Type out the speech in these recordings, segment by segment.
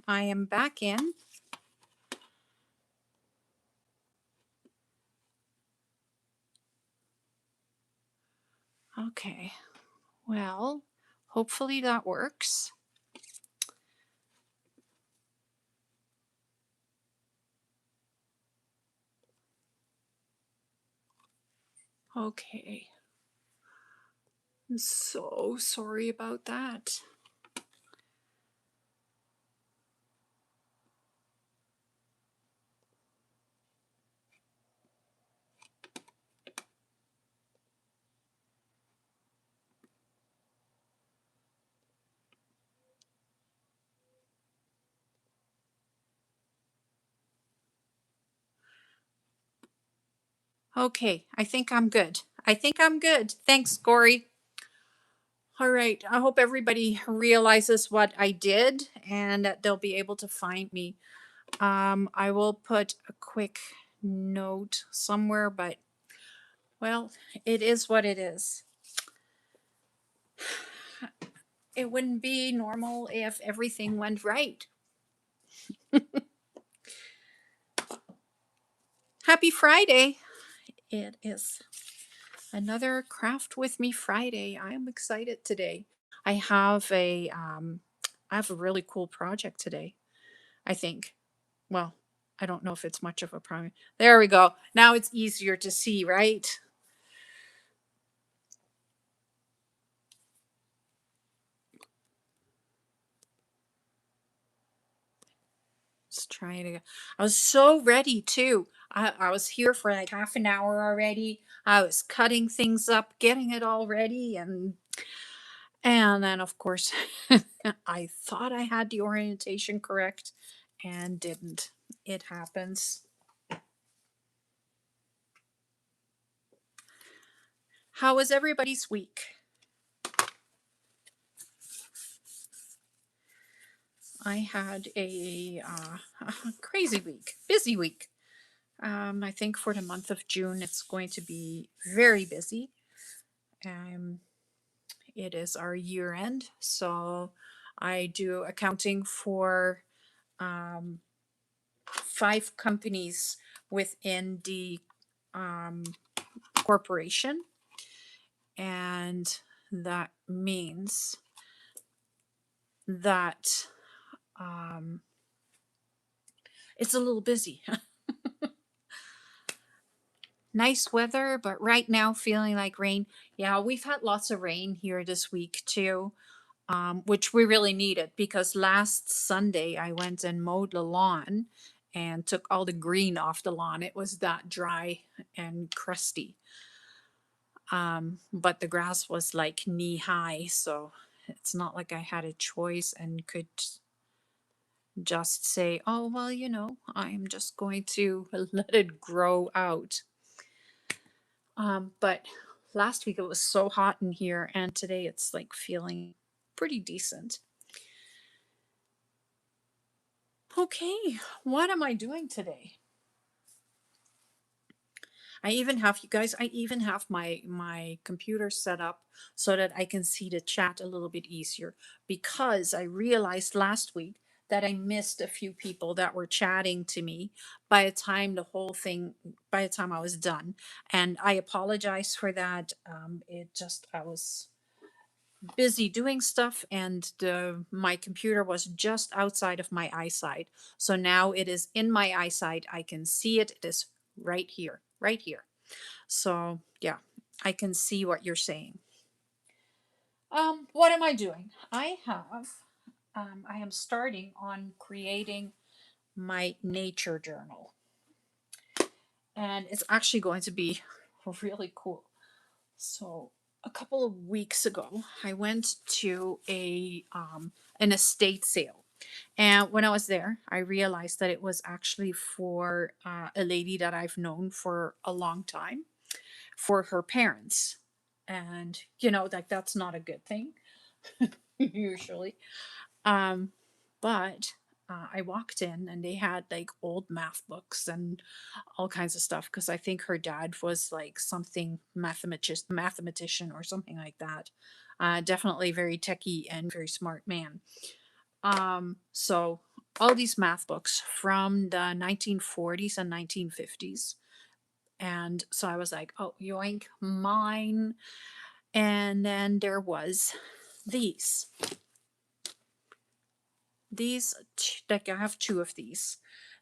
I am back in. Okay, well, hopefully that works. Okay. I'm so sorry about that. Okay, I think I'm good. I think I'm good. Thanks, Corey. All right, I hope everybody realizes what I did and that they'll be able to find me. I will put a quick note somewhere, but well, it is what it is. It wouldn't be normal if everything went right. Happy Friday. It is another Craft with Me Friday. I am excited today. I have a really cool project today, I think. Well, I don't know if it's much of a project. There we go. Now it's easier to see, right? Just trying to. I was so ready too. I was here for like half an hour already. I was cutting things up, getting it all ready, and then of course I thought I had the orientation correct and didn't. It happens. How was everybody's week? I had a crazy week, busy week. I think for the month of June, it's going to be very busy. Um, it is our year end, so I do accounting for um, 5 companies within the um, corporation, and that means that um, it's a little busy. Nice weather, but right now feeling like rain. Yeah, we've had lots of rain here this week too, which we really needed because last Sunday I went and mowed the lawn and took all the green off the lawn. It was that dry and crusty. But the grass was like knee high, so it's not like I had a choice and could just say, oh, well, I'm just going to let it grow out. But last week it was so hot in here, and today it's like feeling pretty decent. Okay, what am I doing today? I even have you guys. I even have my computer set up so that I can see the chat a little bit easier because I realized last week that I missed a few people that were chatting to me by the time I was done, and I apologize for that. I was busy doing stuff, and my computer was just outside of my eyesight, so now it is in my eyesight. I can see it. It is right here, right here. So yeah, I can see what you're saying. What am I doing? I am starting on creating my nature journal, and it's actually going to be really cool. So a couple of weeks ago, I went to a an estate sale, and when I was there, I realized that it was actually for a lady that I've known for a long time, for her parents, and like that's not a good thing usually. Um, but I walked in and they had like old math books and all kinds of stuff because I think her dad was like something mathematician or something like that. Definitely very techie and very smart man. So all these math books from the 1940s and 1950s. And so I was like, oh, yoink, mine. And then there was these. Like I have two of these.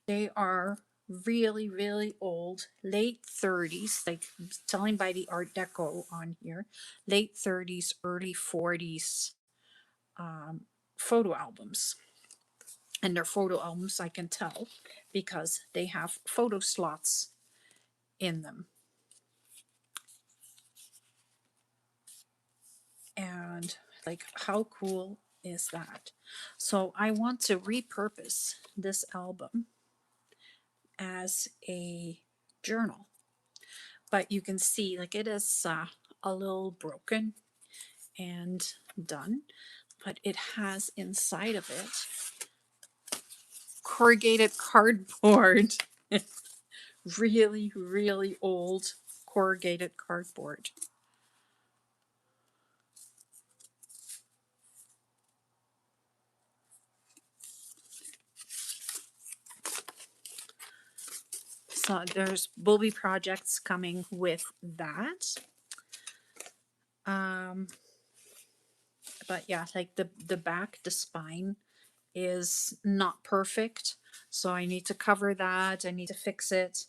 They are really, really old, late 30s, like telling by the Art Deco on here, late 30s, early 40s um, photo albums. And they're photo albums, I can tell, because they have photo slots in them. And like, how cool is that? So I want to repurpose this album as a journal. But you can see, like, it is a little broken and done, but it has inside of it corrugated cardboard. Really, really old corrugated cardboard. So there's Bulby projects coming with that. Um, but yeah, like the back, the spine is not perfect. So I need to cover that. I need to fix it.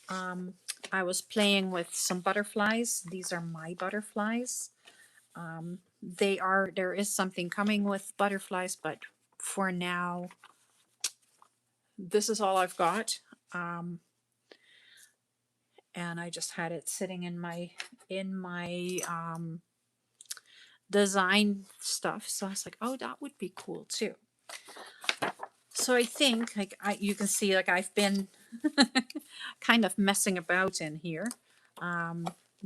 I was playing with some butterflies. These are my butterflies. There is something coming with butterflies, but for now, this is all I've got. And I just had it sitting in my design stuff. So I was like, oh, that would be cool too. So I think, like, you can see, like, I've been kind of messing about in here.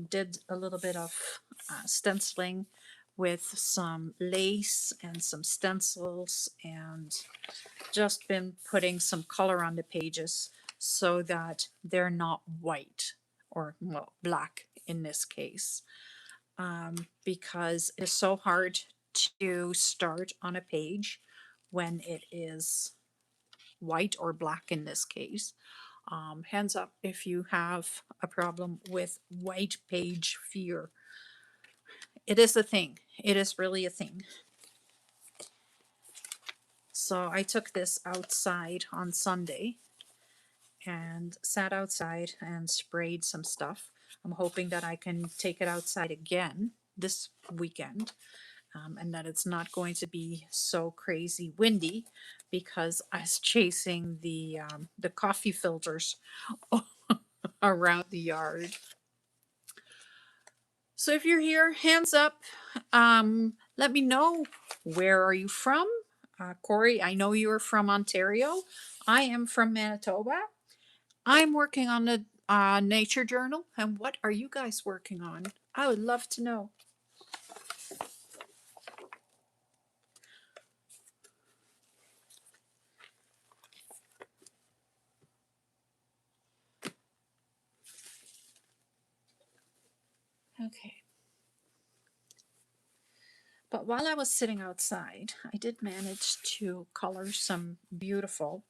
Did a little bit of stenciling with some lace and some stencils, and just been putting some color on the pages so that they're not white, or, well, black in this case, because it's so hard to start on a page when it is white or black in this case. Hands up if you have a problem with white page fear. It is a thing. It is really a thing. So I took this outside on Sunday and sat outside and sprayed some stuff. I'm hoping that I can take it outside again this weekend, and that it's not going to be so crazy windy, because I was chasing the coffee filters around the yard. So if you're here, hands up. Let me know, where are you from? Corey, I know you're from Ontario. I am from Manitoba. I'm working on the nature journal. And what are you guys working on? I would love to know. Okay. But while I was sitting outside, I did manage to color some beautiful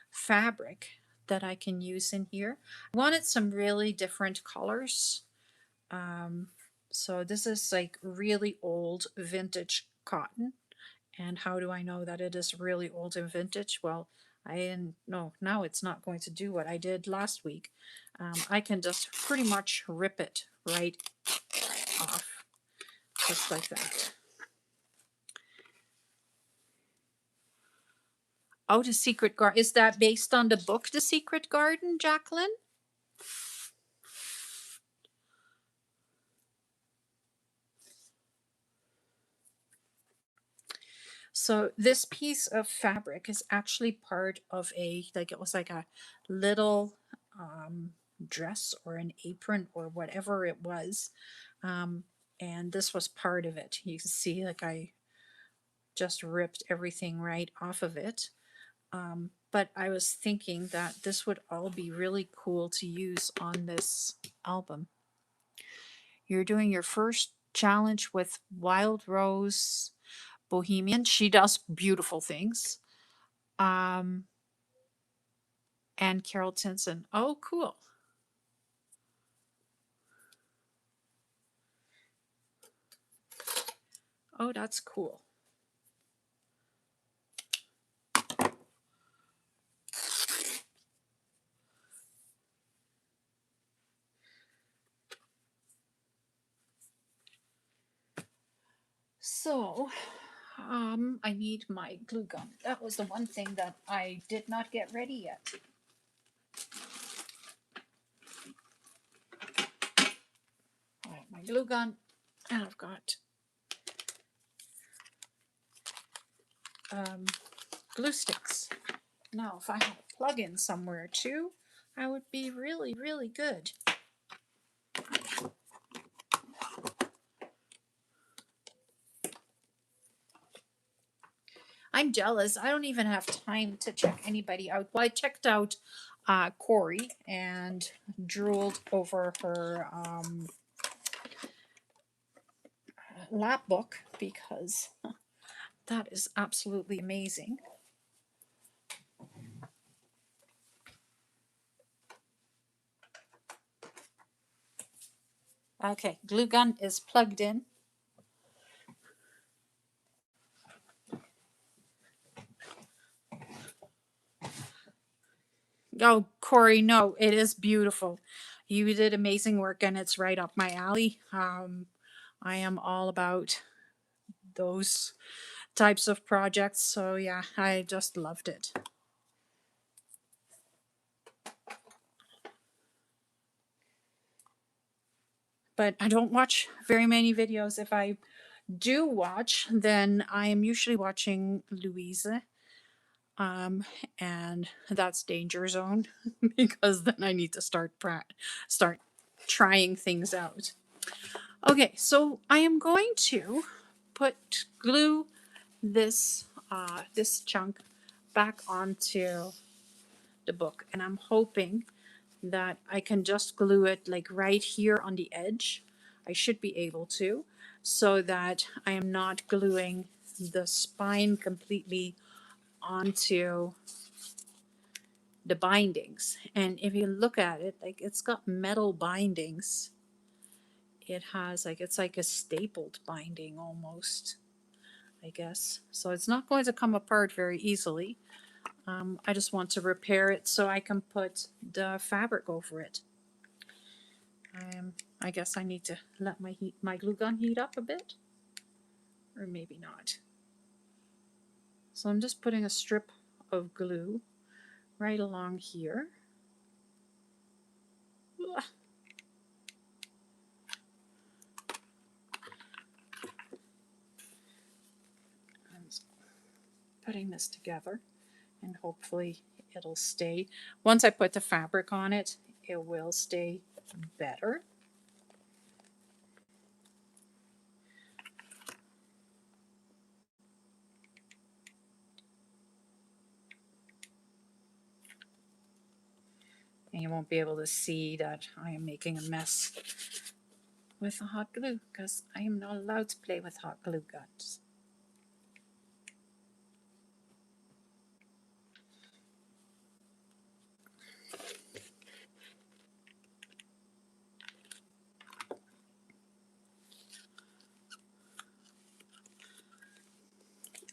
fabric that I can use in here. I wanted some really different colors. So this is like really old vintage cotton. And how do I know that it is really old and vintage? Well, I didn't know. Now it's not going to do what I did last week. I can just pretty much rip it right off, just like that. Oh, The Secret Garden. Is that based on the book The Secret Garden, Jacqueline? So this piece of fabric is actually part of it was like a little dress or an apron or whatever it was. And this was part of it. You can see, like, I just ripped everything right off of it. But I was thinking that this would all be really cool to use on this album. You're doing your first challenge with Wild Rose Bohemian. She does beautiful things. Um, and Carol Tinson. Oh, cool. Oh, that's cool. So, I need my glue gun. That was the one thing that I did not get ready yet. All right, my glue gun, and I've got glue sticks. Now, if I had a plug-in somewhere too, I would be really, really good. I'm jealous. I don't even have time to check anybody out. Well, I checked out Corey and drooled over her lap book because that is absolutely amazing. Okay, glue gun is plugged in. Oh, Corey, no, it is beautiful. You did amazing work and it's right up my alley. I am all about those types of projects. So yeah, I just loved it. But I don't watch very many videos. If I do watch, then I am usually watching Louise. Um, and that's danger zone because then I need to start trying things out. Okay, so I am going to glue this this chunk back onto the book, and I'm hoping that I can just glue it like right here on the edge. I should be able to, so that I am not gluing the spine completely onto the bindings. And if you look at it, like it's got metal bindings. It has like, it's like a stapled binding almost, I guess. So it's not going to come apart very easily. I just want to repair it so I can put the fabric over it. I guess I need to let my glue gun heat up a bit, or maybe not. So I'm just putting a strip of glue right along here. Ugh. I'm putting this together, and hopefully it'll stay. Once I put the fabric on it, it will stay better. And you won't be able to see that I am making a mess with the hot glue because I am not allowed to play with hot glue guns.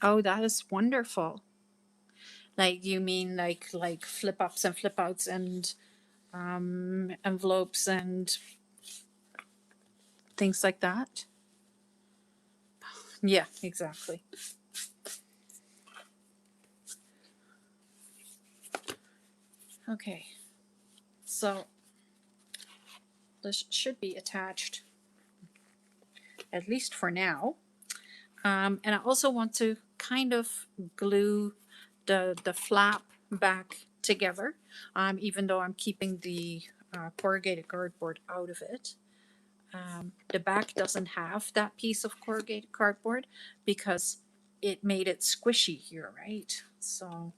Oh, that is wonderful. Like you mean like flip ups and flip outs and envelopes and things like that? Yeah, exactly. Okay, so this should be attached, at least for now. And I also want to kind of glue the flap back together, even though I'm keeping the corrugated cardboard out of it. The back doesn't have that piece of corrugated cardboard because it made it squishy here, right? So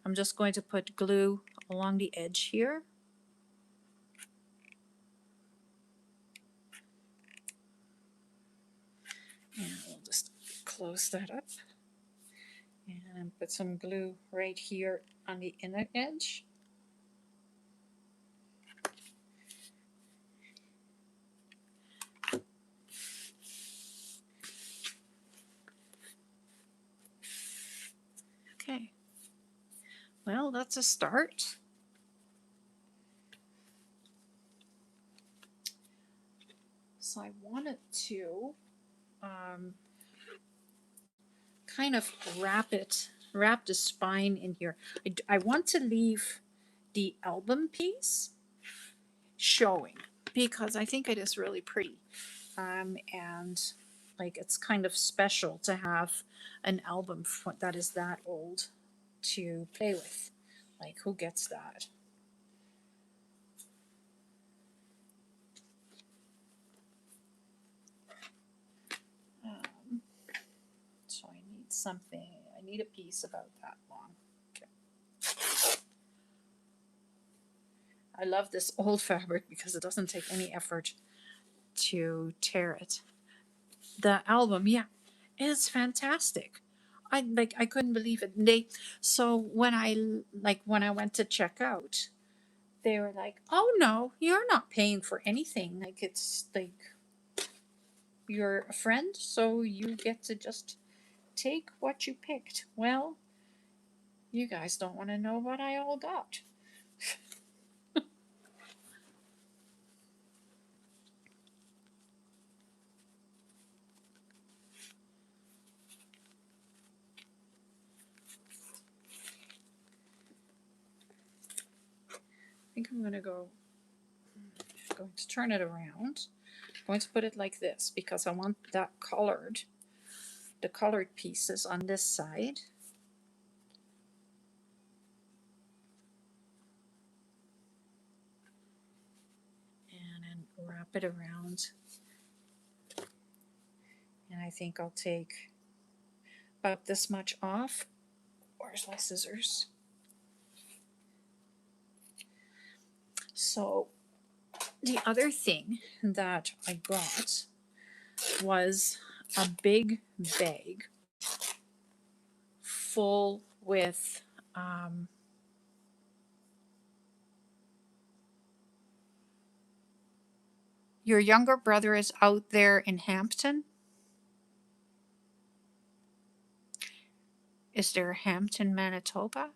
I'm just going to put glue along the edge here. And we'll just close that up. And And put some glue right here on the inner edge. Okay, well, that's a start. So I wanted to kind of wrap the spine in here. I want to leave the album piece showing because I think it is really pretty. And like it's kind of special to have an album that is that old to play with. Like, who gets that? Um, so I need something. I need a piece about that long. Okay. I love this old fabric because it doesn't take any effort to tear it. The album, yeah, it's fantastic. I couldn't believe it. So when I went to check out, they were like, "Oh no, you're not paying for anything. Like it's like you're a friend, so you get to just take what you picked." Well, you guys don't want to know what I all got. I think I'm going to turn it around. I'm going to put it like this because I want that the colored pieces on this side. And then wrap it around. And I think I'll take about this much off. Where's my scissors? So the other thing that I got was a big bag full with your younger brother is out there in Hampton. Is there Hampton, Manitoba?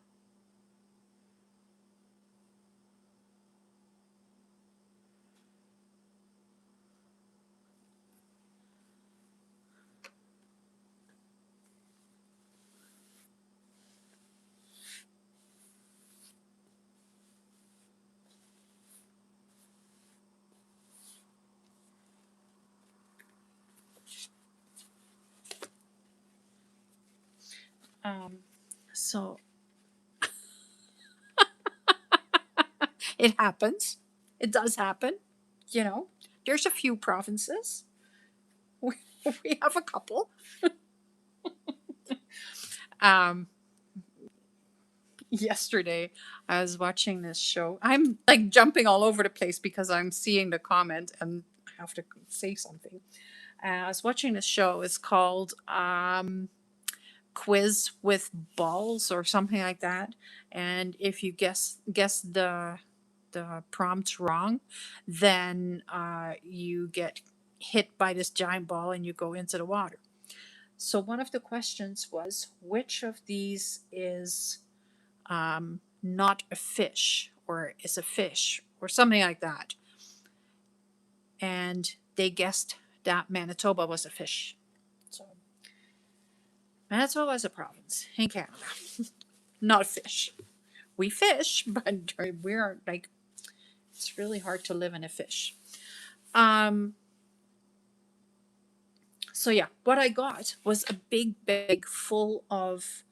So it happens. It does happen. You know, there's a few provinces. We, we have a couple. Um, Yesterday, I was watching this show. I'm like jumping all over the place because I'm seeing the comment and I have to say something. I was watching this show. It's called Quiz with Balls or something like that. And if you guess the prompt wrong, then you get hit by this giant ball and you go into the water. So one of the questions was, which of these is not a fish or is a fish or something like that? And they guessed that Manitoba was a fish. So Manitoba is a province in Canada, not a fish. We fish, but we're like, it's really hard to live in a fish. So yeah, what I got was a big bag full of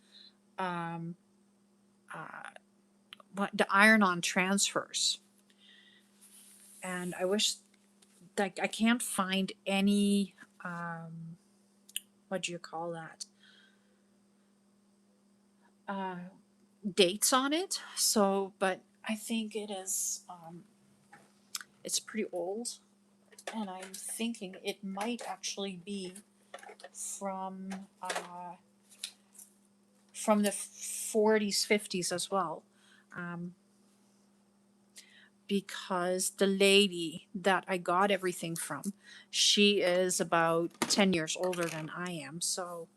the iron-on transfers, and I wish, like, I can't find any what do you call that, dates on it. So, but I think it is it's pretty old, and I'm thinking it might actually be from from the 40s, 50s as well. Um, because the lady that I got everything from, she is about 10 years older than I am. So,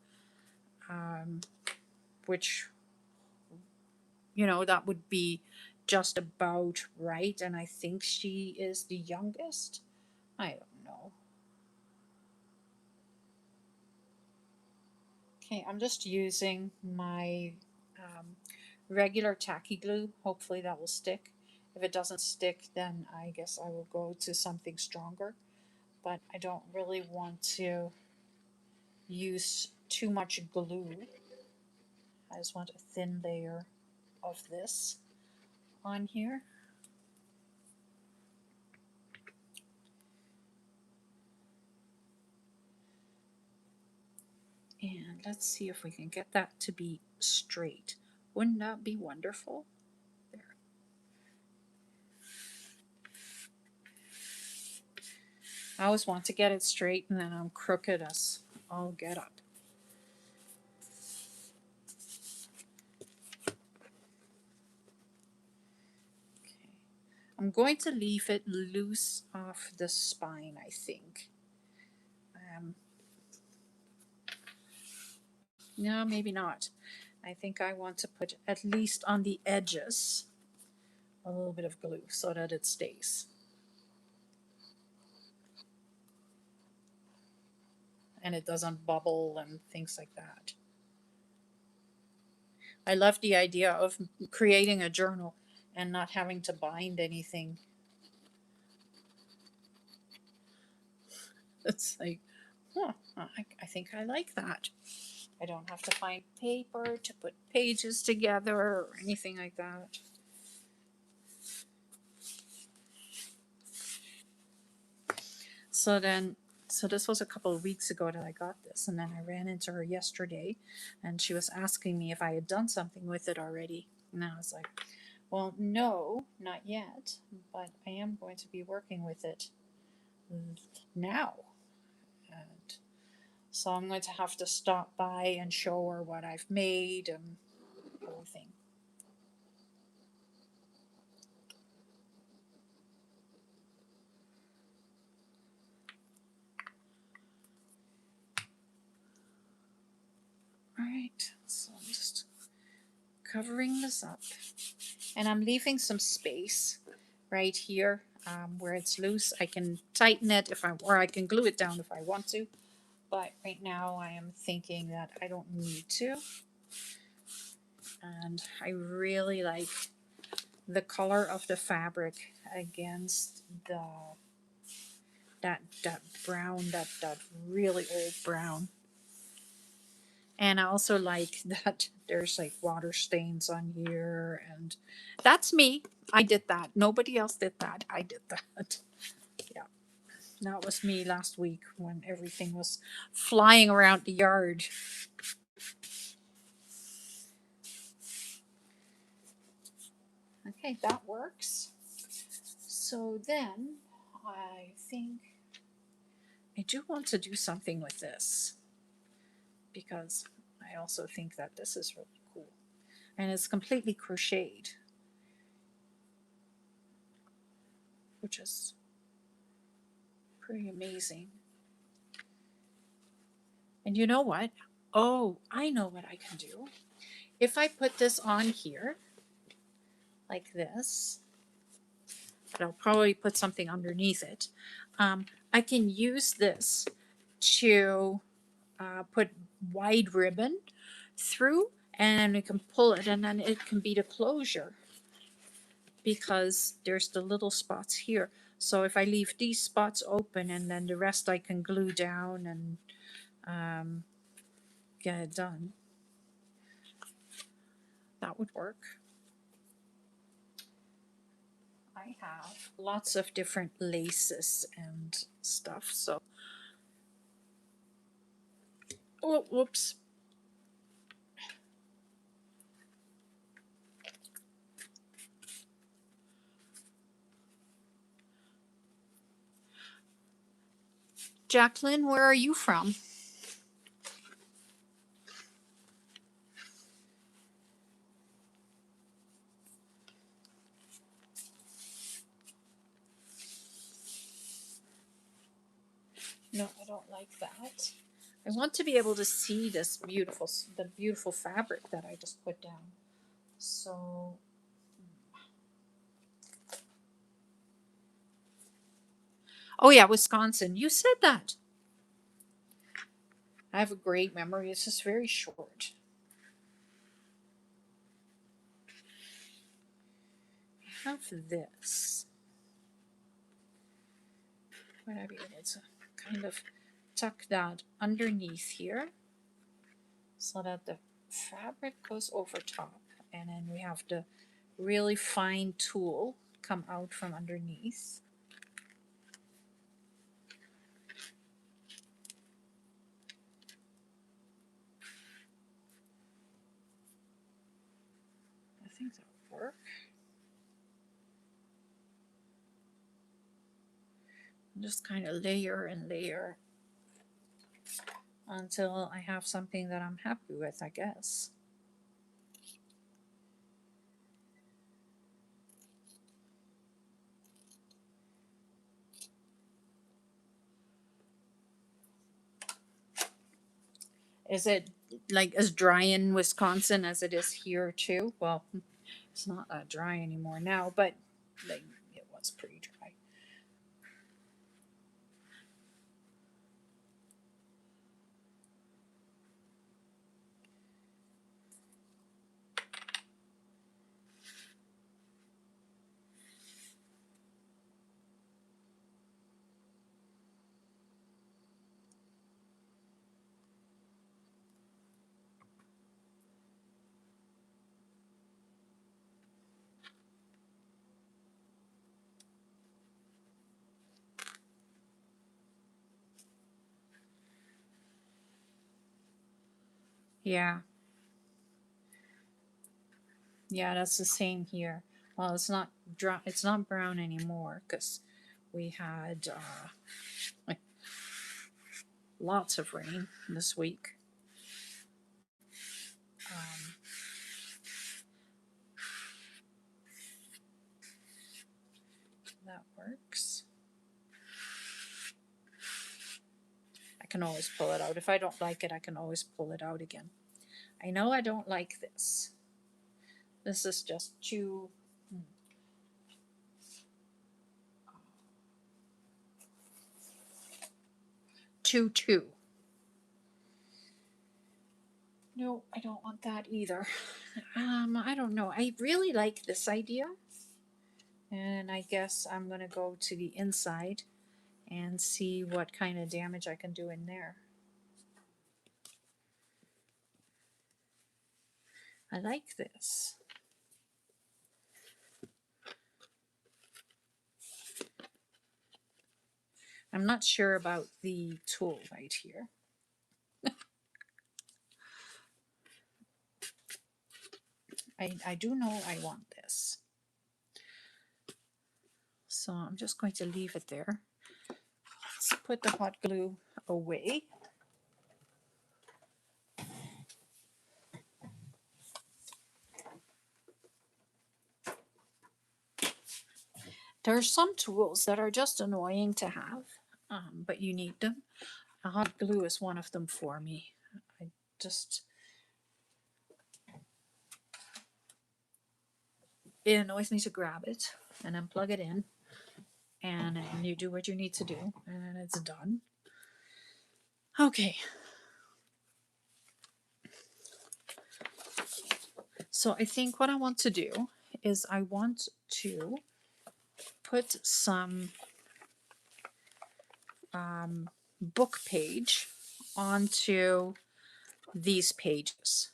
which, you know, that would be just about right. And I think she is the youngest. I don't know. Okay, I'm just using my regular tacky glue. Hopefully that will stick. If it doesn't stick, then I guess I will go to something stronger. But I don't really want to use too much glue. I just want a thin layer of this on here. And let's see if we can get that to be straight. Wouldn't that be wonderful? There. I always want to get it straight, and then I'm crooked as all get up. Okay. I'm going to leave it loose off the spine, I think. No, maybe not. I think I want to put at least on the edges a little bit of glue so that it stays. And it doesn't bubble and things like that. I love the idea of creating a journal and not having to bind anything. It's like, huh, I think I like that. I don't have to find paper to put pages together or anything like that. So this was a couple of weeks ago that I got this, and then I ran into her yesterday, and she was asking me if I had done something with it already. And I was like, well, no, not yet, but I am going to be working with it now. And so I'm going to have to stop by and show her what I've made and everything. Alright, so I'm just covering this up. And I'm leaving some space right here where it's loose. I can tighten it or I can glue it down if I want to. But right now I am thinking that I don't need to. And I really like the color of the fabric against that brown, that really old brown. And I also like that there's like water stains on here, and that's me. I did that. Nobody else did that. I did that. Yeah. That was me last week when everything was flying around the yard. Okay, that works. So then I think I do want to do something with this because I also think that this is really cool. And it's completely crocheted, which is pretty amazing. And you know what? Oh, I know what I can do. If I put this on here, like this, but I'll probably put something underneath it, I can use this to put wide ribbon through, and we can pull it, and then it can be the closure because there's the little spots here. So if I leave these spots open and then the rest I can glue down and get it done, that would work. I have lots of different laces and stuff, so oh, whoops. Jacqueline, where are you from? No, I don't like that. I want to be able to see this beautiful, the beautiful fabric that I just put down. So, oh yeah, Wisconsin. You said that. I have a great memory. It's just very short. I have this. Would I be able to kind of tuck that underneath here so that the fabric goes over top, and then we have the really fine tool come out from underneath. I think that'll work. Just kind of layer and layer until I have something that I'm happy with, I guess. Is it like as dry in Wisconsin as it is here too? Well, it's not that dry anymore now, but like it was pretty dry. Yeah, yeah, that's the same here. Well, it's not dry. It's not brown anymore because we had like lots of rain this week. Um, that works. I can always pull it out. If I don't like it, I can always pull it out again. I know I don't like this. This is just too. No, I don't want that either. I don't know. I really like this idea. And I guess I'm going to go to the inside and see what kind of damage I can do in there. I like this. I'm not sure about the tool right here. I do know I want this. So I'm just going to leave it there. Let's put the hot glue away. There are some tools that are just annoying to have, but you need them. A hot glue is one of them for me. I just, it annoys me to grab it and then plug it in, and you do what you need to do, and then it's done. Okay. So I think what I want to do is I want to put some book page onto these pages.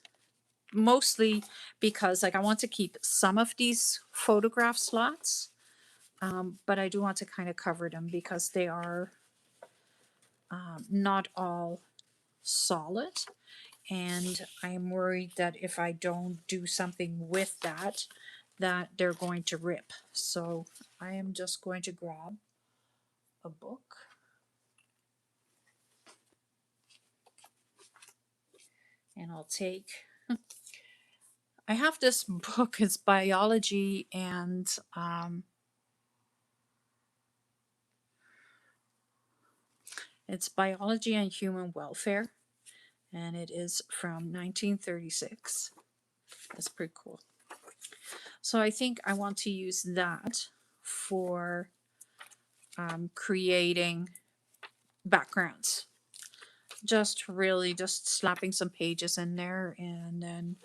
Mostly because like I want to keep some of these photograph slots, but I do want to kind of cover them because they are not all solid. And I'm worried that if I don't do something with that, that they're going to rip. So I am just going to grab a book. And I'll take, I have this book, it's biology and It's Biology and Human Welfare, and it is from 1936. That's pretty cool. So I think I want to use that for creating backgrounds. Just really just slapping some pages in there, and then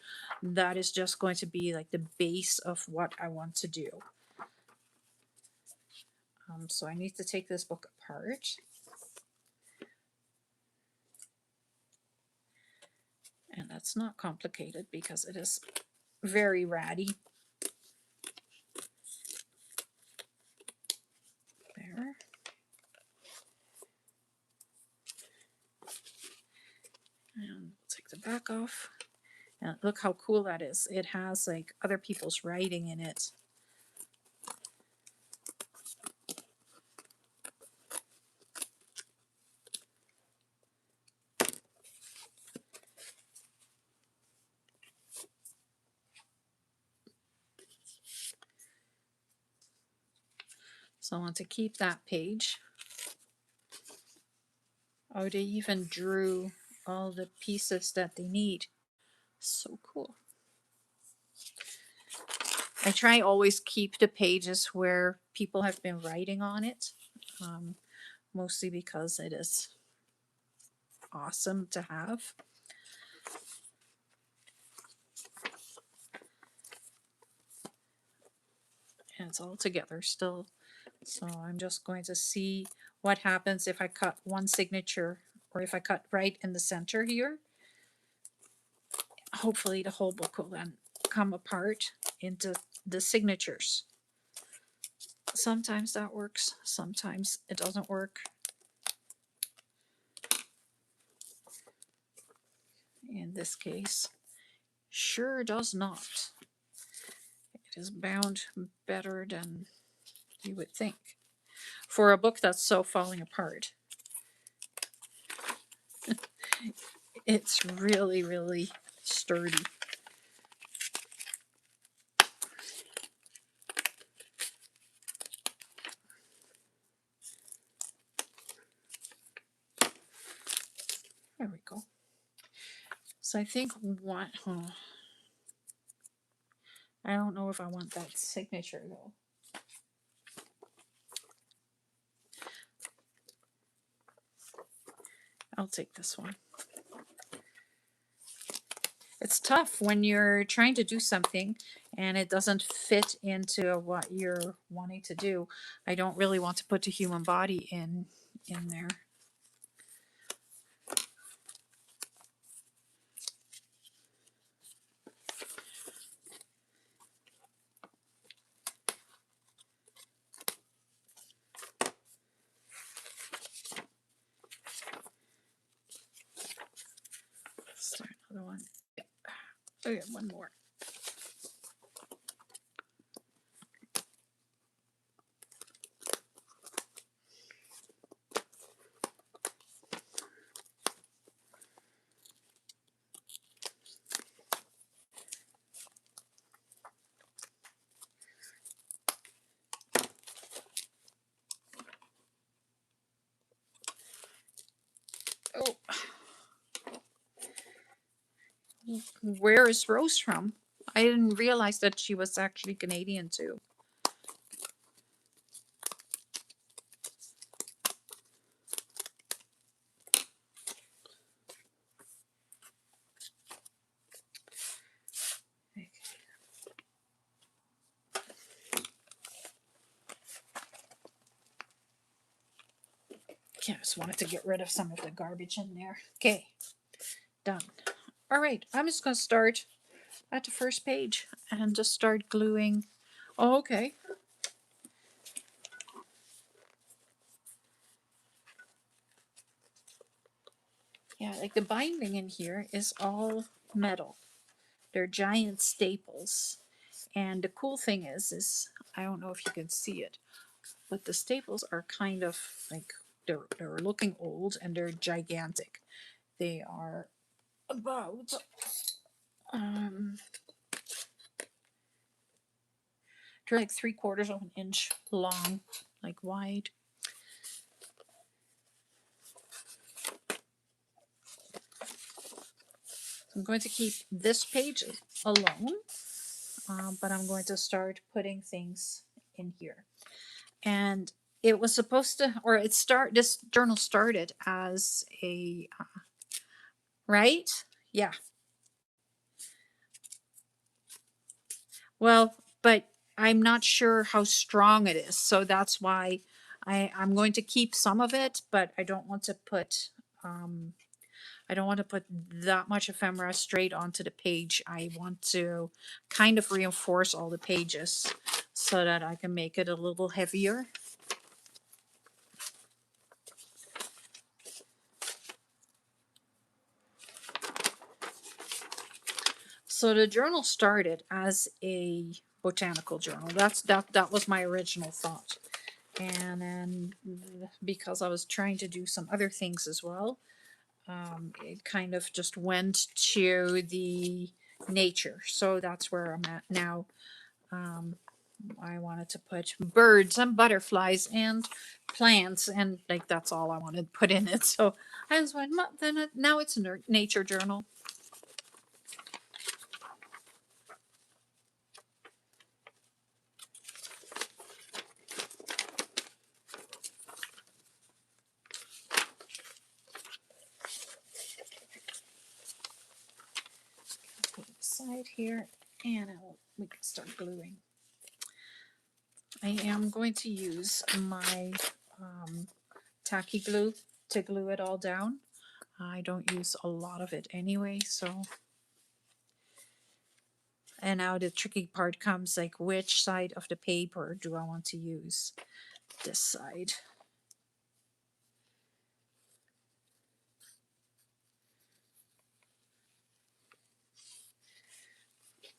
that is just going to be like the base of what I want to do. So I need to take this book apart. And that's not complicated because it is very ratty. There. And take the back off. And look how cool that is. It has like other people's writing in it. So I want to keep that page. Oh, they even drew all the pieces that they need. So cool. I try always keep the pages where people have been writing on it, mostly because it is awesome to have. And it's all together still. So I'm just going to see what happens if I cut one signature, or if I cut right in the center here. Hopefully the whole book will then come apart into the signatures. Sometimes that works, sometimes it doesn't work. In this case, sure does not. It is bound better than you would think for a book that's so falling apart. It's really, really sturdy. There we go. So I think what, I don't know if I want that signature though. I'll take this one. It's tough when you're trying to do something and it doesn't fit into what you're wanting to do. I don't really want to put the human body in there. Let's start another one. Yeah. Oh yeah, one more. Oh, where is Rose from? I didn't realize that she was actually Canadian too. Okay, I just wanted to get rid of some of the garbage in there. Okay, done. All right, I'm just going to start at the first page and just start gluing. Oh, okay. Yeah, like the binding in here is all metal. They're giant staples. And the cool thing is I don't know if you can see it, but the staples are kind of like, they're looking old and they're gigantic. They are about they're like 3/4 of an inch long, like wide. I'm going to keep this page alone, but I'm going to start putting things in here. And it was supposed to, or this journal started as a, right? Yeah. Well, but I'm not sure how strong it is. So that's why I'm going to keep some of it, but I don't want to put, I don't want to put that much ephemera straight onto the page. I want to kind of reinforce all the pages so that I can make it a little heavier. So the journal started as a botanical journal. That was my original thought. And then because I was trying to do some other things as well, it kind of just went to the nature. So that's where I'm at now. Um, I wanted to put birds and butterflies and plants, and like that's all I wanted to put in it. So I just went, then now it's a nature journal. Put it aside here, and we can start gluing. I am going to use my tacky glue to glue it all down. I don't use a lot of it anyway, so. And now the tricky part comes, like, which side of the paper do I want to use? This side.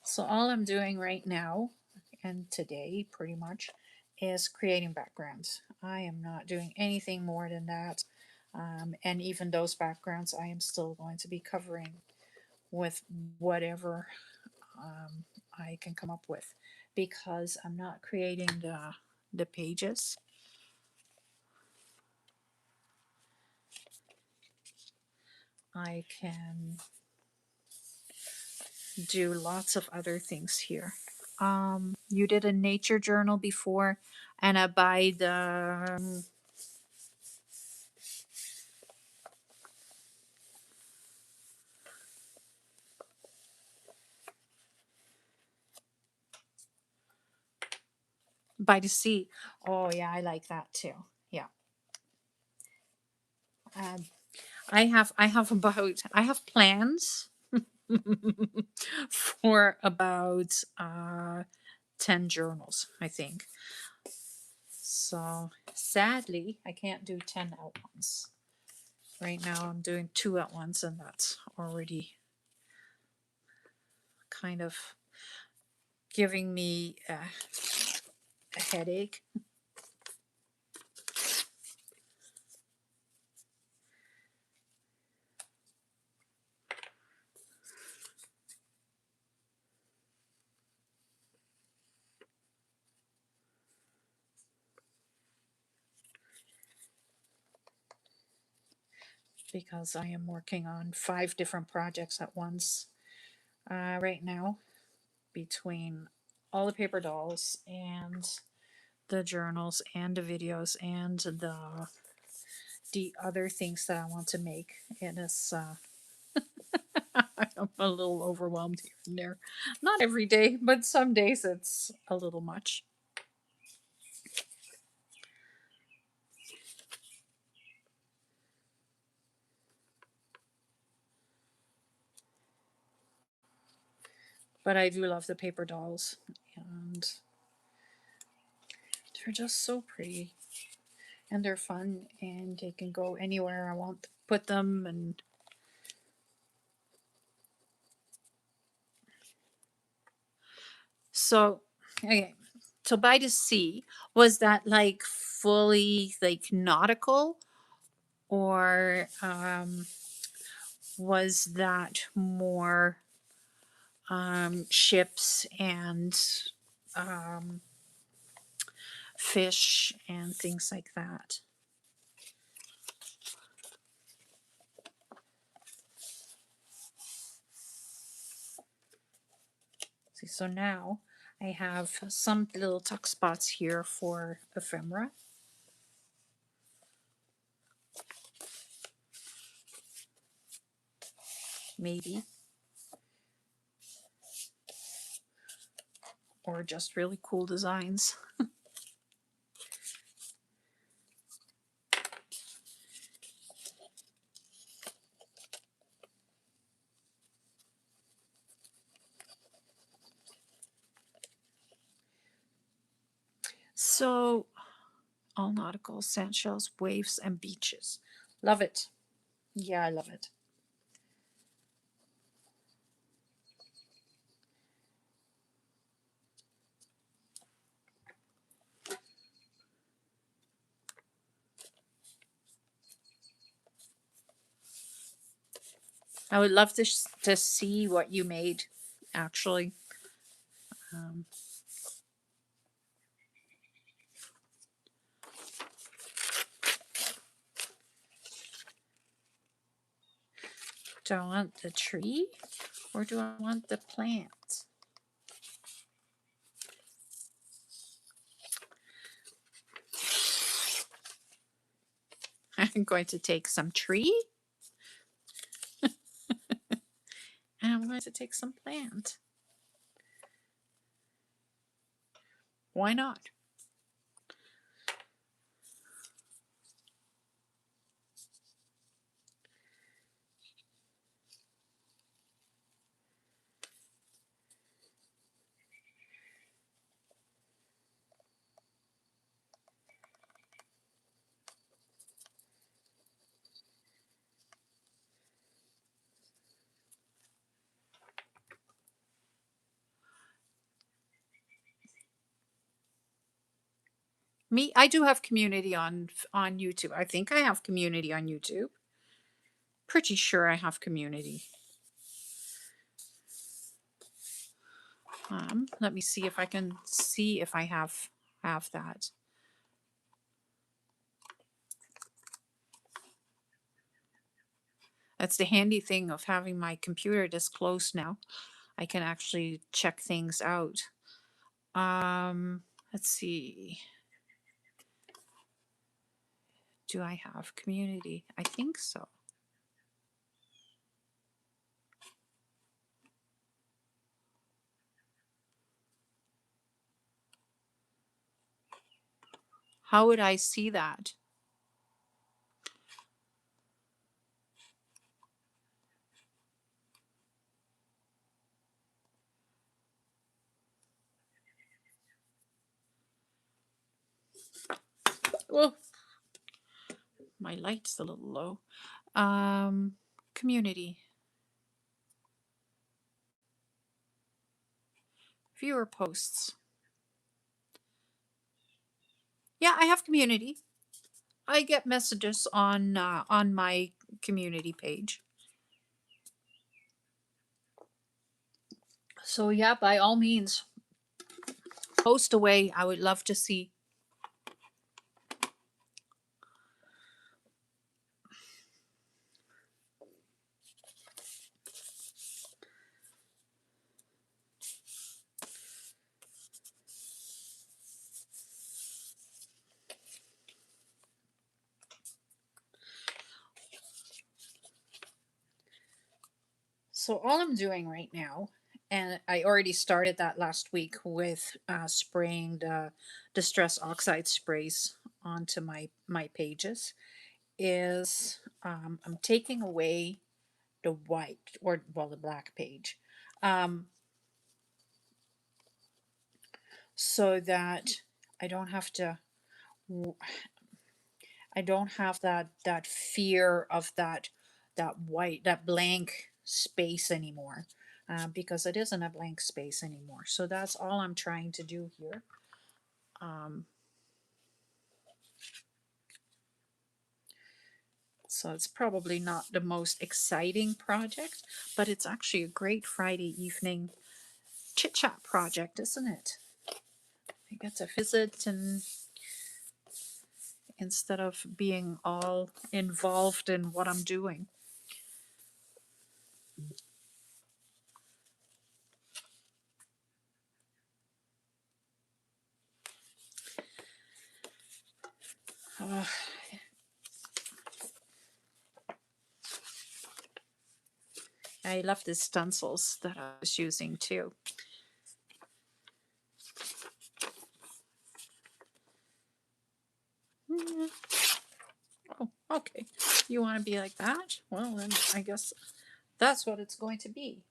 So all I'm doing right now, and today pretty much, is creating backgrounds. I am not doing anything more than that. And even those backgrounds I am still going to be covering with whatever I can come up with, because I'm not creating the pages. I can do lots of other things here. You did a nature journal before, and by the by the sea. Oh yeah, I like that too. Yeah. Um, I have plans for about 10 journals, I think. So sadly, I can't do 10 at once. Right now, I'm doing 2 at once, and that's already kind of giving me a headache. Because I am working on 5 different projects at once right now, between all the paper dolls and the journals and the videos and the other things that I want to make. It is I'm a little overwhelmed here and there. Not every day, but some days it's a little much. But I do love the paper dolls, and they're just so pretty, and they're fun, and they can go anywhere I want to put them. And so, okay, so by the sea, was that like fully like nautical, or was that more ships and um, fish and things like that? So now I have some little tuck spots here for ephemera. Maybe. Or just really cool designs. So, all nautical, sand shells, waves, and beaches. Love it. Yeah, I love it. I would love to see what you made, actually. Um, do I want the tree or do I want the plant? I'm going to take some tree and I'm going to take some plant. Why not? Me, I do have community on YouTube. I think I have community on YouTube. Pretty sure I have community. Let me see if I can see if I have that. That's the handy thing of having my computer this close now. I can actually check things out. Let's see. Do I have community? I think so. How would I see that? Oh, my light's a little low. Community. Viewer posts. Yeah, I have community. I get messages on my community page. So yeah, by all means, post away. I would love to see. So all I'm doing right now, and I already started that last week with spraying the distress oxide sprays onto my pages, is I'm taking away the white or well the black page, um, so that I don't have to. I don't have that fear of that white that blank space anymore, because it isn't a blank space anymore. So that's all I'm trying to do here. Um, so it's probably not the most exciting project, but it's actually a great Friday evening chit chat project, isn't it? I get to visit and instead of being all involved in what I'm doing. Oh, I love the stencils that I was using too. Oh, okay. You want to be like that? Well, then I guess that's what it's going to be.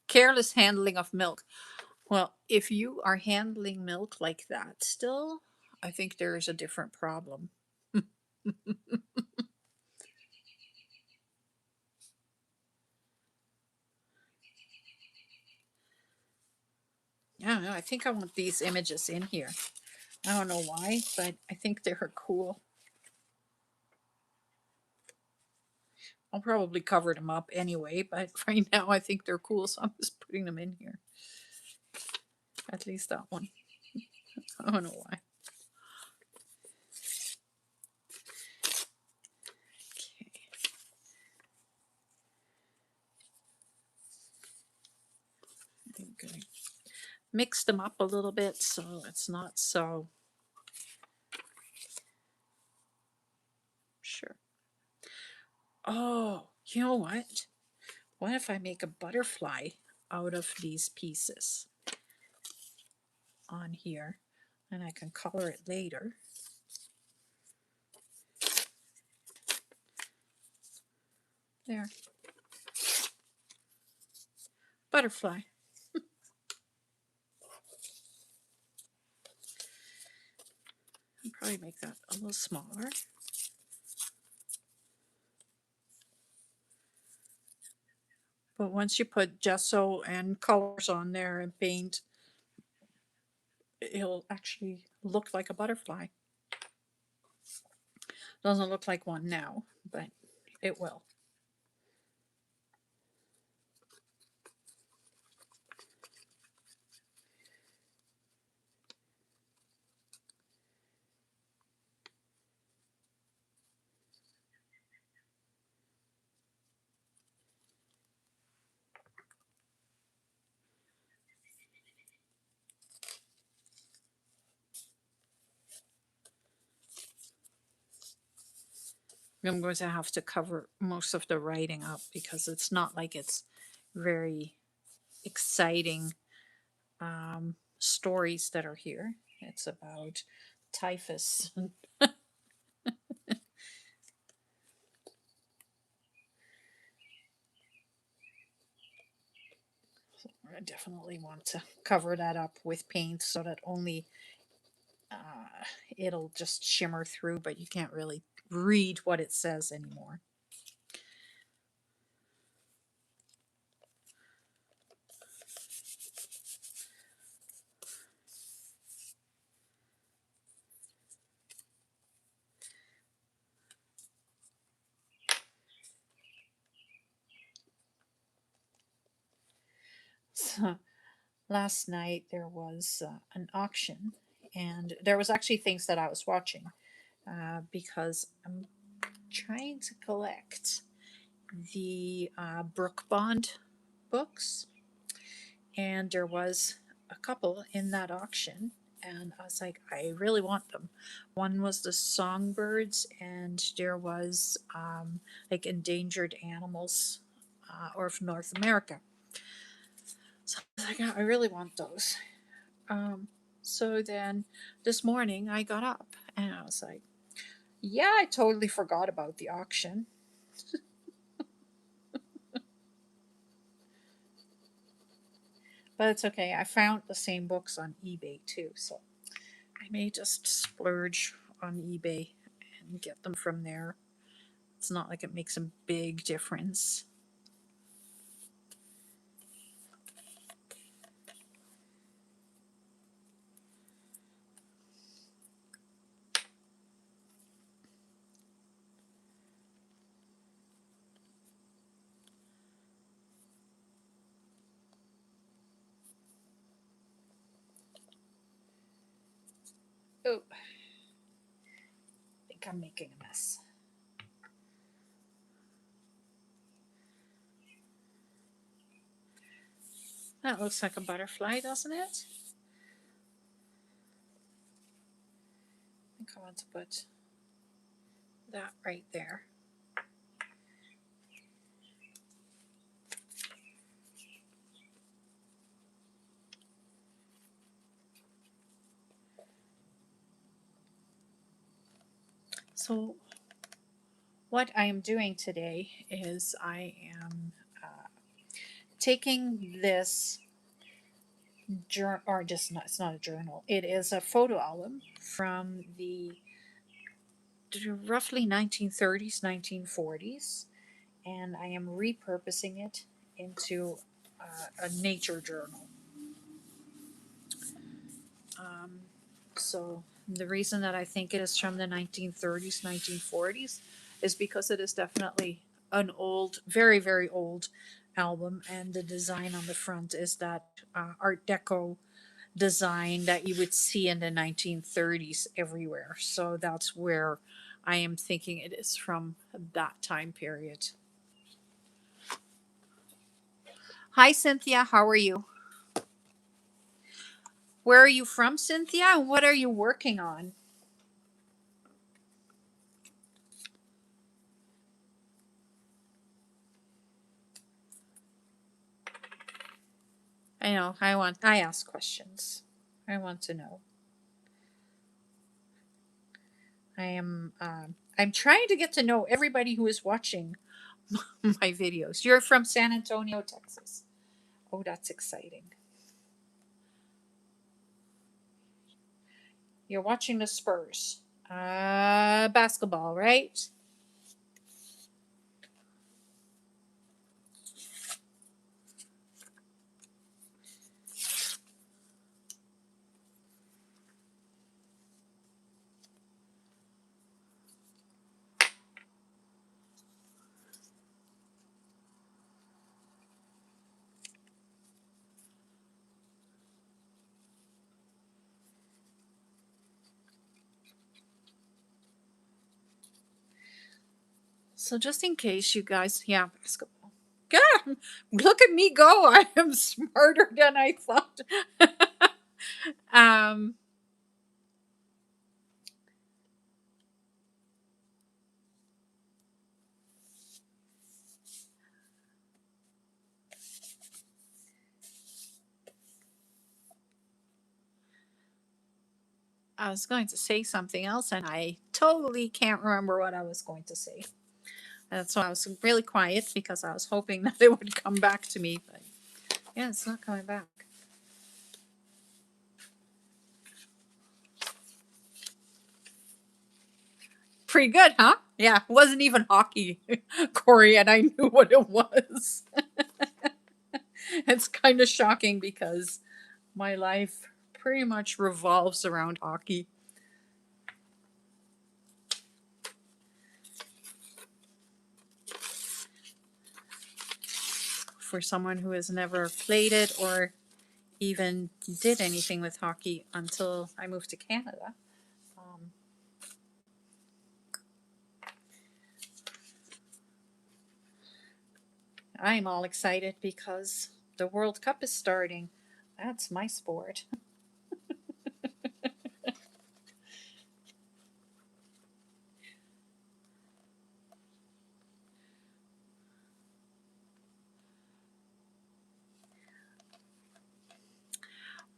Careless handling of milk. Well, if you are handling milk like that still, I think there is a different problem. Yeah, no, I think I want these images in here. I don't know why, but I think they're cool. I'll probably cover them up anyway, but right now I think they're cool, so I'm just putting them in here. At least that one. I don't know why. Okay. I'm going to mix them up a little bit so it's not so sure. Oh, you know what? What if I make a butterfly out of these pieces on here, and I can color it later? There. Butterfly. I'll probably make that a little smaller. But once you put gesso and colors on there and paint, it'll actually look like a butterfly. Doesn't look like one now, but it will. I'm going to have to cover most of the writing up because it's not like it's very exciting stories that are here. It's about typhus. I definitely want to cover that up with paint so that only it'll just shimmer through, but you can't really read what it says anymore. So last night there was an auction, and there was actually things that I was watching because I'm trying to collect the Brook Bond books, and there was a couple in that auction, and I was like, I really want them. One was the Songbirds, and there was like endangered animals of North America. So I was like, I really want those. Um, so then this morning I got up and I was like, yeah, I totally forgot about the auction. But it's okay. I found the same books on eBay too, so I may just splurge on eBay and get them from there. It's not like it makes a big difference. Oh, think I'm making a mess. That looks like a butterfly, doesn't it? I think I want to put that right there. So what I am doing today is I am taking this journal, or just not, it's not a journal. It is a photo album from the roughly 1930s, 1940s, and I am repurposing it into a nature journal. Um, so the reason that I think it is from the 1930s, 1940s is because it is definitely an old, very, very old album, and the design on the front is that Art Deco design that you would see in the 1930s everywhere. So that's where I am thinking it is from that time period. Hi, Cynthia. How are you? Where are you from, Cynthia? And what are you working on? I know. I ask questions. I want to know. I'm trying to get to know everybody who is watching my videos. You're from San Antonio, Texas. Oh, that's exciting. You're watching the Spurs. Basketball, right? So just in case you guys, yeah, basketball. God, look at me go! I am smarter than I thought. um, I was going to say something else, and I totally can't remember what I was going to say. That's why I was really quiet because I was hoping that it would come back to me, but yeah, it's not coming back. Pretty good, huh? Yeah, it wasn't even hockey, Corey, and I knew what it was. It's kind of shocking because my life pretty much revolves around hockey. For someone who has never played it or even did anything with hockey until I moved to Canada. I'm all excited because the World Cup is starting. That's my sport.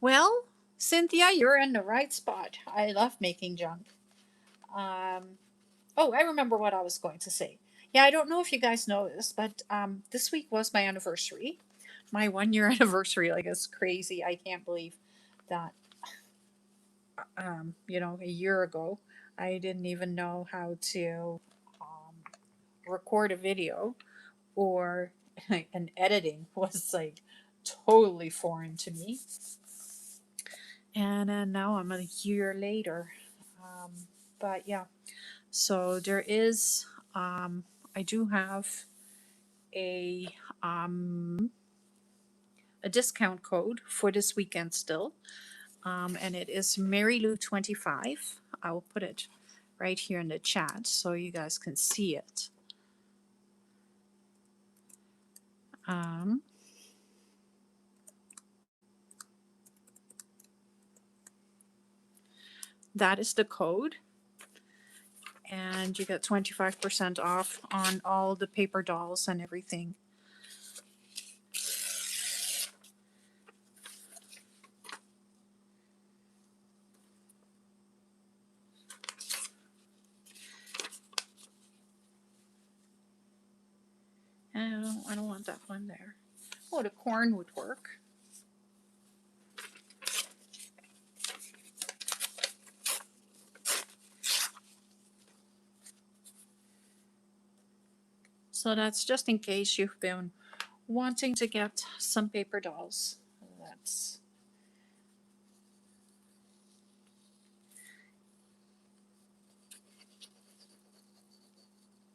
Well, Cynthia, you're in the right spot. I love making junk. Um, oh, I remember what I was going to say. Yeah, I don't know if you guys know this, but this week was my anniversary. My 1 year anniversary. Like, it's crazy. I can't believe that, a year ago, I didn't even know how to record a video, or an editing was like totally foreign to me. And now I'm a year later. Um, but yeah, so there is, I do have a um, a discount code for this weekend still, and it is Mary Lou 25. I will put it right here in the chat so you guys can see it. That is the code, and you get 25% off on all the paper dolls and everything. I don't want that one there. Oh, the corn would work. So that's just in case you've been wanting to get some paper dolls. That's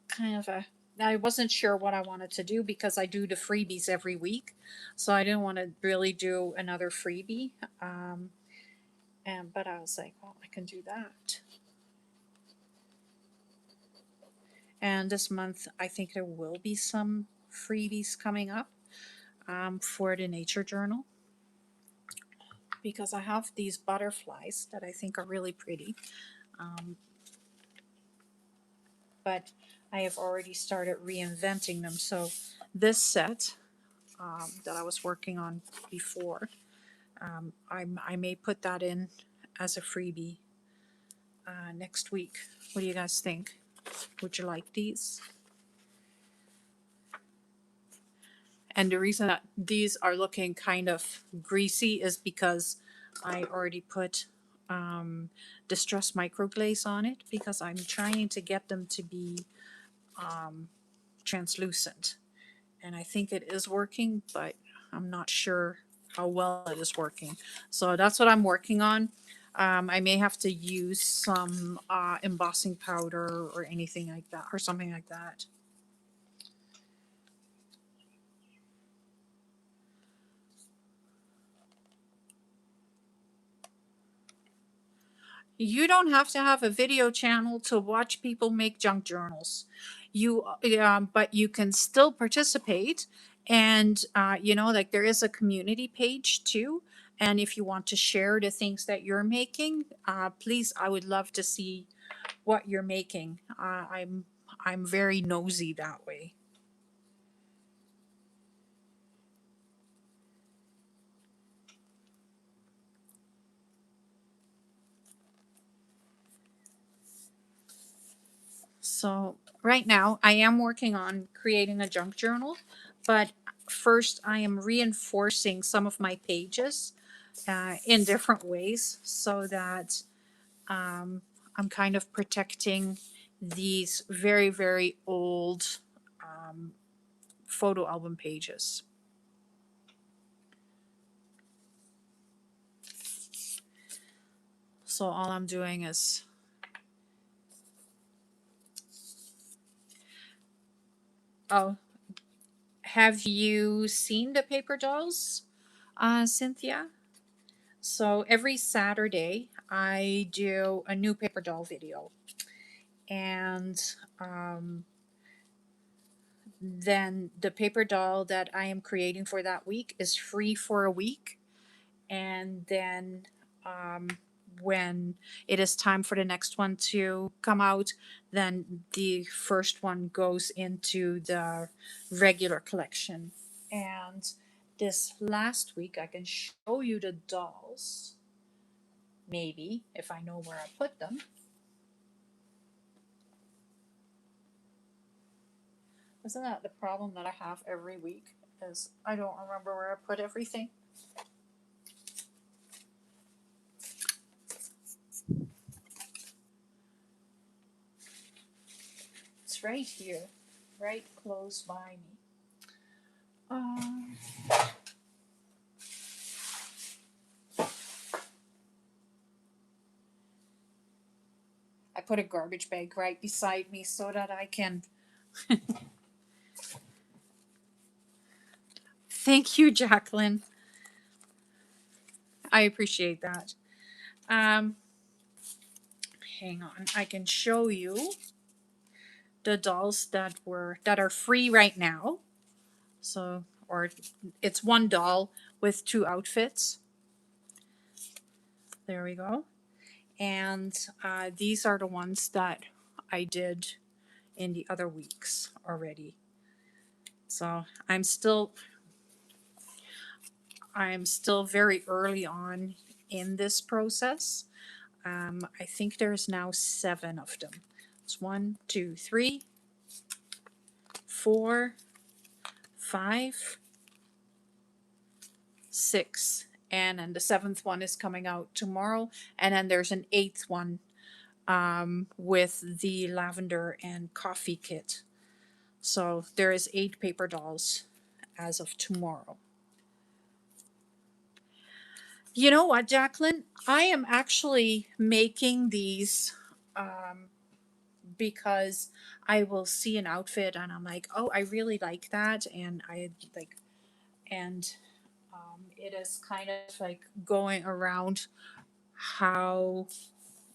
kind of a, I wasn't sure what I wanted to do because I do the freebies every week. So I didn't want to really do another freebie. But I was like, well, I can do that. And this month, I think there will be some freebies coming up for the nature journal, because I have these butterflies that I think are really pretty. But I have already started reinventing them. So this set that I was working on before, I may put that in as a freebie next week. What do you guys think? Would you like these? And the reason that these are looking kind of greasy is because I already put distress microglaze on it, because I'm trying to get them to be translucent. And I think it is working, but I'm not sure how well it is working. So that's what I'm working on. I may have to use some embossing powder or anything like that, or something like that. You don't have to have a video channel to watch people make junk journals. But you can still participate, and like there is a community page too. And if you want to share the things that you're making, please, I would love to see what you're making. I'm very nosy that way. So right now I am working on creating a junk journal, but first I am reinforcing some of my pages in different ways so that I'm kind of protecting these very, very old photo album pages. So all I'm doing is have you seen the paper dolls, Cynthia? So every Saturday I do a new paper doll video, and then the paper doll that I am creating for that week is free for a week, and then when it is time for the next one to come out, then the first one goes into the regular collection. And this last week, I can show you the dolls, maybe, if I know where I put them. Isn't that the problem that I have every week? Is I don't remember where I put everything. It's right here, right close by me. I put a garbage bag right beside me so that I can. Thank you, Jacqueline. I appreciate that. hang on, I can show you the dolls that are free right now. So, or it's one doll with two outfits. There we go. And these are the ones that I did in the other weeks already. So I'm still very early on in this process. I think there's now 7 of them. It's 1, 2, 3, 4, 5, 6, and then the 7th one is coming out tomorrow. And then there's an 8th one with the lavender and coffee kit. So there is 8 paper dolls as of tomorrow. You know what, Jacqueline? I am actually making these because I will see an outfit and I'm like, oh, I really like that, and it is kind of like going around how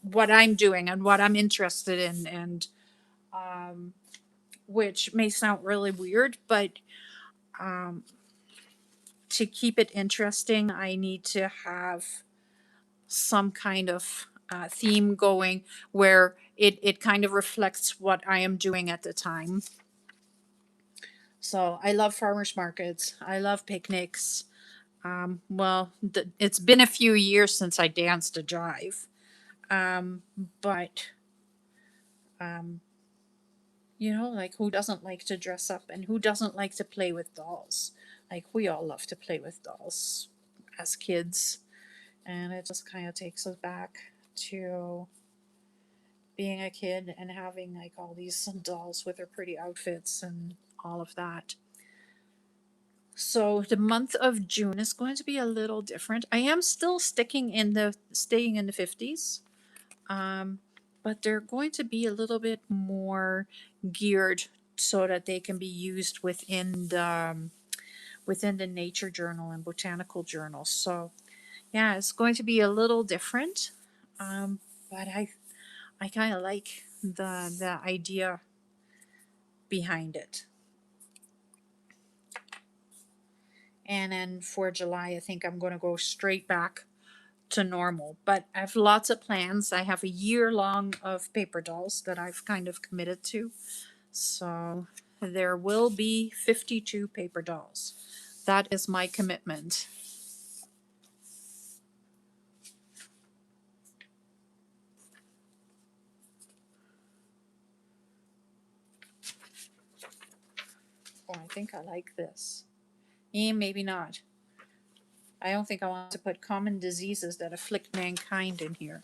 what I'm doing and what I'm interested in, and which may sound really weird, but to keep it interesting, I need to have some kind of theme going where it kind of reflects what I am doing at the time. So I love farmers markets. I love picnics. It's been a few years since I danced a jive. But, like, who doesn't like to dress up and who doesn't like to play with dolls? Like, we all love to play with dolls as kids. And it just kind of takes us back to being a kid and having like all these dolls with their pretty outfits and all of that. So the month of June is going to be a little different. I am still staying in the 50s. But they're going to be a little bit more geared so that they can be used within the nature journal and botanical journal. So yeah, it's going to be a little different. But I kind of like the idea behind it. And then for July, I think I'm going to go straight back to normal. But I have lots of plans. I have a year long of paper dolls that I've kind of committed to. So there will be 52 paper dolls. That is my commitment. Oh, I think I like this. Maybe not. I don't think I want to put common diseases that afflict mankind in here.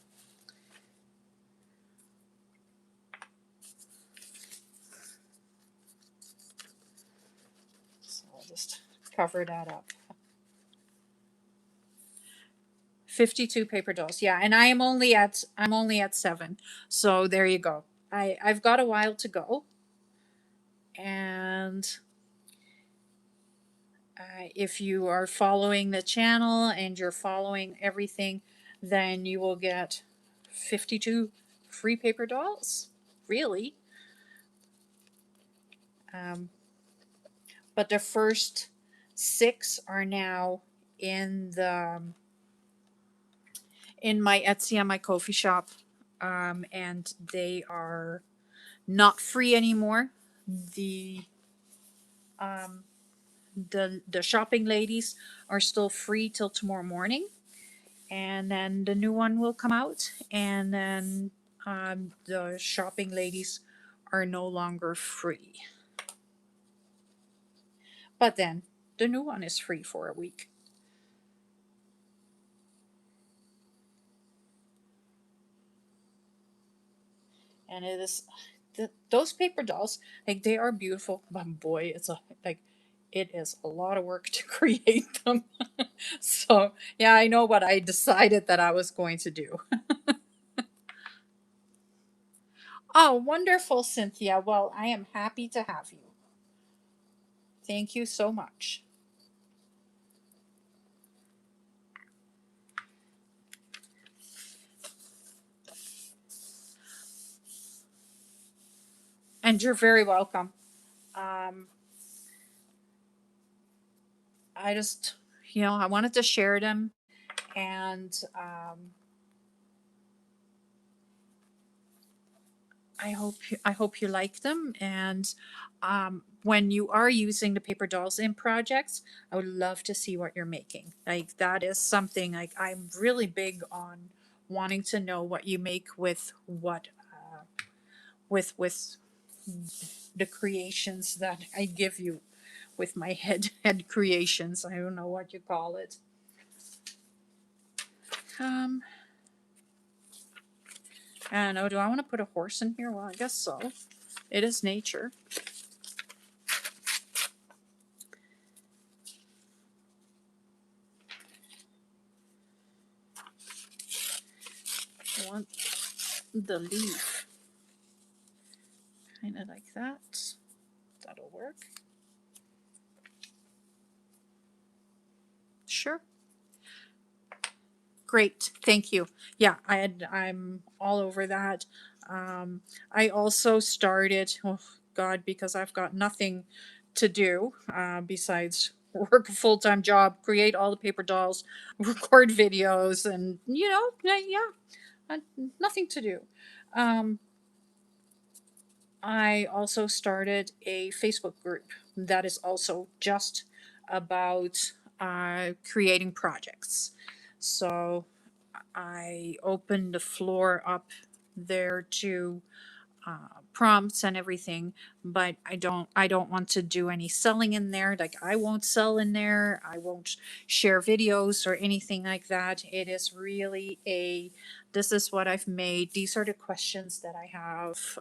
So I'll just cover that up. 52 paper dolls. Yeah, and I'm only at 7. So there you go. I've got a while to go. And if you are following the channel and you're following everything, then you will get 52 free paper dolls. Really. But the first 6 are now in my Etsy and my Ko-fi shop, and they are not free anymore. The shopping ladies are still free till tomorrow morning, and then the new one will come out, and then the shopping ladies are no longer free. But then the new one is free for a week. And it is those paper dolls, like, they are beautiful, but boy, it is a lot of work to create them. So yeah, I know what I decided that I was going to do. Oh, wonderful, Cynthia. Well, I am happy to have you. Thank you so much. And you're very welcome. Um, I just, I wanted to share them, and I hope you like them. And when you are using the paper dolls in projects, I would love to see what you're making. Like that is something like I'm really big on wanting to know what you make with what with the creations that I give you with my head creations. I don't know what you call it. Um, I don't know. Do I want to put a horse in here? Well, I guess so. It is nature. I want the leaf kind of like that. That'll work. Sure. Great. Thank you. Yeah, I'm all over that. I also started, oh God, because I've got nothing to do besides work a full time job, create all the paper dolls, record videos, and uh, nothing to do. Um, I also started a Facebook group that is also just about creating projects. So I opened the floor up there to prompts and everything, but I don't want to do any selling in there. Like I won't sell in there. I won't share videos or anything like that. It is really a this is what I've made. These are the questions that I have.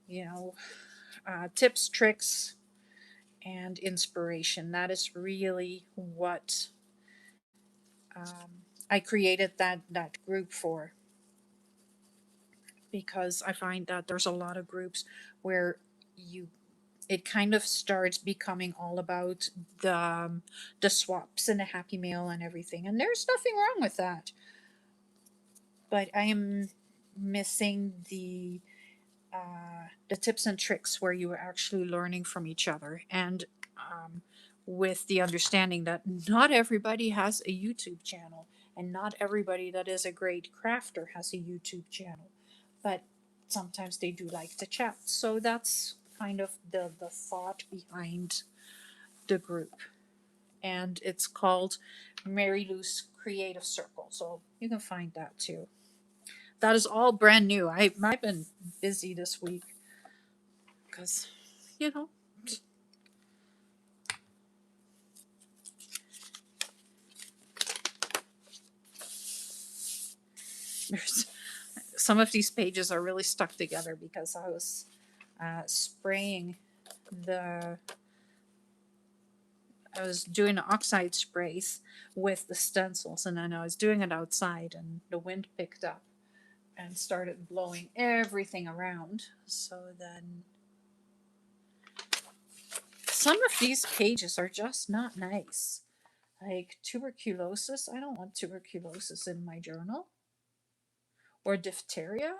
You know, tips, tricks, and inspiration. That is really what I created that group for, because I find that there's a lot of groups where you it kind of starts becoming all about the swaps and the happy mail and everything, and there's nothing wrong with that. But I am missing the tips and tricks where you are actually learning from each other, and with the understanding that not everybody has a YouTube channel, and not everybody that is a great crafter has a YouTube channel, but sometimes they do like to chat. So that's kind of the thought behind the group, and it's called Mary Lou's Creative Circle. So you can find that too. That is all brand new. I've been busy this week because, you know, there's some of these pages are really stuck together because I was spraying the I was doing the oxide sprays with the stencils, and then I was doing it outside, and the wind picked up and started blowing everything around. So then some of these pages are just not nice. Like tuberculosis, I don't want tuberculosis in my journal. Or diphtheria.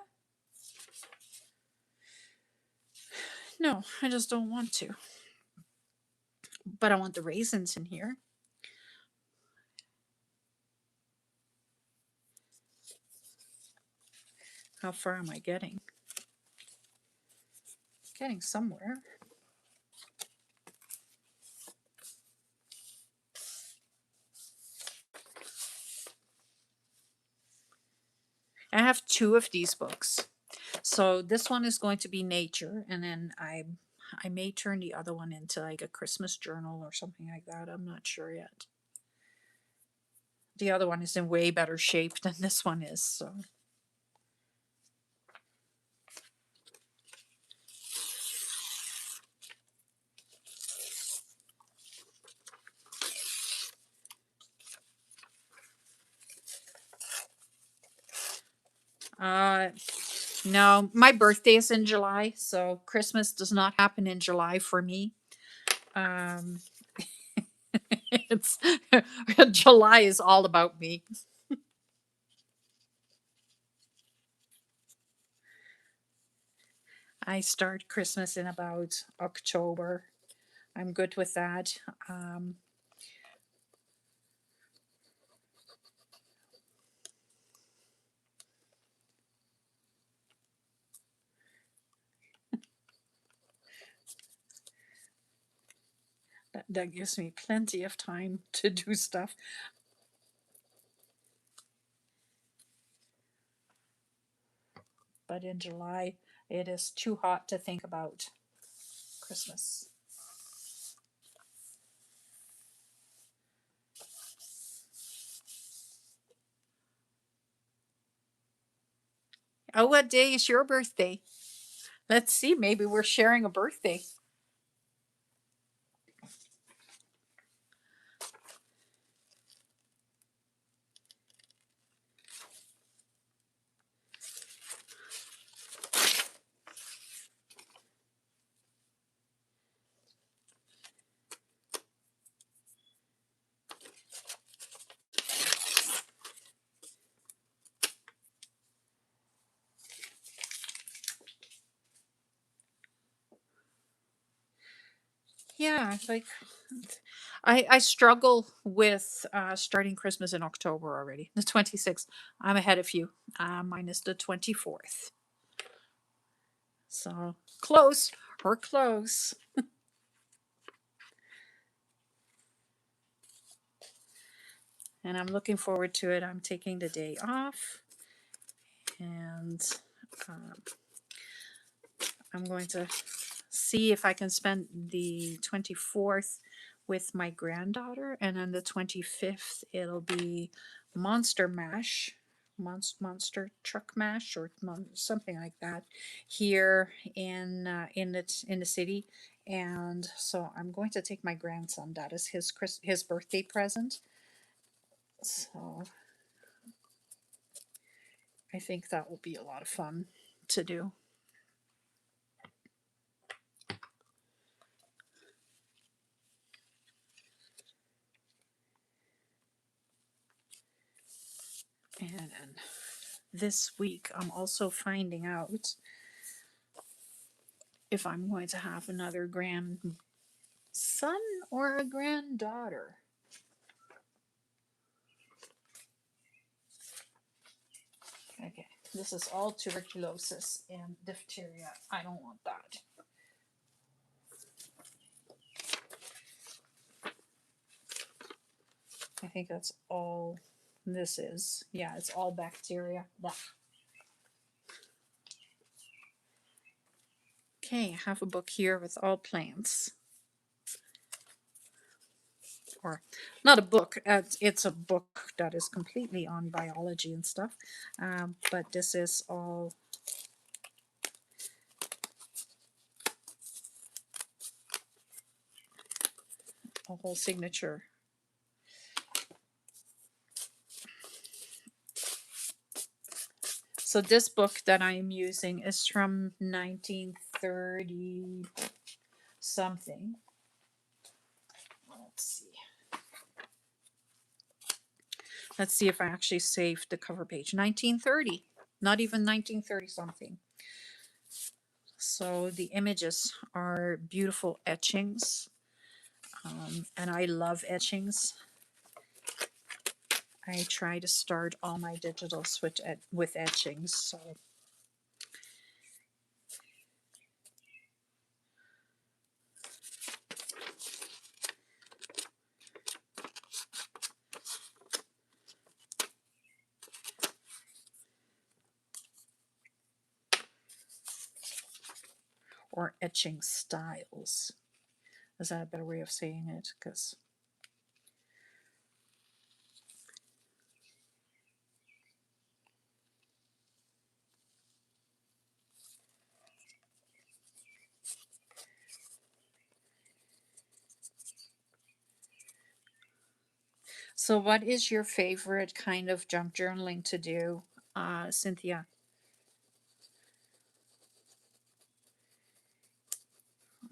No, I just don't want to. But I want the raisins in here. How far am I getting? Getting somewhere. I have two of these books. So this one is going to be nature, and then I may turn the other one into like a Christmas journal or something like that. I'm not sure yet. The other one is in way better shape than this one is, so uh no, my birthday is in July, so Christmas does not happen in July for me. Um it's July is all about me. I start Christmas in about October. I'm good with that. That gives me plenty of time to do stuff. But in July, it is too hot to think about Christmas. Oh, what day is your birthday? Let's see, maybe we're sharing a birthday. Yeah, like I struggle with starting Christmas in October already. The 26th. I'm ahead of you. Mine is the 24th. So close. We're close. And I'm looking forward to it. I'm taking the day off. And um, I'm going to see if I can spend the 24th with my granddaughter, and then the 25th it'll be Monster Mash, Monster Truck Mash, or something like that, here in the city. And so I'm going to take my grandson. That is his birthday present. So I think that will be a lot of fun to do. And this week I'm also finding out if I'm going to have another grandson or a granddaughter. Okay, this is all tuberculosis and diphtheria. I don't want that. I think that's all this is. Yeah, it's all bacteria. Blah. Okay, I have a book here with all plants. Or not a book, it's a book that is completely on biology and stuff. But this is all a whole signature. So this book that I am using is from 1930 something. Let's see. Let's see if I actually saved the cover page. 1930. Not even 1930 something. So the images are beautiful etchings. And I love etchings. I try to start all my digitals with etchings. So or etching styles. Is that a better way of saying it? Because so what is your favorite kind of junk journaling to do, Cynthia?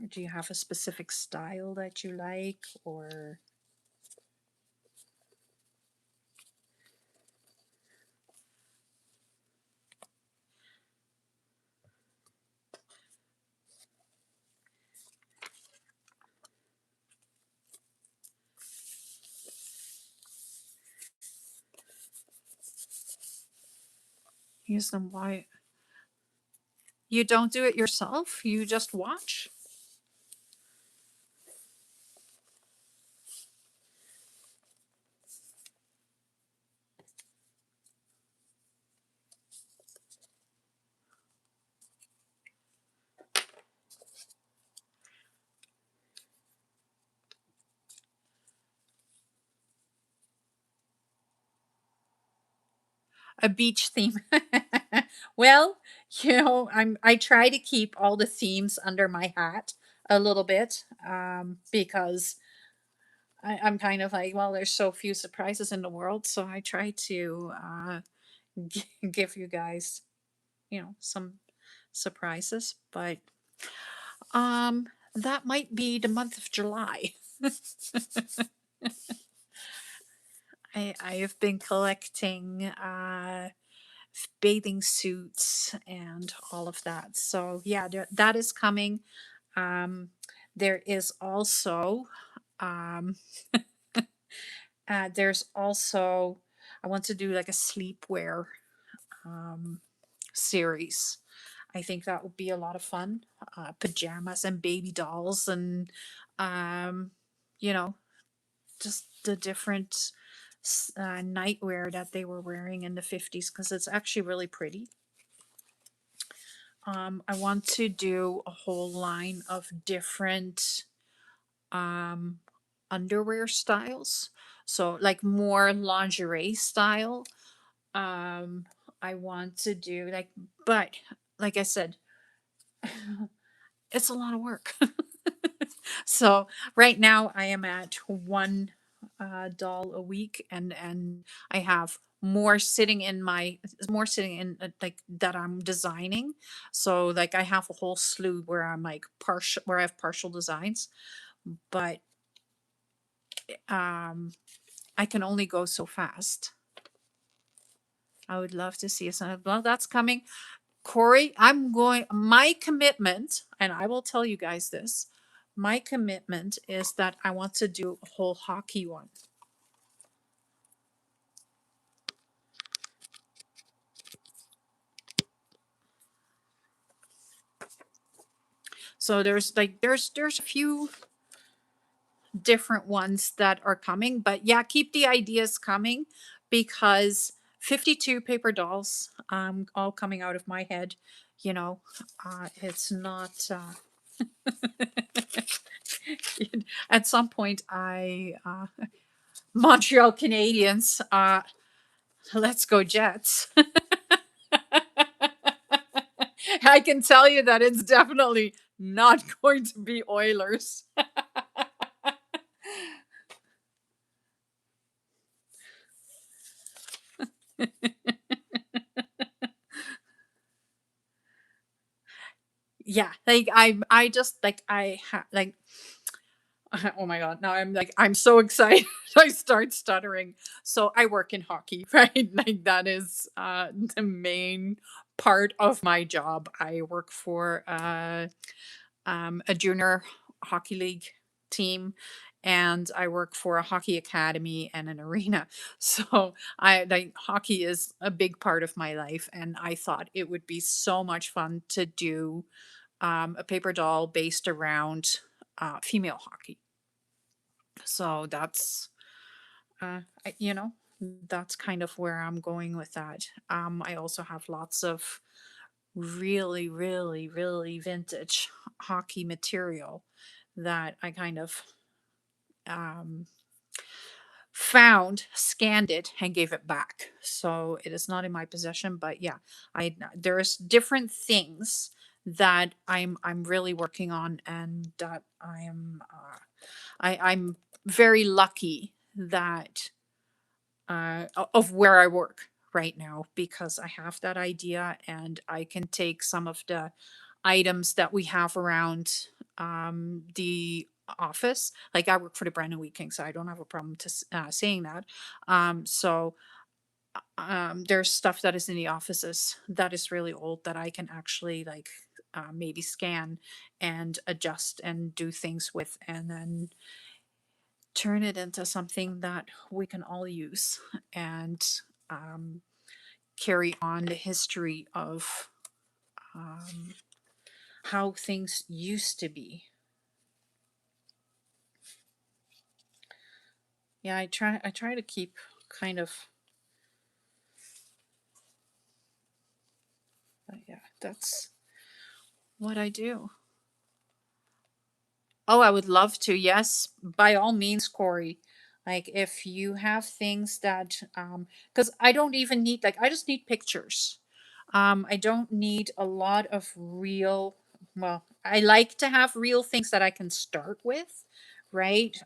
Or do you have a specific style that you like, or use them. Why you don't do it yourself? You just watch? A beach theme. Well, I try to keep all the themes under my hat a little bit, because I'm kind of like, well, there's so few surprises in the world, so I try to give you guys, some surprises. But um, that might be the month of July. I have been collecting bathing suits and all of that. So yeah, that is coming. Um, there is also um, there's also I want to do like a sleepwear um, series. I think that would be a lot of fun. Pajamas and baby dolls and um, you know just the different nightwear that they were wearing in the 50s, because it's actually really pretty. I want to do a whole line of different um, underwear styles. So, like more lingerie style. Um, I want to do but like I said, it's a lot of work. So right now I am at one doll a week, and I have more sitting in like that I'm designing. So like I have a whole slew where I'm like partial where I have partial designs, but um I can only go so fast. I would love to see some. Well, that's coming. Corey, my commitment, and I will tell you guys this, my commitment is that I want to do a whole hockey one. So there's a few different ones that are coming, but yeah, keep the ideas coming, because 52 paper dolls, all coming out of my head, it's not at some point Montreal Canadiens, let's go Jets. I can tell you that it's definitely not going to be Oilers. Yeah, like I just like I ha like oh my god, now I'm so excited. I start stuttering. So I work in hockey, right? Like that is the main part of my job. I work for a junior hockey league team, and I work for a hockey academy and an arena. So I like hockey is a big part of my life, and I thought it would be so much fun to do a paper doll based around female hockey. So I- you know, that's kind of where I'm going with that. I also have lots of really, really, really vintage hockey material that I kind of um, found, scanned it, and gave it back. So it is not in my possession, but yeah, there's different things that I'm really working on, and that I'm very lucky that of where I work right now, because I have that idea and I can take some of the items that we have around the office. Like I work for the Brandon Wheat King, so I don't have a problem saying that. So there's stuff that is in the offices that is really old that I can actually like maybe scan and adjust and do things with, and then turn it into something that we can all use. And um, carry on the history of um, how things used to be. Yeah, I try to keep kind of, yeah, that's what I do. Oh, I would love to. Yes, by all means, Corey. Like if you have things that because I don't even need, like, I just need pictures. I don't need a lot of real, well, I like to have real things that I can start with, right?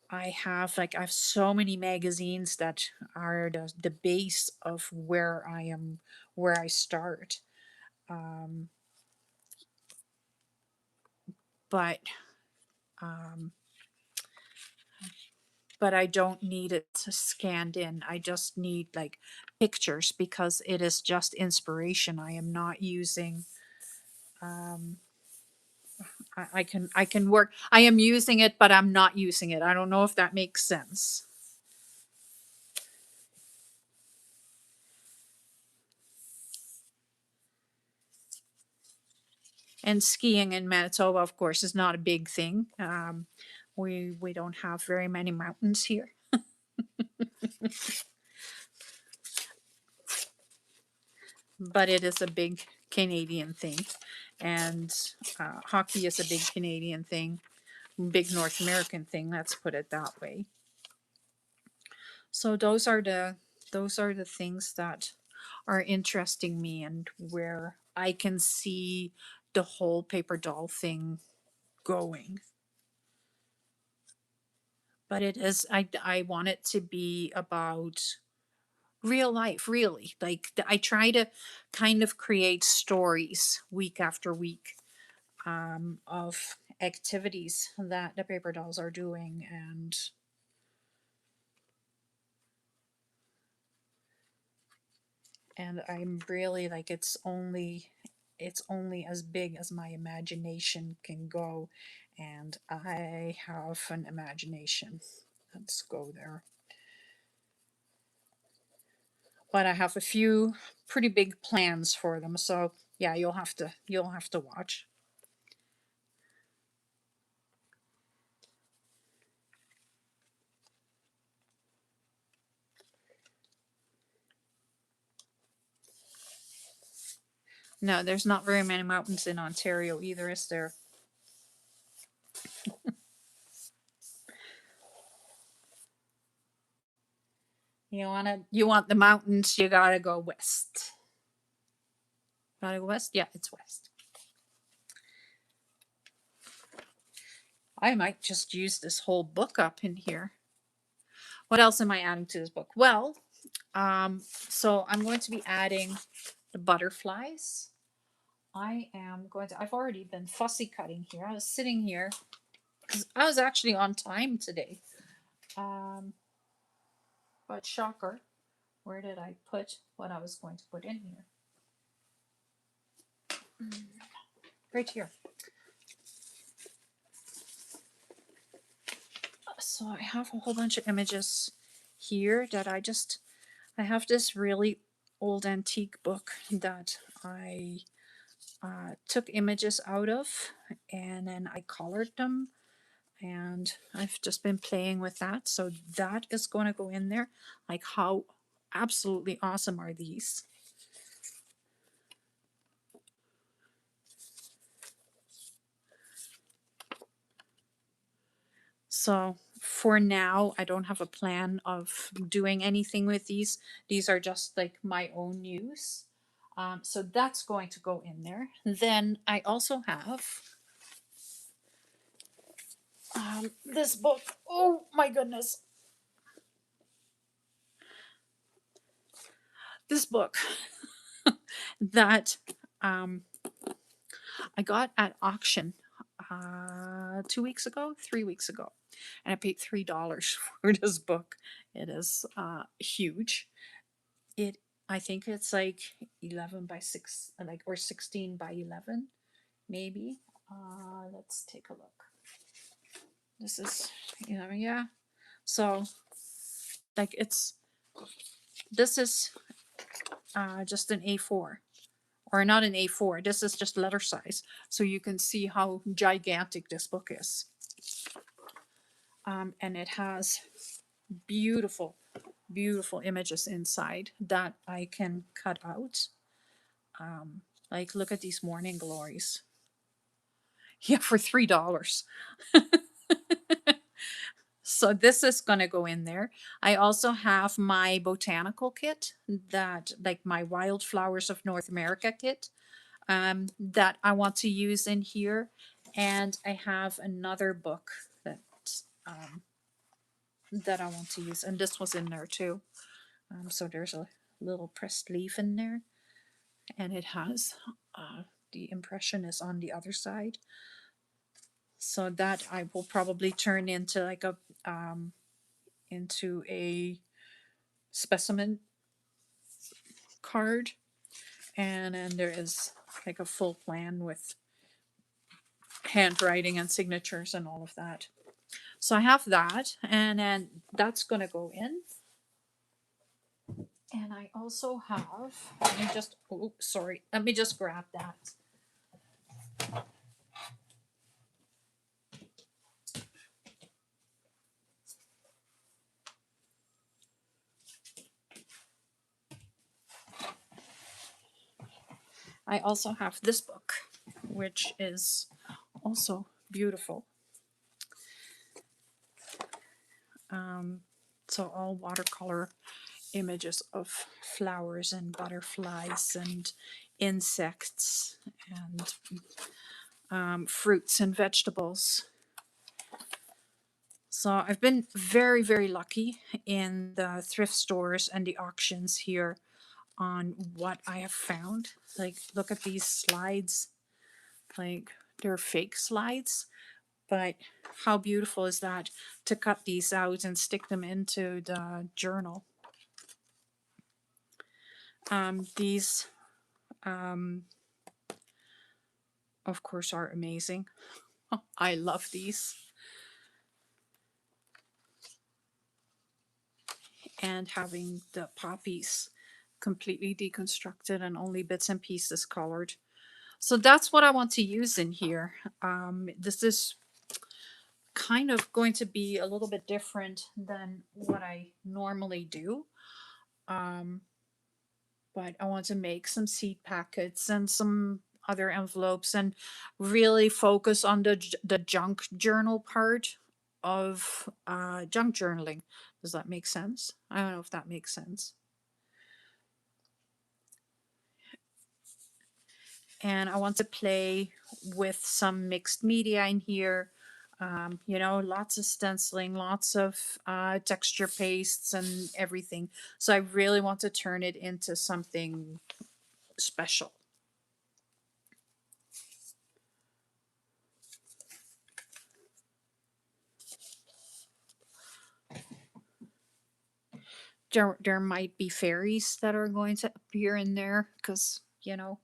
I have so many magazines that are the base of where I am, where I start. Um, but um, but I don't need it scanned in. I just need like pictures because it is just inspiration. I am not using. Um, I can work. I am using it, but I'm not using it. I don't know if that makes sense. And skiing in Manitoba, of course, is not a big thing. We don't have very many mountains here, but it is a big Canadian thing, and hockey is a big Canadian thing, big North American thing. Let's put it that way. So those are the things that are interesting me, and where I can see the whole paper doll thing going. But it is, I want it to be about real life, really. Like I try to kind of create stories week after week, of activities that the paper dolls are doing, and I'm really like, it's only as big as my imagination can go, and I have an imagination. Let's go there. But I have a few pretty big plans for them, so yeah, you'll have to watch. No, there's not very many mountains in Ontario either, is there? You want the mountains, you gotta go west. Gotta go west? Yeah, it's west. I might just use this whole book up in here. What else am I adding to this book? Well, so I'm going to be adding the butterflies. I've already been fussy cutting here. I was sitting here because I was actually on time today. Um, but shocker, where did I put what I was going to put in here? Right here. So I have a whole bunch of images here that I have this really old antique book that I took images out of, and then I colored them, and I've just been playing with that. So that is going to go in there. Like, how absolutely awesome are these? So for now, I don't have a plan of doing anything with these. These are just like my own use. So that's going to go in there. Then I also have this book. Oh my goodness. This book that um, I got at auction 2 weeks ago, 3 weeks ago, and I paid $3 for this book. It is huge. It I think it's like 11 by 6, like, or 16 by 11, maybe. Let's take a look. This is, yeah. So like, This is just an A4, or not an A4. This is just letter size, so you can see how gigantic this book is. And it has beautiful, beautiful images inside that I can cut out. Like, look at these morning glories. Yeah, for $3. So this is going to go in there. I also have my botanical kit, that like my Wildflowers of North America kit, that I want to use in here. And I have another book that that I want to use, and this was in there too. So there's a little pressed leaf in there, and it has the impression is on the other side. So that I will probably turn into like a into a specimen card, and then there is like a full plan with handwriting and signatures and all of that. So I have that, and then that's gonna go in. And I also have, let me just, oh, sorry, let me just grab that. I also have this book, which is also beautiful. So all watercolor images of flowers and butterflies and insects and fruits and vegetables. So I've been very, very lucky in the thrift stores and the auctions here on what I have found. Like, look at these slides. Like, they're fake slides, but how beautiful is that to cut these out and stick them into the journal. These, of course, are amazing. I love these. And having the poppies completely deconstructed and only bits and pieces colored. So that's what I want to use in here. This is kind of going to be a little bit different than what I normally do. But I want to make some seed packets and some other envelopes and really focus on the junk journal part of junk journaling. Does that make sense? I don't know if that makes sense. And I want to play with some mixed media in here. You know, lots of stenciling, lots of texture pastes and everything. So I really want to turn it into something special. There might be fairies that are going to appear in there because, you know,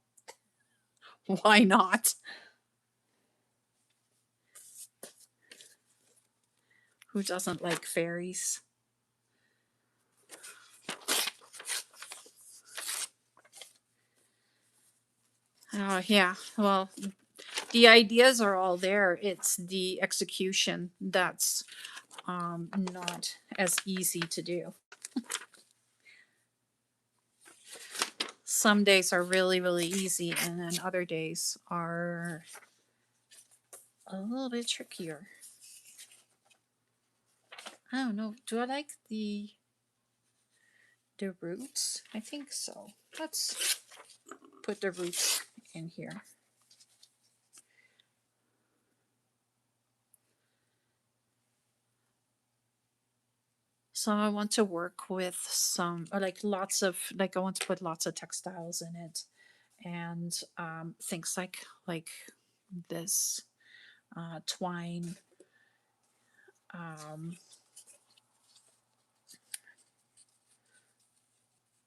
why not? Who doesn't like fairies? Oh, yeah. Well, the ideas are all there. It's the execution that's not as easy to do. Some days are really, really easy, and then other days are a little bit trickier. I don't know. Do I like the roots? I think so. Let's put the roots in here. So I want to work with some, or like lots of, like I want to put lots of textiles in it, and things like this twine.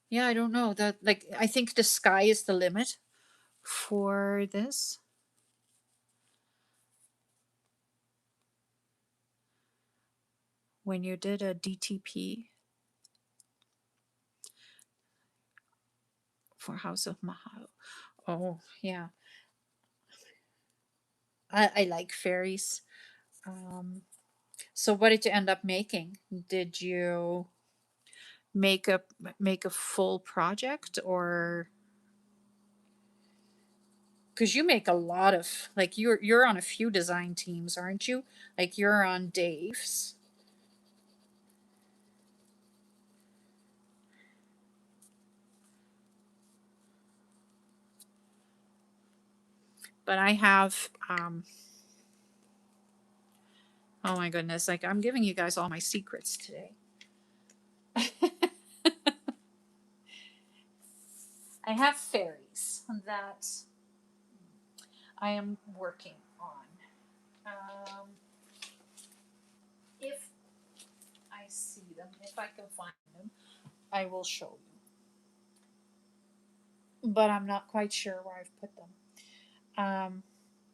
Yeah, I don't know that. Like, I think the sky is the limit for this. When you did a DTP, for House of Mahalo. Oh, yeah. I like fairies. Um, so what did you end up making? Did you make a make a full project, or because you make a lot of, like, you're on a few design teams, aren't you? Like you're on Dave's. But I have oh my goodness, like I'm giving you guys all my secrets today. I have fairies that I am working on. If I see them, if I can find them, I will show you. But I'm not quite sure where I've put them.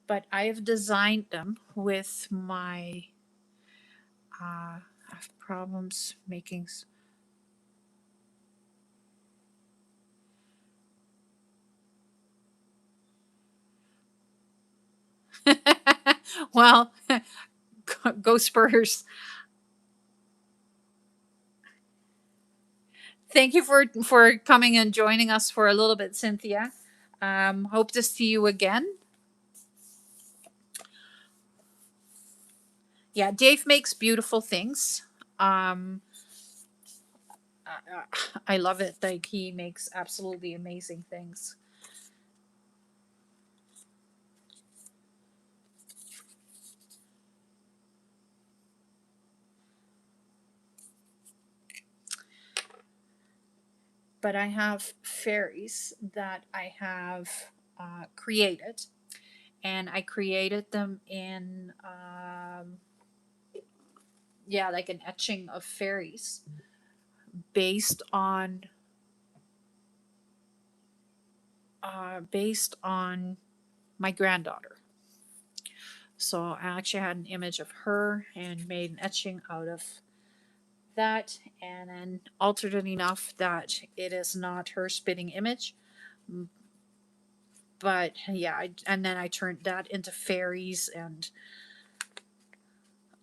But I have designed them with my. I have problems making. Well, go Spurs. Thank you for coming and joining us for a little bit, Cynthia. Hope to see you again. Yeah, Dave makes beautiful things. Um, I love it. Like he makes absolutely amazing things. But I have fairies that I have created, and I created them in yeah, like an etching of fairies based on based on my granddaughter. So I actually had an image of her and made an etching out of that, and then altered it enough that it is not her spitting image. But yeah, and then I turned that into fairies, and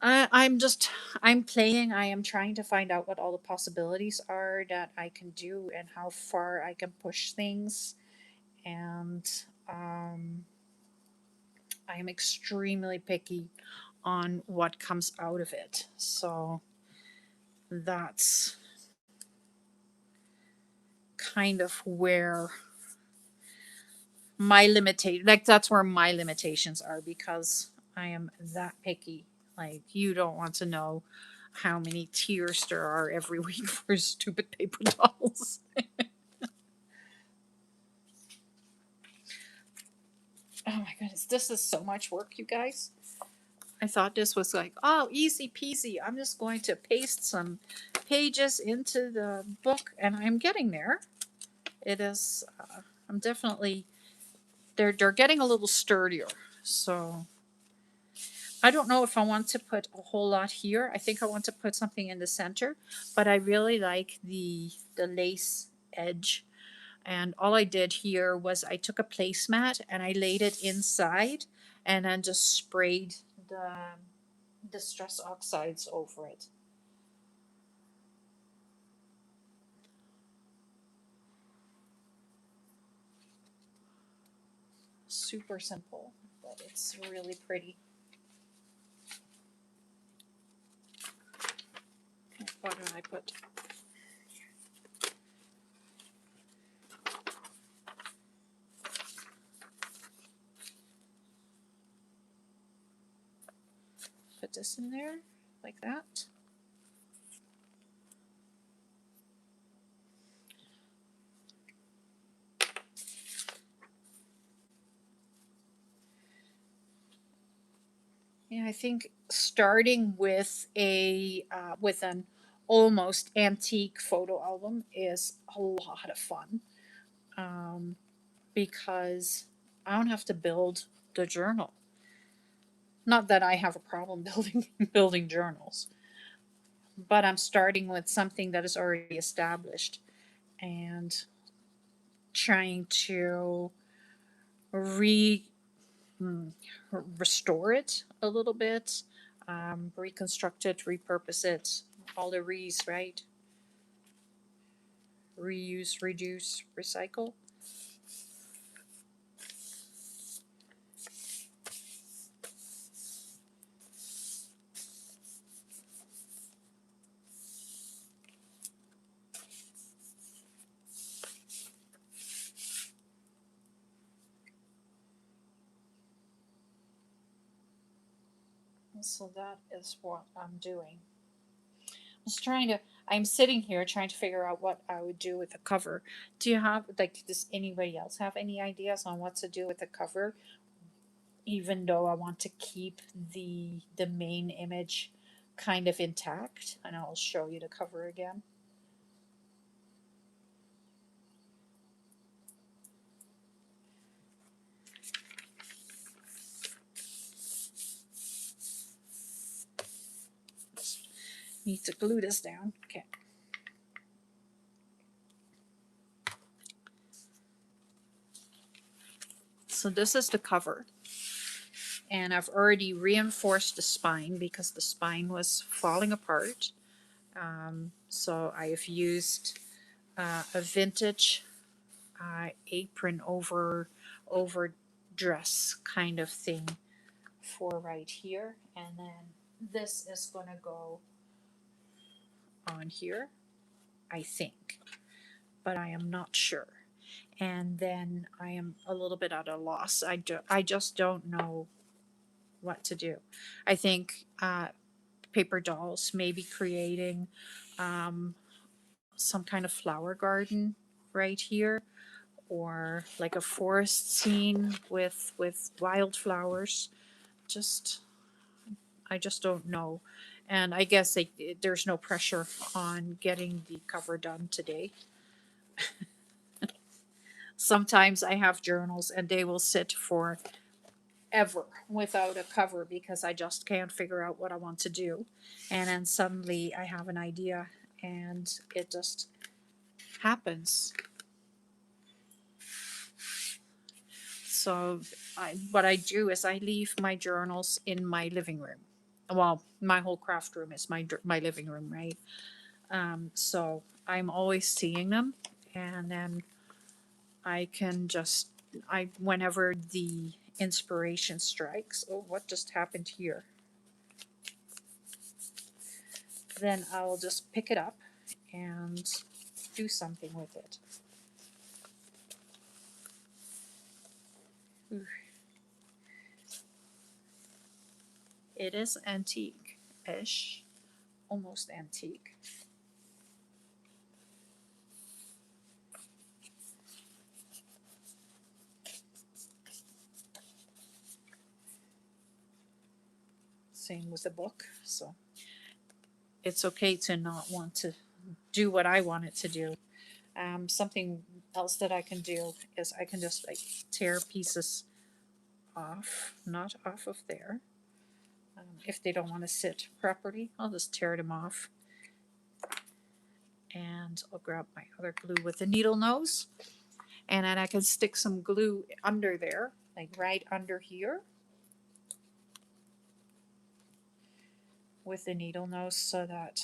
I'm just, I'm playing. I am trying to find out what all the possibilities are that I can do and how far I can push things. And um, I am extremely picky on what comes out of it. So that's kind of where my limitation, like that's where my limitations are, because I am that picky. Like you don't want to know how many tears there are every week for stupid paper dolls. Oh my goodness, this is so much work, you guys. I thought this was like, oh, easy peasy. I'm just going to paste some pages into the book, and I'm getting there. It is. I'm definitely. They're getting a little sturdier. So I don't know if I want to put a whole lot here. I think I want to put something in the center, but I really like the lace edge. And all I did here was I took a placemat and I laid it inside, and then just sprayed the stress oxides over it. Super simple, but it's really pretty. What did I put? Put this in there like that. Yeah, I think starting with an almost antique photo album is a lot of fun, um, because I don't have to build the journal. Not that I have a problem building building journals, but I'm starting with something that is already established, and trying to restore it a little bit, reconstruct it, repurpose it, all the re's, right? Reuse, reduce, recycle. So that is what I'm doing. I'm sitting here trying to figure out what I would do with the cover. Do you have, like, does anybody else have any ideas on what to do with the cover? Even though I want to keep the main image kind of intact, and I'll show you the cover again. Need to glue this down. Okay. So this is the cover. And I've already reinforced the spine because the spine was falling apart. So I've used a vintage apron over dress kind of thing for right here. And then this is going to go on here, I think, but I am not sure. And then I am a little bit at a loss. I just don't know what to do. I think paper dolls, maybe creating some kind of flower garden right here, or like a forest scene with wildflowers. Just I just don't know. And I guess there's no pressure on getting the cover done today. Sometimes I have journals and they will sit for ever without a cover because I just can't figure out what I want to do. And then suddenly I have an idea and it just happens. So what I do is I leave my journals in my living room. Well, my whole craft room is my living room, right? So I'm always seeing them, and then I can just whenever the inspiration strikes. Oh, what just happened here? Then I'll just pick it up and do something with it. Ooh. It is antique-ish, almost antique. Same with the book, so it's okay to not want to do what I want it to do. Something else that I can do is I can just like tear pieces off, not off of there. If they don't want to sit properly, I'll just tear them off. And I'll grab my other glue with the needle nose. And then I can stick some glue under there, like right under here, with the needle nose so that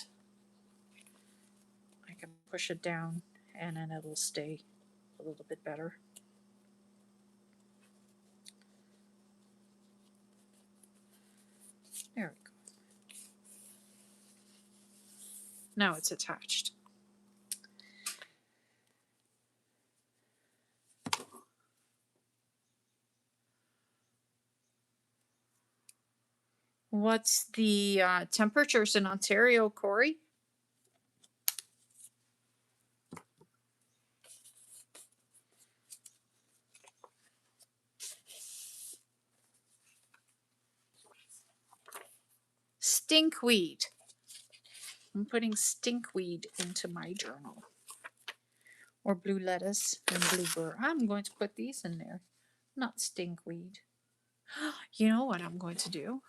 I can push it down and then it'll stay a little bit better. There we go. Now it's attached. What's the temperatures in Ontario, Corey? Stinkweed. I'm putting stinkweed into my journal. Or blue lettuce and bluebird. I'm going to put these in there, not stinkweed. You know what I'm going to do?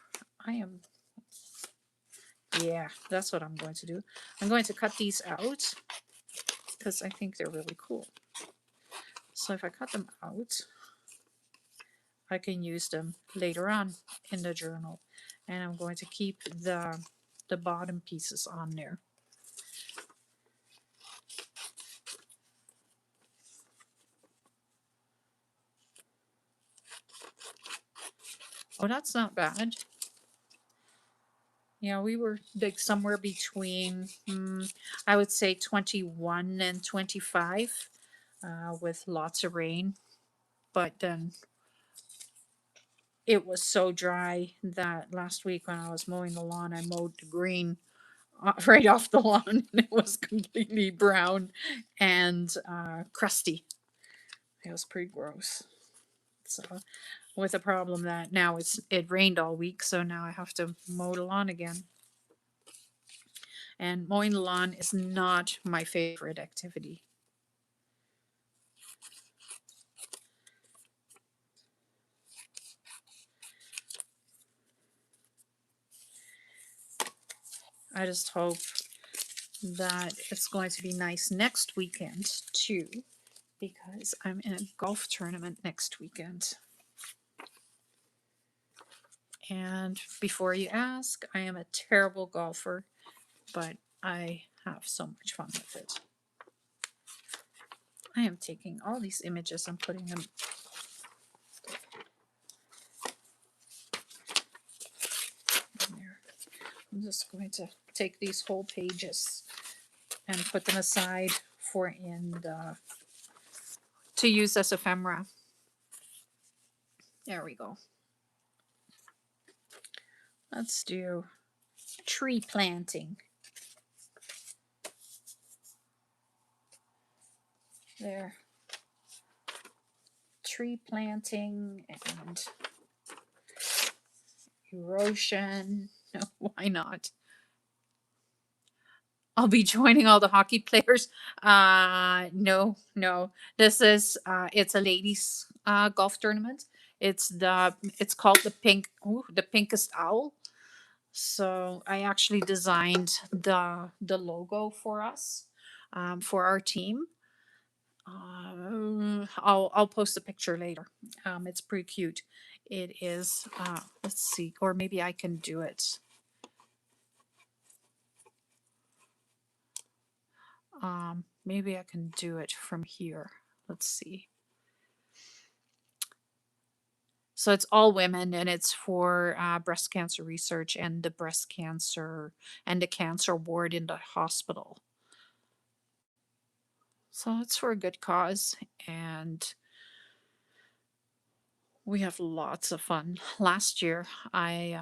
Yeah, that's what I'm going to do. I'm going to cut these out because I think they're really cool. So if I cut them out, I can use them later on in the journal. And I'm going to keep the bottom pieces on there. Oh, that's not bad. Yeah, we were like somewhere between, I would say 21 and 25 with lots of rain. But then it was so dry that last week when I was mowing the lawn, I mowed the green right off the lawn and it was completely brown and crusty. It was pretty gross. So, with the problem that now it rained all week, so now I have to mow the lawn again. And mowing the lawn is not my favorite activity. I just hope that it's going to be nice next weekend too, because I'm in a golf tournament next weekend. And before you ask, I am a terrible golfer, but I have so much fun with it. I am taking all these images and putting them in there. I'm just going to take these whole pages and put them aside for to use as ephemera. There we go. Let's do tree planting. There. Tree planting and erosion. Why not? I'll be joining all the hockey players. No. This is it's a ladies golf tournament. It's called the pinkest owl. So I actually designed the logo for us, for our team. I'll post a picture later. It's pretty cute. It is. Let's see, or maybe I can do it. Maybe I can do it from here. Let's see. So it's all women, and it's for breast cancer research and the breast cancer and the cancer ward in the hospital. So it's for a good cause, and we have lots of fun. Last year, I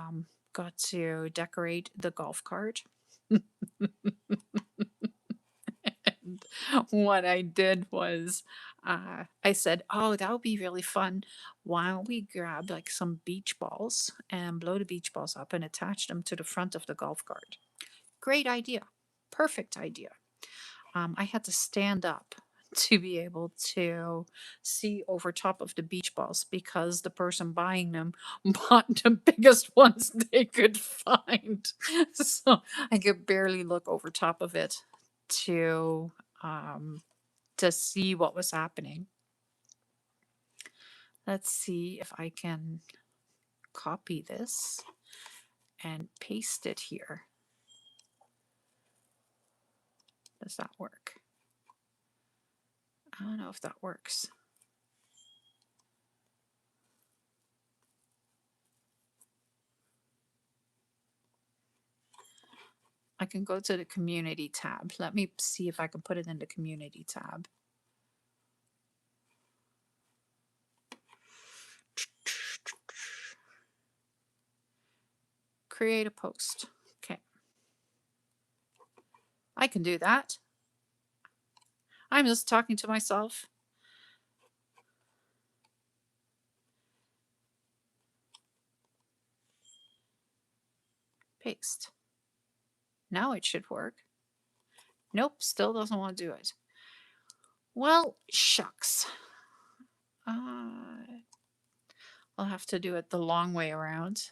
got to decorate the golf cart. And what I did was, I said, "Oh, that would be really fun. Why don't we grab like some beach balls and blow the beach balls up and attach them to the front of the golf cart?" Great idea. Perfect idea. I had to stand up to be able to see over top of the beach balls because the person buying them bought the biggest ones they could find. So I could barely look over top of it to um, to see what was happening. Let's see if I can copy this and paste it here. Does that work? I don't know if that works. I can go to the community tab. Let me see if I can put it in the community tab. Create a post. Okay. I can do that. I'm just talking to myself. Paste. Now it should work. Nope, still doesn't want to do it. Well, shucks. I'll have to do it the long way around.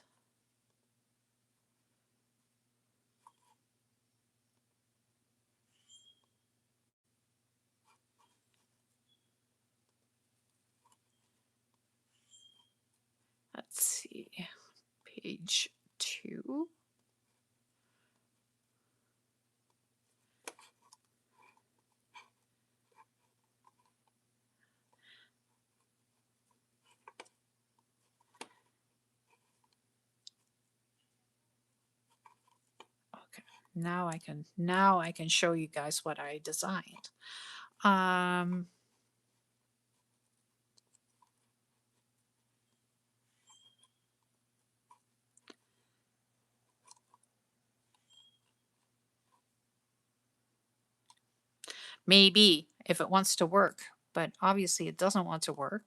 Ooh. Okay. Now I can show you guys what I designed. Um Maybe if it wants to work, but obviously it doesn't want to work.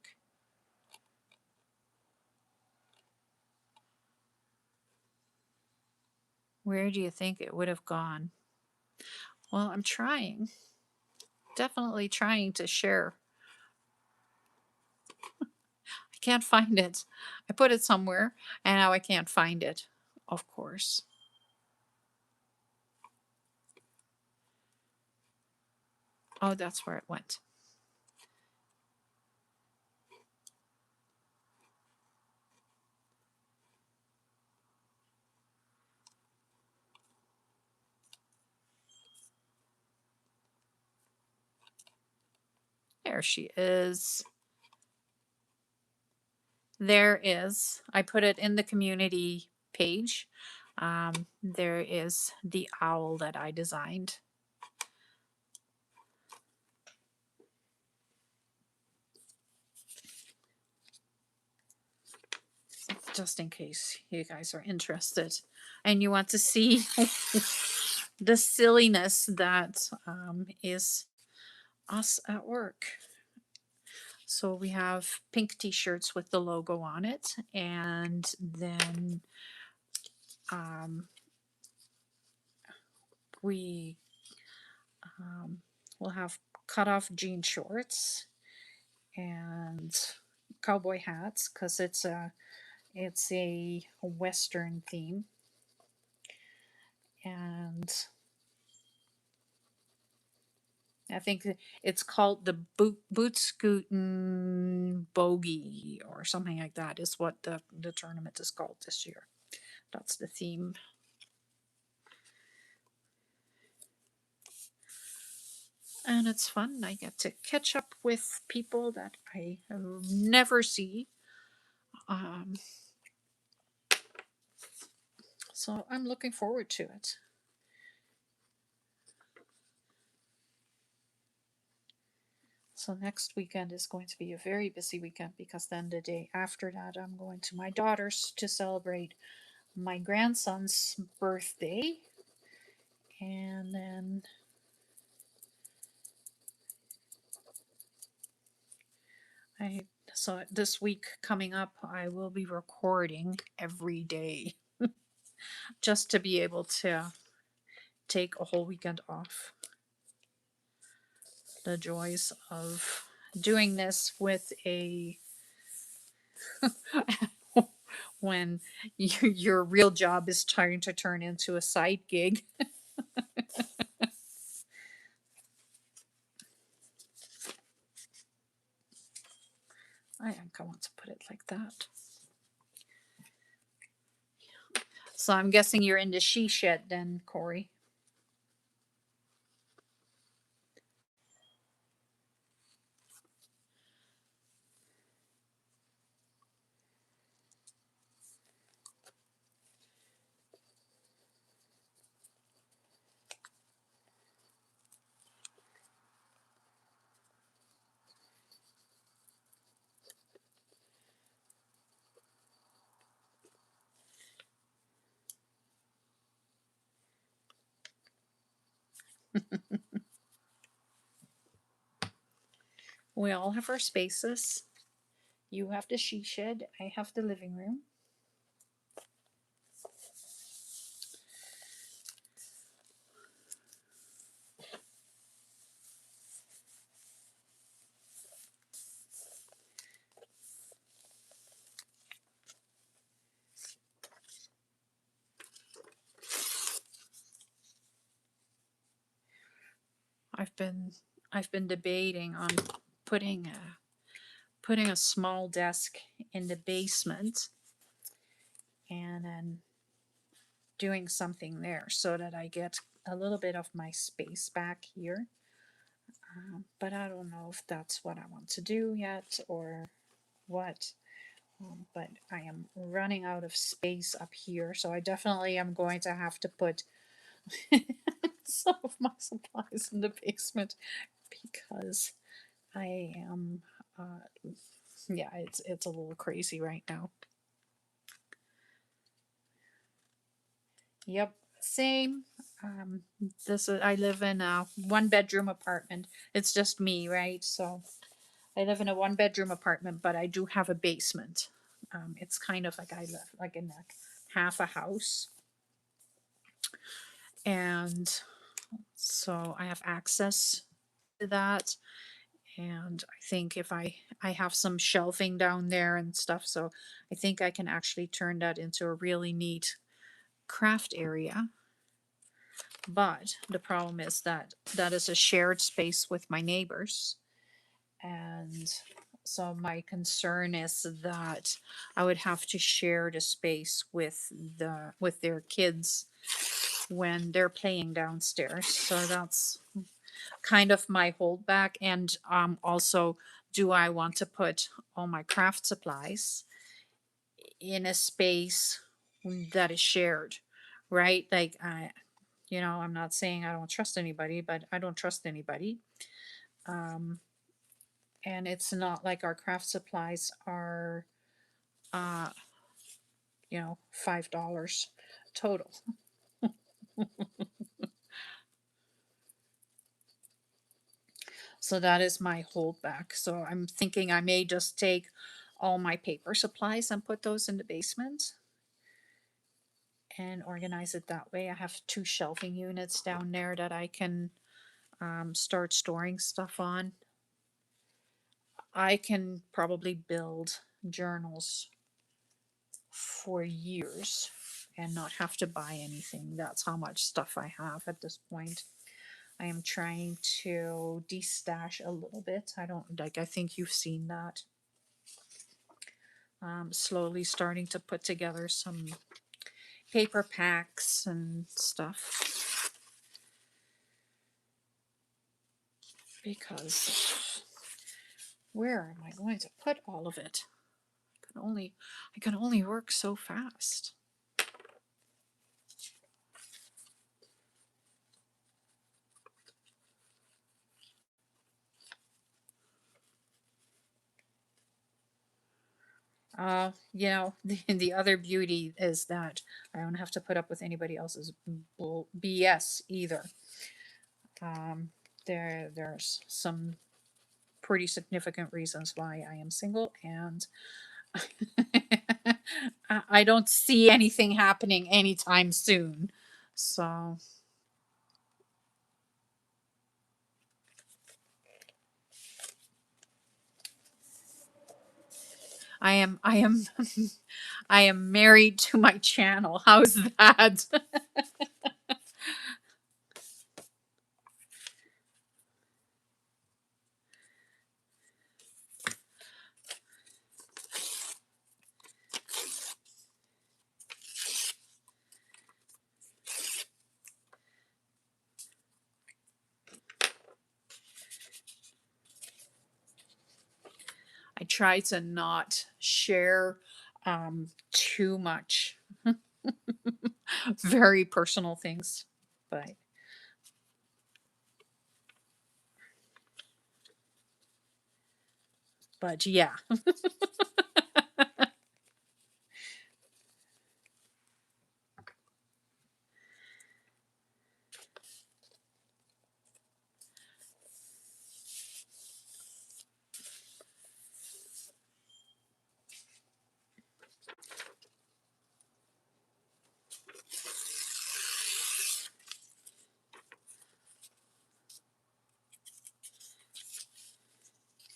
Where do you think it would have gone? Well, I'm trying. Definitely trying to share. I can't find it. I put it somewhere and now I can't find it. Of course. Oh, that's where it went. There she is. There is. I put it in the community page. There is the owl that I designed. Just in case you guys are interested and you want to see the silliness that is us at work. So we have pink t-shirts with the logo on it, and then um, we will have cut off jean shorts and cowboy hats because it's a western theme, and I think it's called the boot scootin' bogey or something like that is what the tournament is called this year. That's the theme. And it's fun. I get to catch up with people that I never see. Um, so I'm looking forward to it. So next weekend is going to be a very busy weekend because then the day after that I'm going to my daughter's to celebrate my grandson's birthday. And then I so this week coming up I will be recording every day just to be able to take a whole weekend off. The joys of doing this with a when your real job is trying to turn into a side gig. I think I want to put it like that. So I'm guessing you're into she shed then, Corey. We all have our spaces. You have the she shed. I have the living room. I've been I've been debating on putting a small desk in the basement and then doing something there so that I get a little bit of my space back here. But I don't know if that's what I want to do yet or what. But I am running out of space up here, so I definitely am going to have to put some of my supplies in the basement because I am, yeah, it's a little crazy right now. Yep, same. This is, I live in a 1 bedroom apartment. It's just me, right? So I live in a 1 bedroom apartment, but I do have a basement. It's kind of like I live like in like half a house, and so I have access to that. And I think if I have some shelving down there and stuff, so I think I can actually turn that into a really neat craft area. But the problem is that that is a shared space with my neighbors. And so my concern is that I would have to share the space with their kids when they're playing downstairs. So that's kind of my holdback. And also, do I want to put all my craft supplies in a space that is shared, right? Like I'm not saying I don't trust anybody, but I don't trust anybody. Um, and it's not like our craft supplies are, uh, $5 total. So that is my holdback. So I'm thinking I may just take all my paper supplies and put those in the basement and organize it that way. I have 2 shelving units down there that I can start storing stuff on. I can probably build journals for years and not have to buy anything. That's how much stuff I have at this point. I am trying to destash a little bit. I don't like, I think you've seen that. Slowly starting to put together some paper packs and stuff because where am I going to put all of it? I can only work so fast. The other beauty is that I don't have to put up with anybody else's BS either. Um, there's some pretty significant reasons why I am single, and I don't see anything happening anytime soon. So I am I am married to my channel. How's that? I try to not share too much very personal things, but yeah.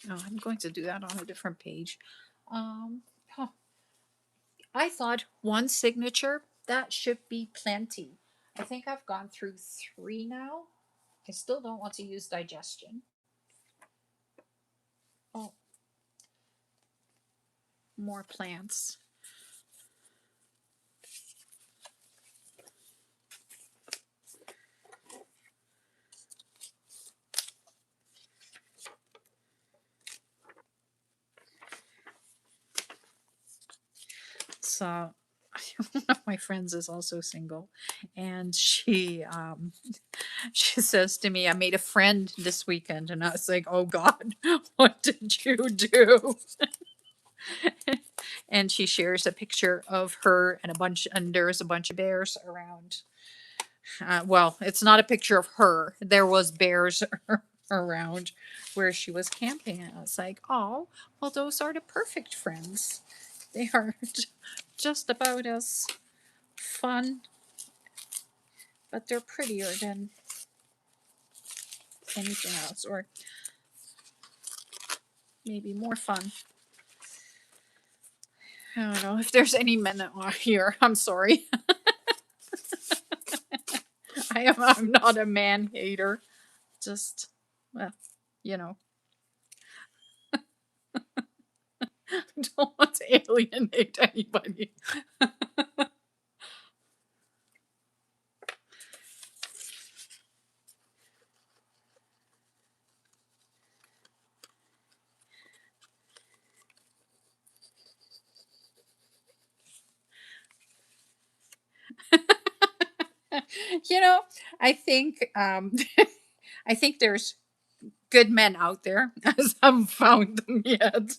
No, I'm going to do that on a different page. Huh. I thought one signature, that should be plenty. I think I've gone through 3 now. I still don't want to use digestion. Oh, more plants. So one of my friends is also single, and she says to me, "I made a friend this weekend," and I was like, "Oh God, what did you do?" And she shares a picture of her and there's a bunch of bears around. Well, it's not a picture of her. There was bears around where she was camping, and I was like, "Oh, well, those are the perfect friends. They are just about as fun, but they're prettier than anything else, or maybe more fun." I don't know if there's any men that are here. I'm sorry. I'm not a man hater. Just, well, you know, don't want to alienate anybody. You know, I think I think there's good men out there. I just haven't found them yet.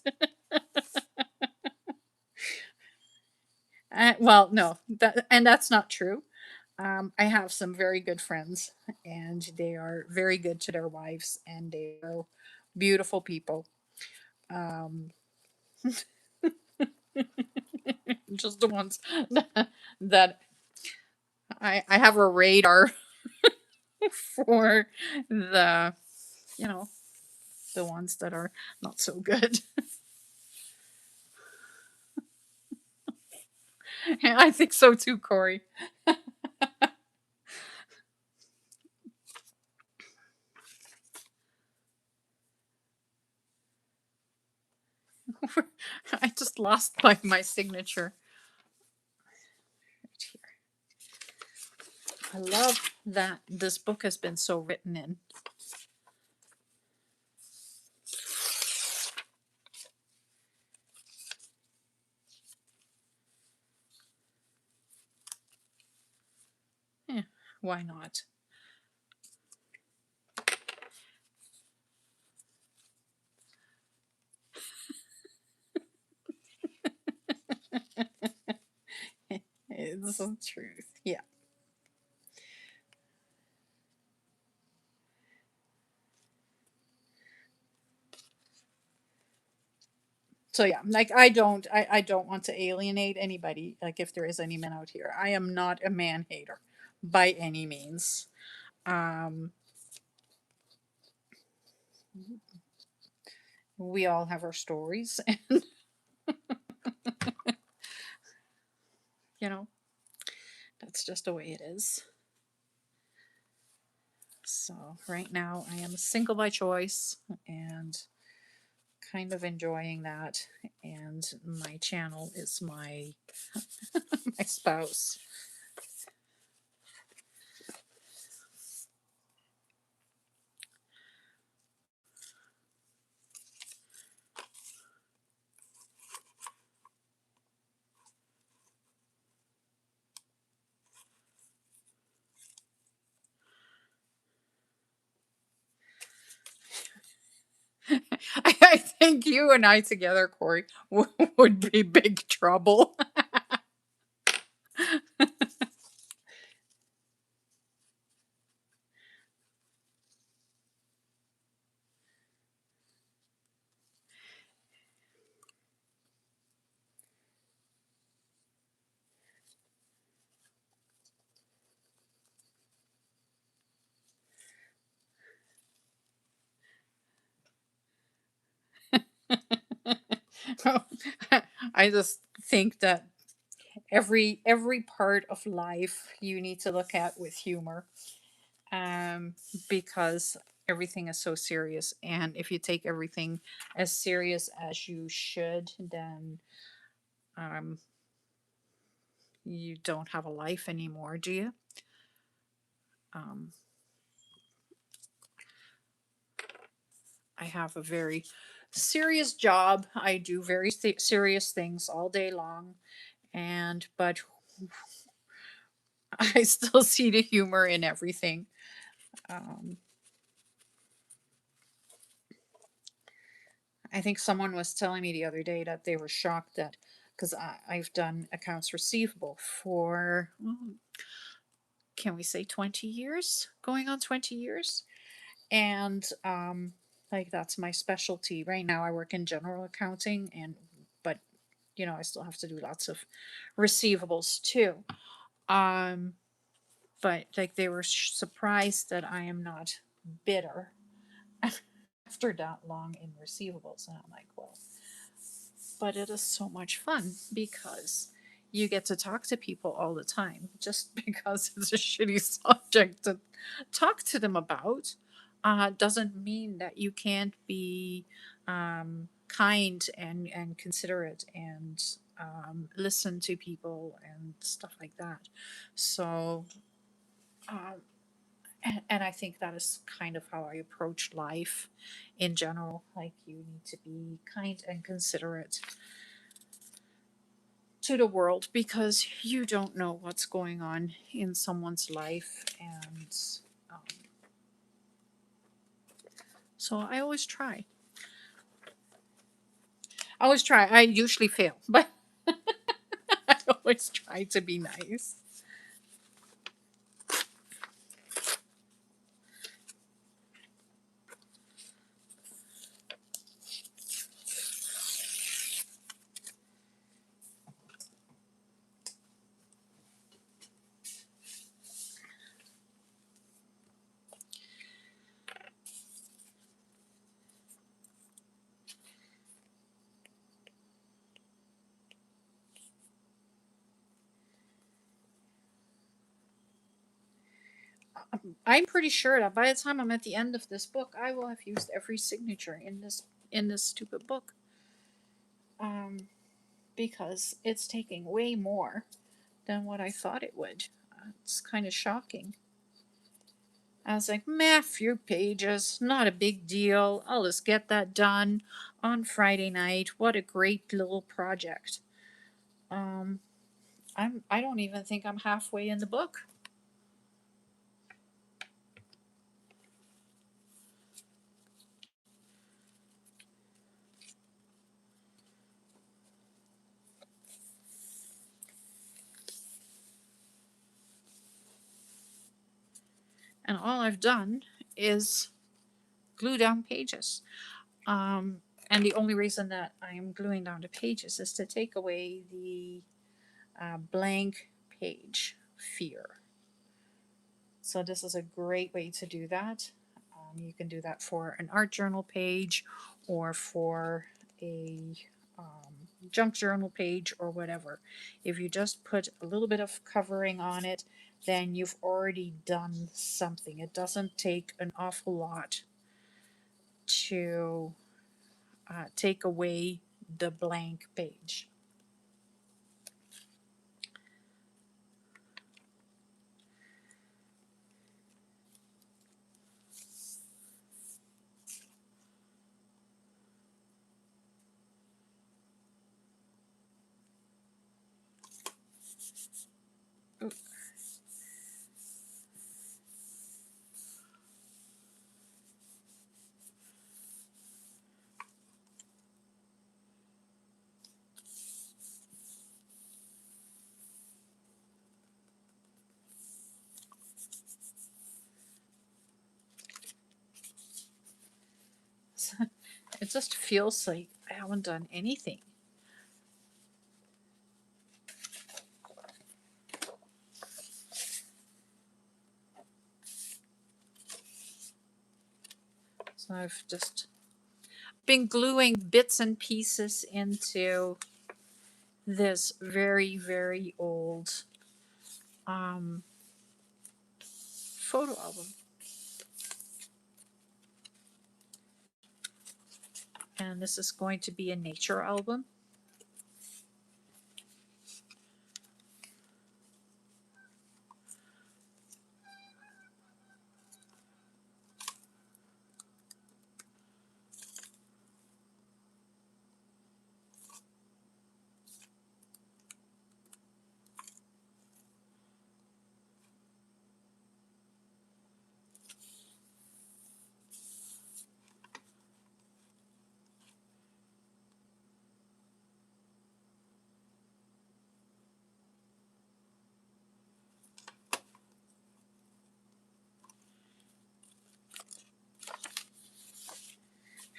Well, no, that's not true. I have some very good friends, and they are very good to their wives, and they are beautiful people. Um, just the ones that I have a radar for the, you know, the ones that are not so good. I think so too, Corey. I just lost my signature. Right here. I love that this book has been so written in. Eh, why not? It's the truth. Yeah. So yeah, like I don't want to alienate anybody. Like if there is any men out here, I am not a man hater by any means. Um, we all have our stories, and you know that's just the way it is. So right now I am single by choice and kind of enjoying that. And my channel is my my spouse. I think you and I together, Corey, would be big trouble. I just think that every part of life you need to look at with humor, um, because everything is so serious, and if you take everything as serious as you should, then um, you don't have a life anymore, do you? Um, I have a very serious job. I do very serious things all day long, But I still see the humor in everything. Um, I think someone was telling me the other day that they were shocked that because I've done accounts receivable for, can we say 20 years? Going on 20 years. And like that's my specialty. Right now I work in general accounting but I still have to do lots of receivables too. Um, but like they were surprised that I am not bitter after that long in receivables. And I'm like, well, but it is so much fun because you get to talk to people all the time. Just because it's a shitty subject to talk to them about doesn't mean that you can't be kind and considerate and listen to people and stuff like that. So um, and I think that is kind of how I approach life in general. Like, you need to be kind and considerate to the world because you don't know what's going on in someone's life. And um, so I always try. I always try. I usually fail, but I always try to be nice. I'm pretty sure that by the time I'm at the end of this book, I will have used every signature in this stupid book. Because it's taking way more than what I thought it would. It's kind of shocking. I was like, meh, few pages, not a big deal. I'll just get that done on Friday night. What a great little project. Um, I don't even think I'm halfway in the book. And all I've done is glue down pages. Um, and the only reason that I'm gluing down the pages is to take away the blank page fear. So this is a great way to do that. You can do that for an art journal page or for a junk journal page or whatever. If you just put a little bit of covering on it, then you've already done something. It doesn't take an awful lot to take away the blank page. It just feels like I haven't done anything. So I've just been gluing bits and pieces into this very, very old photo album. And this is going to be a nature album.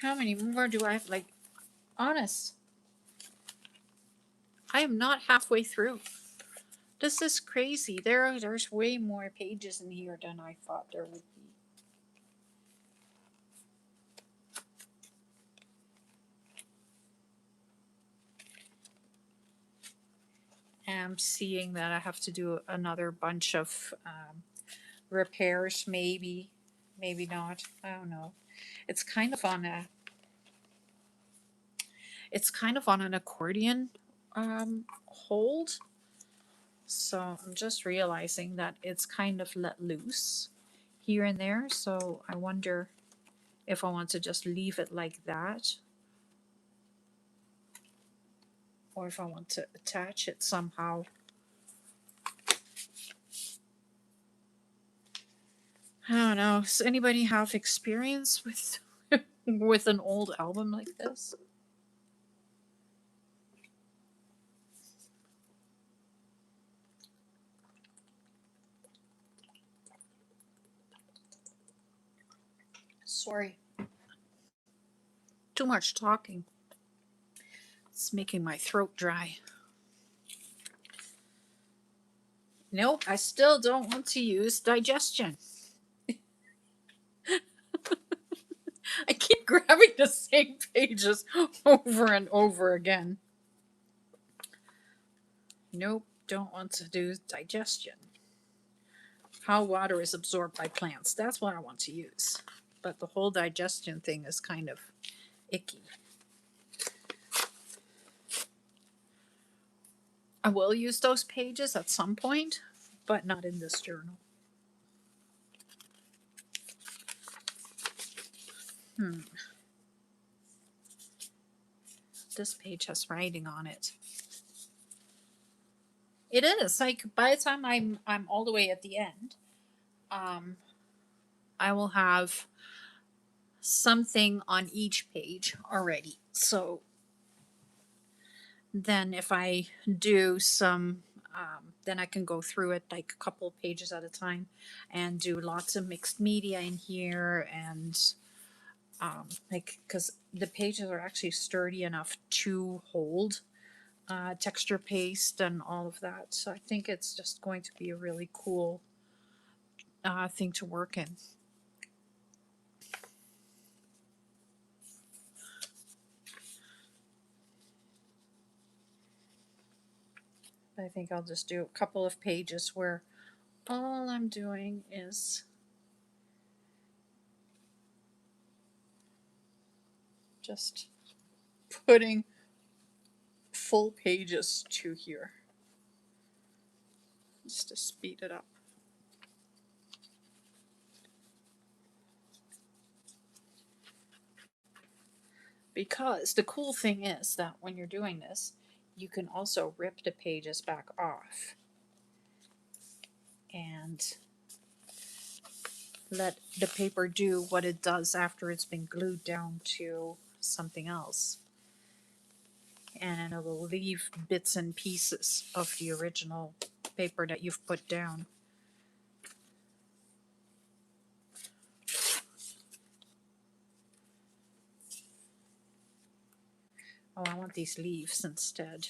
How many more do I have? Like, honest, I am not halfway through. This is crazy. There's way more pages in here than I thought there would be. I'm seeing that I have to do another bunch of repairs, maybe, maybe not. I don't know. It's kind of on a, it's kind of on an accordion hold. So I'm just realizing that it's kind of let loose here and there. So I wonder if I want to just leave it like that, or if I want to attach it somehow. I don't know. Does anybody have experience with with an old album like this? Sorry. Too much talking. It's making my throat dry. Nope, I still don't want to use digestion. I keep grabbing the same pages over and over again. Nope, don't want to do digestion. How water is absorbed by plants. That's what I want to use. But the whole digestion thing is kind of icky. I will use those pages at some point, but not in this journal. This page has writing on it. It is like by the time I'm all the way at the end, I will have something on each page already. So then if I do some, then I can go through it like a couple of pages at a time and do lots of mixed media in here and like because the pages are actually sturdy enough to hold texture paste and all of that. So I think it's just going to be a really cool thing to work in. I think I'll just do a couple of pages where all I'm doing is just putting full pages to here just to speed it up. Because the cool thing is that when you're doing this, you can also rip the pages back off and let the paper do what it does after it's been glued down to something else. And it will leave bits and pieces of the original paper that you've put down. Oh, I want these leaves instead.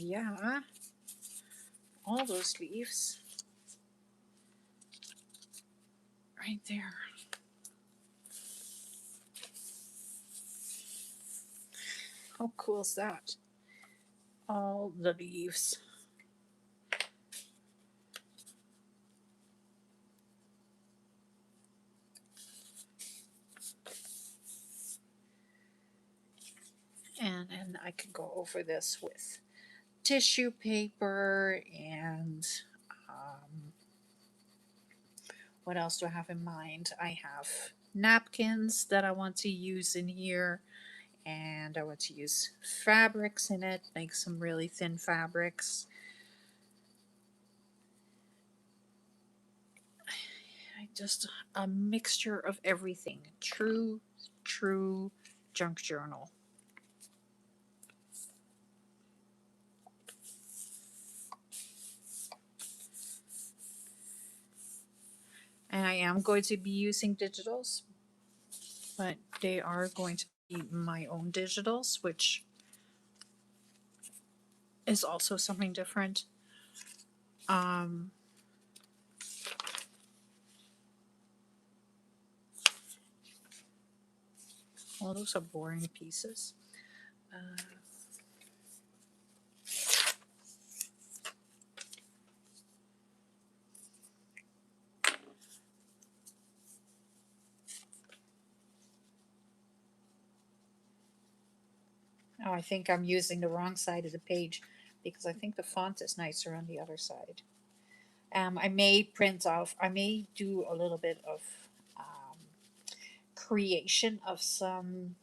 Yeah, all those leaves right there. How cool is that? All the leaves. And I could go over this with tissue paper and what else do I have in mind? I have napkins that I want to use in here, and I want to use fabrics in it, make some really thin fabrics. Just a mixture of everything. True junk journal. And I am going to be using digitals, but they are going to be my own digitals, which is also something different. Um, well, those are boring pieces. Uh, oh, I think I'm using the wrong side of the page because I think the font is nicer on the other side. I may print off, I may do a little bit of um, creation of some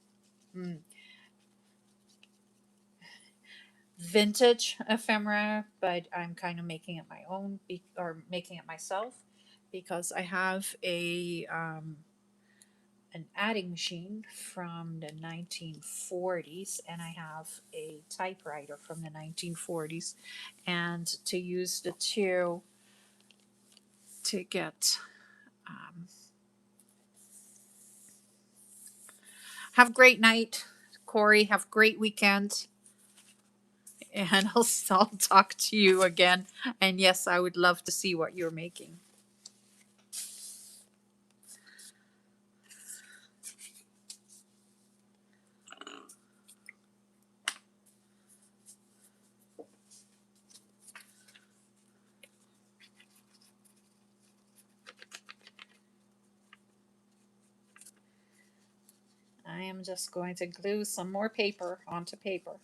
vintage ephemera, but I'm kind of making it my own or making it myself because I have a an adding machine from the 1940s and I have a typewriter from the 1940s, and to use the two to get have a great night, Corey. Have a great weekend. And I'll talk to you again. And yes, I would love to see what you're making. I am just going to glue some more paper onto paper.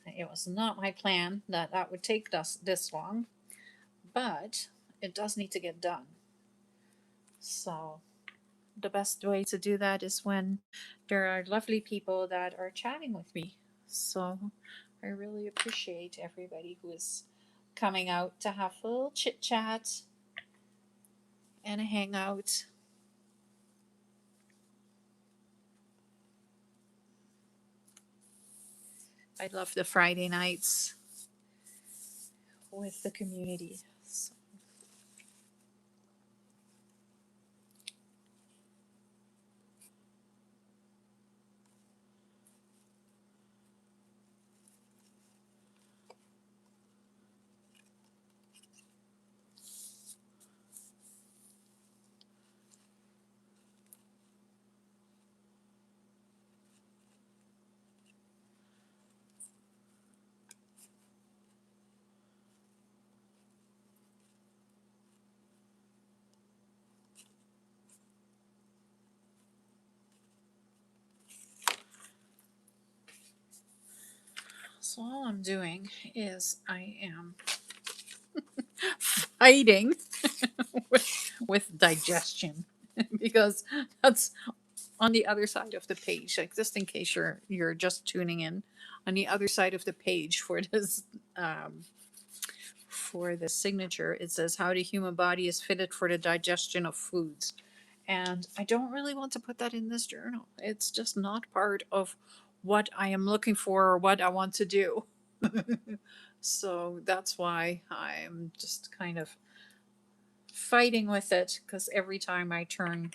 It was not my plan that that would take us this long, but it does need to get done. So the best way to do that is when there are lovely people that are chatting with me. So I really appreciate everybody who is coming out to have a little chit chat and a hangout. I love the Friday nights with the community. So all I'm doing is I am fighting with digestion because that's on the other side of the page. Like just in case you're just tuning in, on the other side of the page for the signature, it says how the human body is fitted for the digestion of foods. And I don't really want to put that in this journal. It's just not part of what I am looking for or what I want to do. So that's why I'm just kind of fighting with it because every time I turn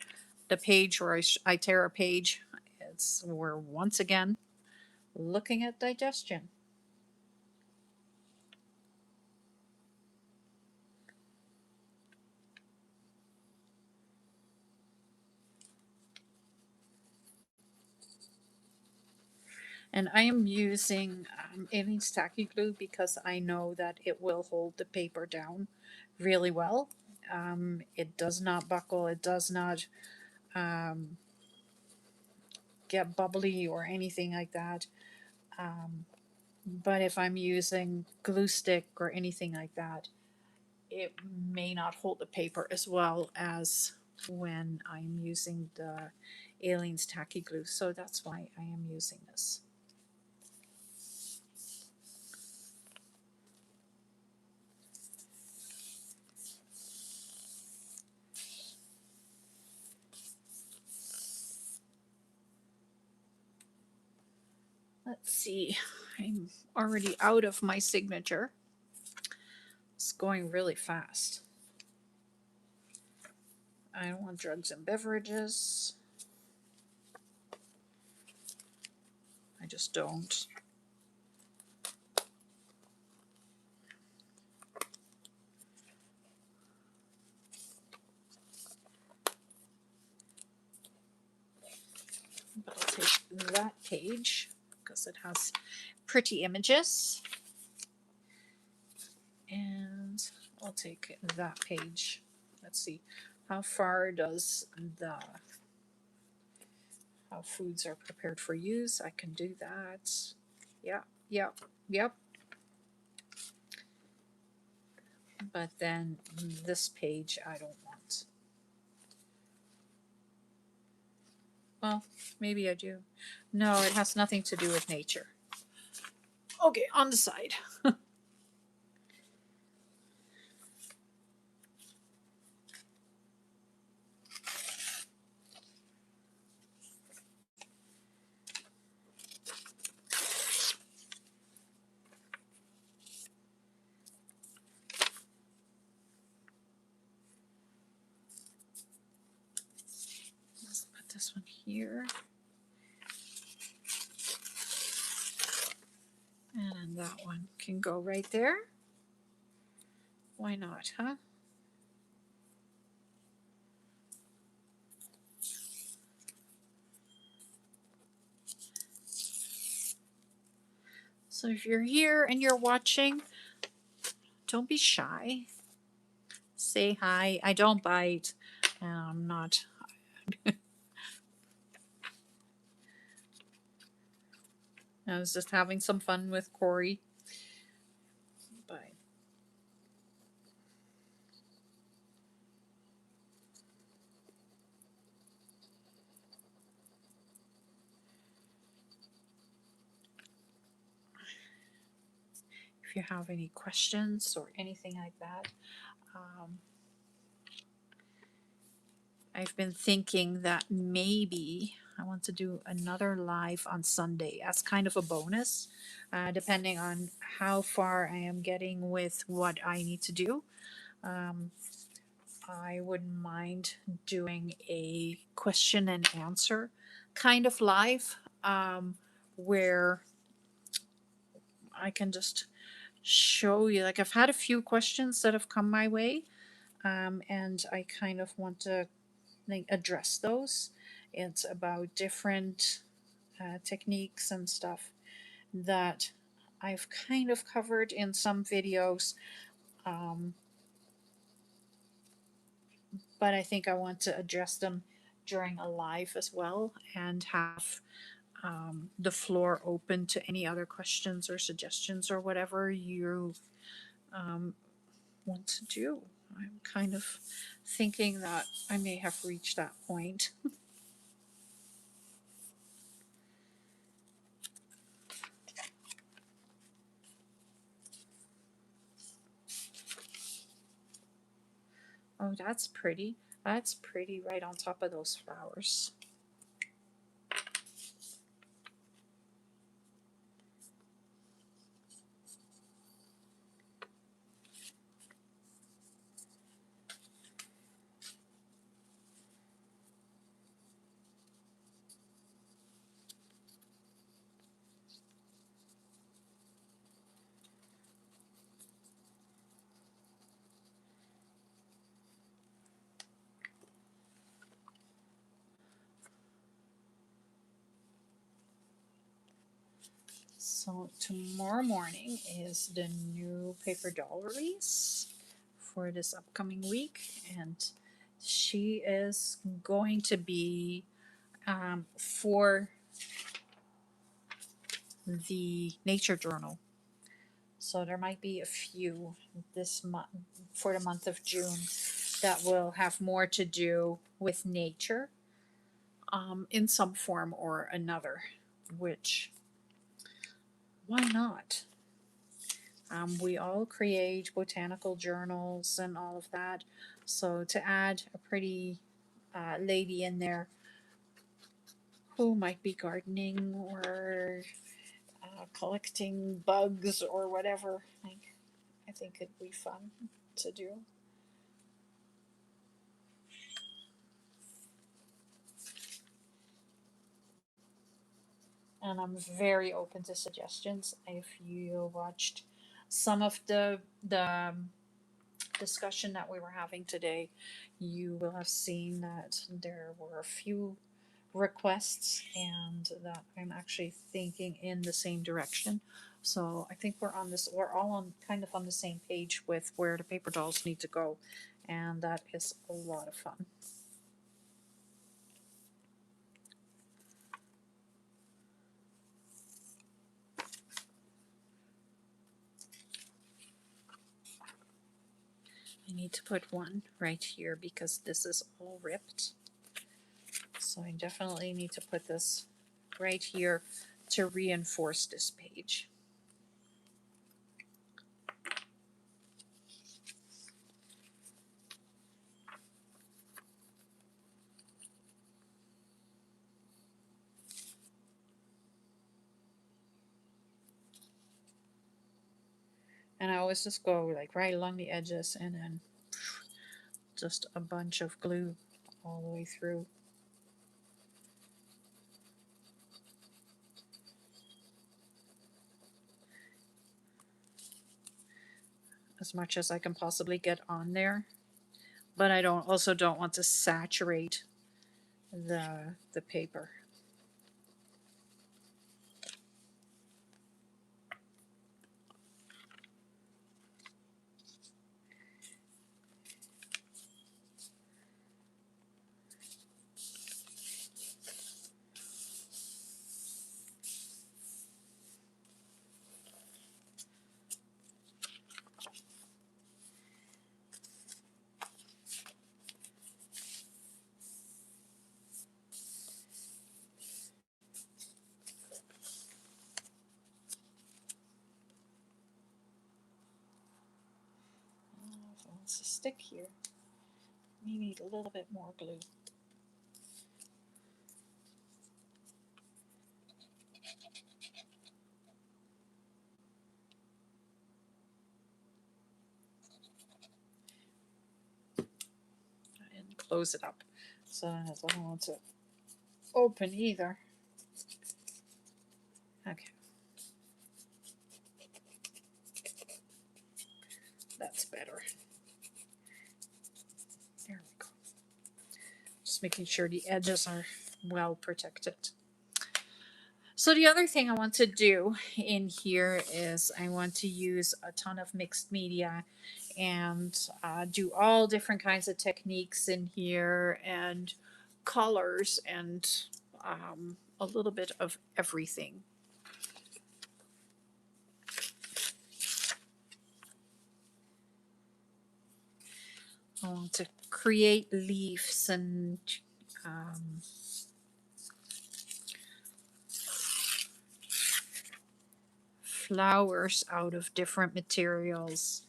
the page or I tear a page, we're once again looking at digestion. And I am using Aleene's Tacky glue because I know that it will hold the paper down really well. It does not buckle. It does not um, get bubbly or anything like that. Um, but if I'm using glue stick or anything like that, it may not hold the paper as well as when I'm using the Aleene's Tacky glue. So that's why I am using this. Let's see. I'm already out of my signature. It's going really fast. I don't want drugs and beverages. I just don't. But I'll take that page because it has pretty images. And I'll take that page. Let's see. How far does the how foods are prepared for use? I can do that. Yep, yep, yep. But then this page I don't want. Well, maybe I do. No, it has nothing to do with nature. Okay, on the side. Let's put this one here. And that one can go right there. Why not, huh? So if you're here and you're watching, don't be shy. Say hi. I don't bite. I'm not. I was just having some fun with Corey. But if you have any questions or anything like that, I've been thinking that maybe I want to do another live on Sunday as kind of a bonus, depending on how far I am getting with what I need to do. I wouldn't mind doing a question and answer kind of live, where I can just show you. Like, I've had a few questions that have come my way, and I kind of want to address those. It's about different techniques and stuff that I've kind of covered in some videos, um, but I think I want to address them during a live as well and have the floor open to any other questions or suggestions or whatever you um, want to do. I'm kind of thinking that I may have reached that point. Oh, that's pretty. That's pretty right on top of those flowers. So tomorrow morning is the new paper doll release for this upcoming week, and she is going to be for the nature journal. So there might be a few this month for the month of June that will have more to do with nature, in some form or another, which, why not? We all create botanical journals and all of that. So to add a pretty lady in there who might be gardening or collecting bugs or whatever. I think it'd be fun to do. And I'm very open to suggestions. If you watched some of the discussion that we were having today, you will have seen that there were a few requests and that I'm actually thinking in the same direction. So I think we're all on kind of on the same page with where the paper dolls need to go, and that is a lot of fun. I need to put one right here because this is all ripped. So I definitely need to put this right here to reinforce this page. And I always just go like right along the edges and then just a bunch of glue all the way through. As much as I can possibly get on there. But I don't want to saturate the paper. If it wants to stick here, we need a little bit more glue. And close it up so that it doesn't want to open either. Okay. That's better. There we go. Just making sure the edges are well protected. So the other thing I want to do in here is I want to use a ton of mixed media and do all different kinds of techniques in here and colors and a little bit of everything. I want to create leaves and flowers out of different materials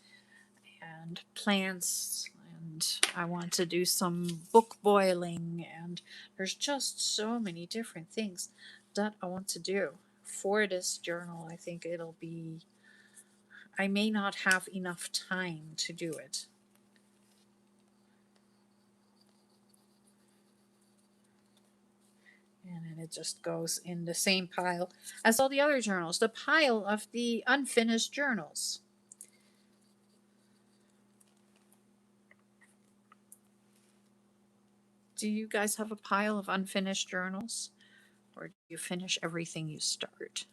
and plants, and I want to do some book boiling, and there's just so many different things that I want to do for this journal. I think I may not have enough time to do it. And then it just goes in the same pile as all the other journals, the pile of the unfinished journals. Do you guys have a pile of unfinished journals? Or do you finish everything you start?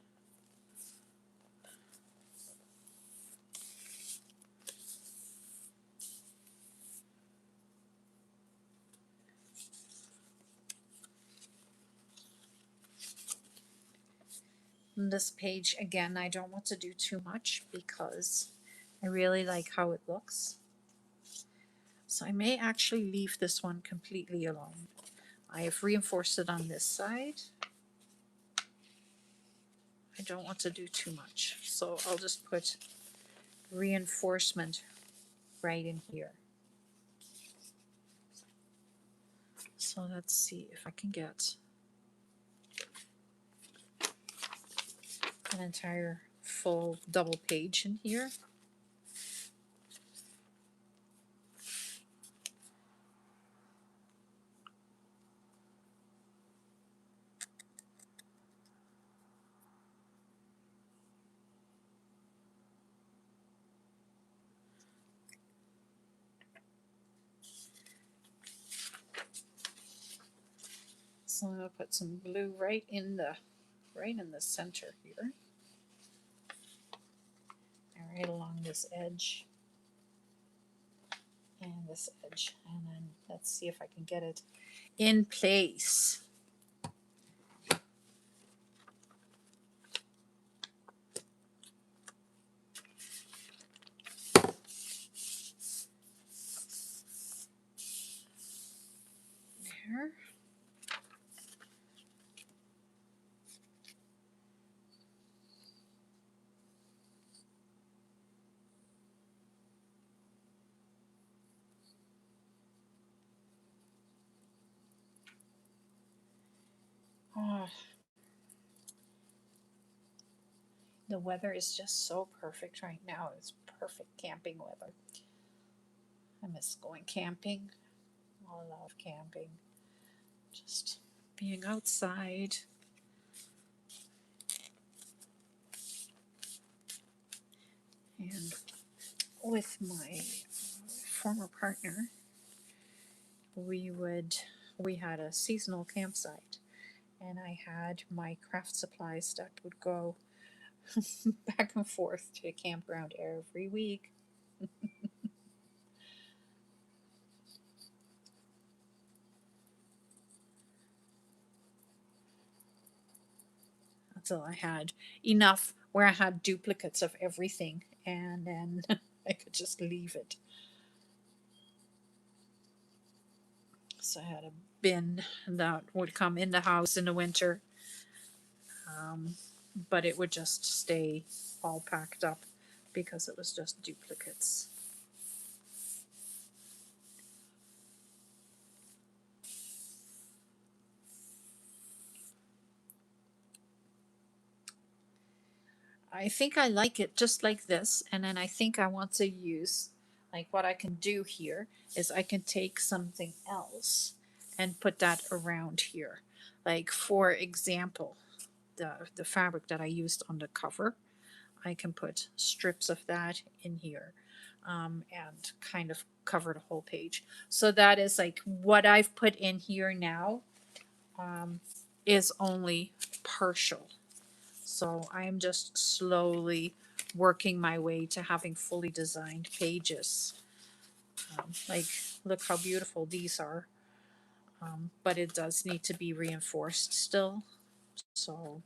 This page, again, I don't want to do too much because I really like how it looks. So I may actually leave this one completely alone. I have reinforced it on this side. I don't want to do too much, so I'll just put reinforcement right in here. So let's see if I can get an entire full double page in here. So I'm gonna put some blue right in the center here, and right along this edge and this edge, and then let's see if I can get it in place. There. Oh, the weather is just so perfect right now. It's perfect camping weather. I miss going camping. I love camping. Just being outside. And with my former partner, we had a seasonal campsite, and I had my craft supplies that would go back and forth to the campground every week. Until I had enough where I had duplicates of everything, and then I could just leave it. So I had a bin that would come in the house in the winter, um, but it would just stay all packed up because it was just duplicates. I think I like it just like this, and then I think I want to use, like, what I can do here is I can take something else and put that around here. Like, for example, the fabric that I used on the cover, I can put strips of that in here, and kind of cover the whole page. So that is like what I've put in here now, um, is only partial. So I am just slowly working my way to having fully designed pages. Like, look how beautiful these are. But it does need to be reinforced still. So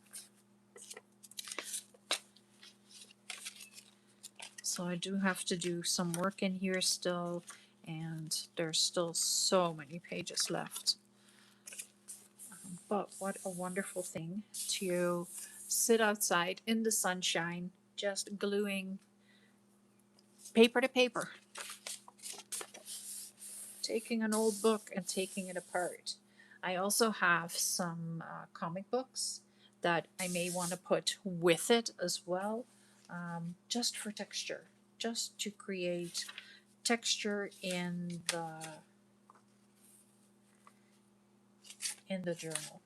I do have to do some work in here still, and there's still so many pages left. But what a wonderful thing to sit outside in the sunshine, just gluing paper to paper, taking an old book and taking it apart. I also have some comic books that I may want to put with it as well, just for texture, just to create texture in the journal.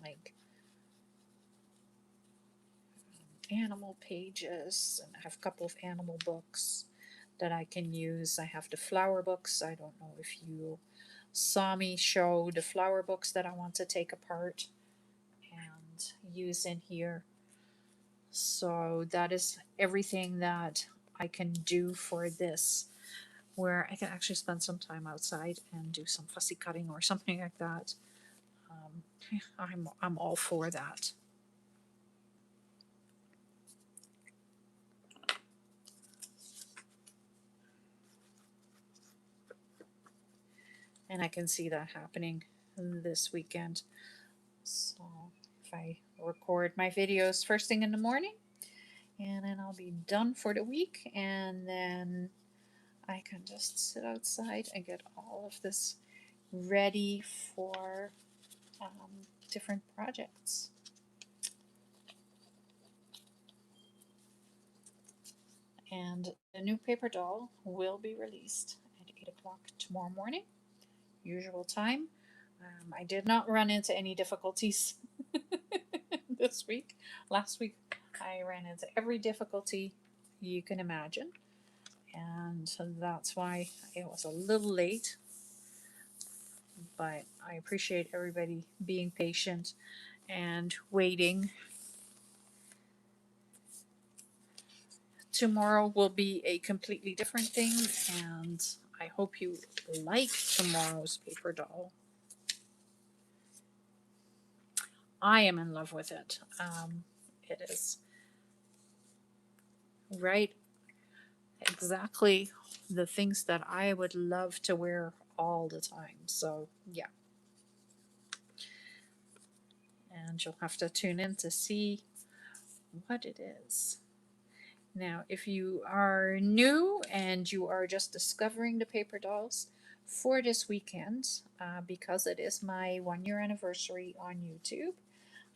Like animal pages, and I have a couple of animal books that I can use. I have the flower books. I don't know if you saw me show the flower books that I want to take apart and use in here. So that is everything that I can do for this, where I can actually spend some time outside and do some fussy cutting or something like that. I'm all for that. And I can see that happening this weekend. So if I record my videos first thing in the morning, and then I'll be done for the week, and then I can just sit outside and get all of this ready for different projects. And the new paper doll will be released at 8 o'clock tomorrow morning, usual time. I did not run into any difficulties this week. Last week, I ran into every difficulty you can imagine, and that's why it was a little late. But I appreciate everybody being patient and waiting. Tomorrow will be a completely different thing, and I hope you like tomorrow's paper doll. I am in love with it. It is right exactly the things that I would love to wear all the time. So, yeah. And you'll have to tune in to see what it is. Now, if you are new and you are just discovering the paper dolls for this weekend, because it is my 1 year anniversary on YouTube,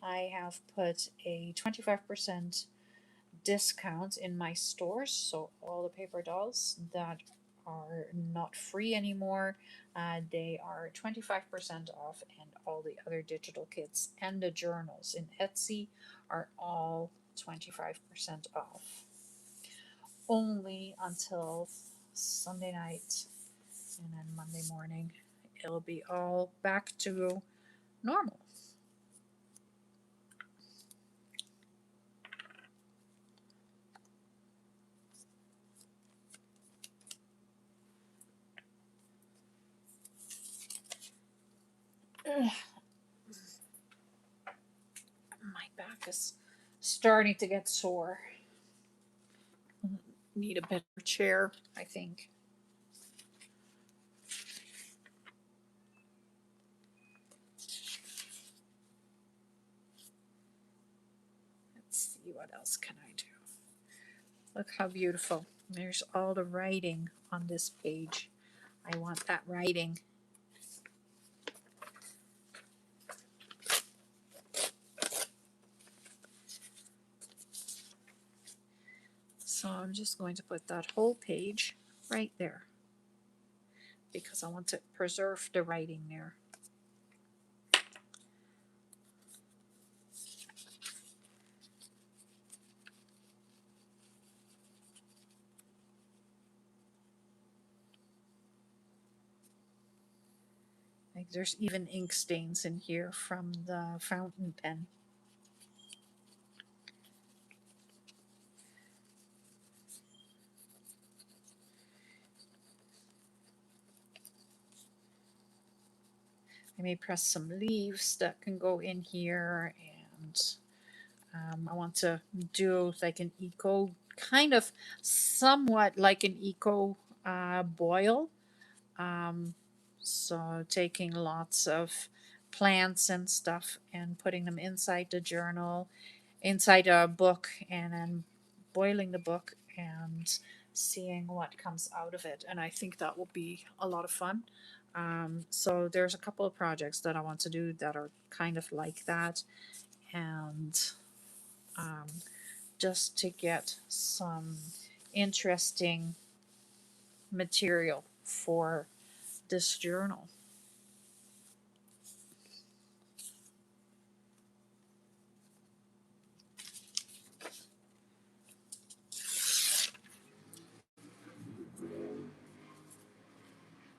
I have put a 25% discount in my stores. So all the paper dolls that are not free anymore, they are 25% off, and all the other digital kits and the journals in Etsy are all 25% off. Only until Sunday night, and then Monday morning it'll be all back to normal. Ugh, my back is starting to get sore. Need a better chair, I think. Let's see, what else can I do? Look how beautiful. There's all the writing on this page. I want that writing. So I'm just going to put that whole page right there because I want to preserve the writing there. Like there's even ink stains in here from the fountain pen. I may press some leaves that can go in here, and I want to do like an eco, kind of somewhat like an eco boil. Um, so taking lots of plants and stuff and putting them inside the journal, inside a book, and then boiling the book and seeing what comes out of it. And I think that will be a lot of fun. So there's a couple of projects that I want to do that are kind of like that, and um, just to get some interesting material for this journal.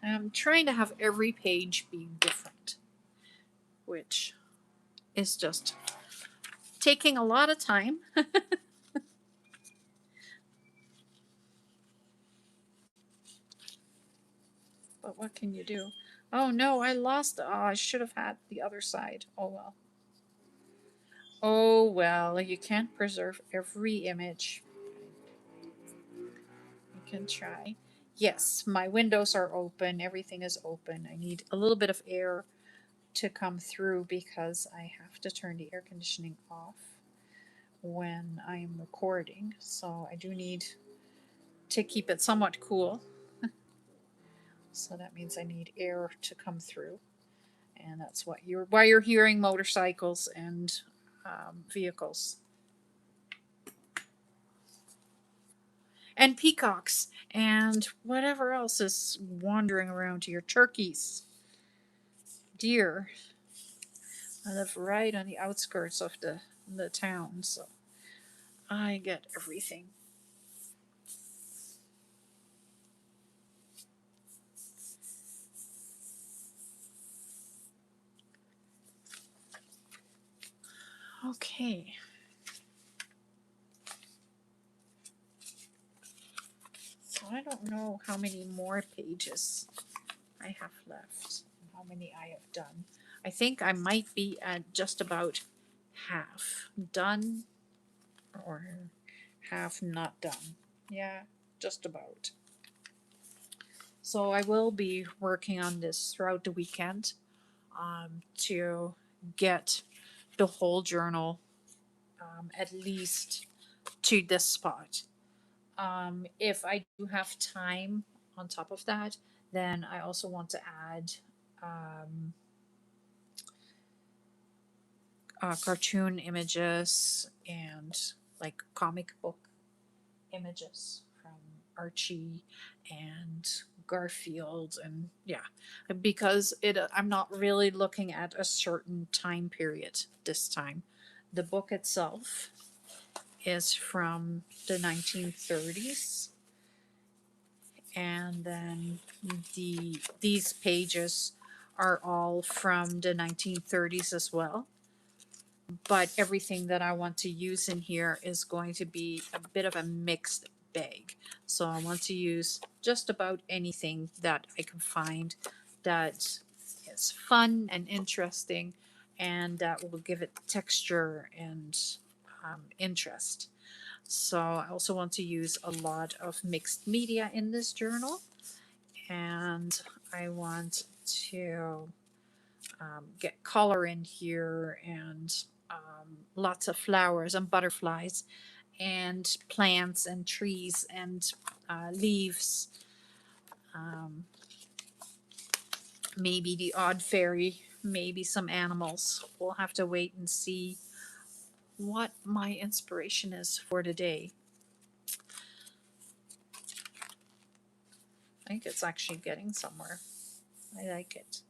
I'm trying to have every page be different, which is just taking a lot of time. But what can you do? Oh no, I lost. Oh, I should have had the other side. Oh well. Oh well, you can't preserve every image. You can try. Yes, my windows are open. Everything is open. I need a little bit of air to come through because I have to turn the air conditioning off when I'm recording. So I do need to keep it somewhat cool. So that means I need air to come through. And that's why you're hearing motorcycles and vehicles. And peacocks and whatever else is wandering around here. Turkeys, deer. I live right on the outskirts of the town, so I get everything. Okay. So I don't know how many more pages I have left, how many I have done. I think I might be at just about half done or half not done. Yeah, just about. So I will be working on this throughout the weekend to get the whole journal at least to this spot. If I do have time on top of that, then I also want to add um, cartoon images and like comic book images from Archie and Garfield, and yeah, because I'm not really looking at a certain time period this time. The book itself is from the 1930s, and then these pages are all from the 1930s as well. But everything that I want to use in here is going to be a bit of a mixed bag. So I want to use just about anything that I can find that is fun and interesting and that will give it texture and interest. So I also want to use a lot of mixed media in this journal, and I want to get color in here and lots of flowers and butterflies and plants and trees and leaves. Um, maybe the odd fairy, maybe some animals. We'll have to wait and see what my inspiration is for today. I think it's actually getting somewhere. I like it.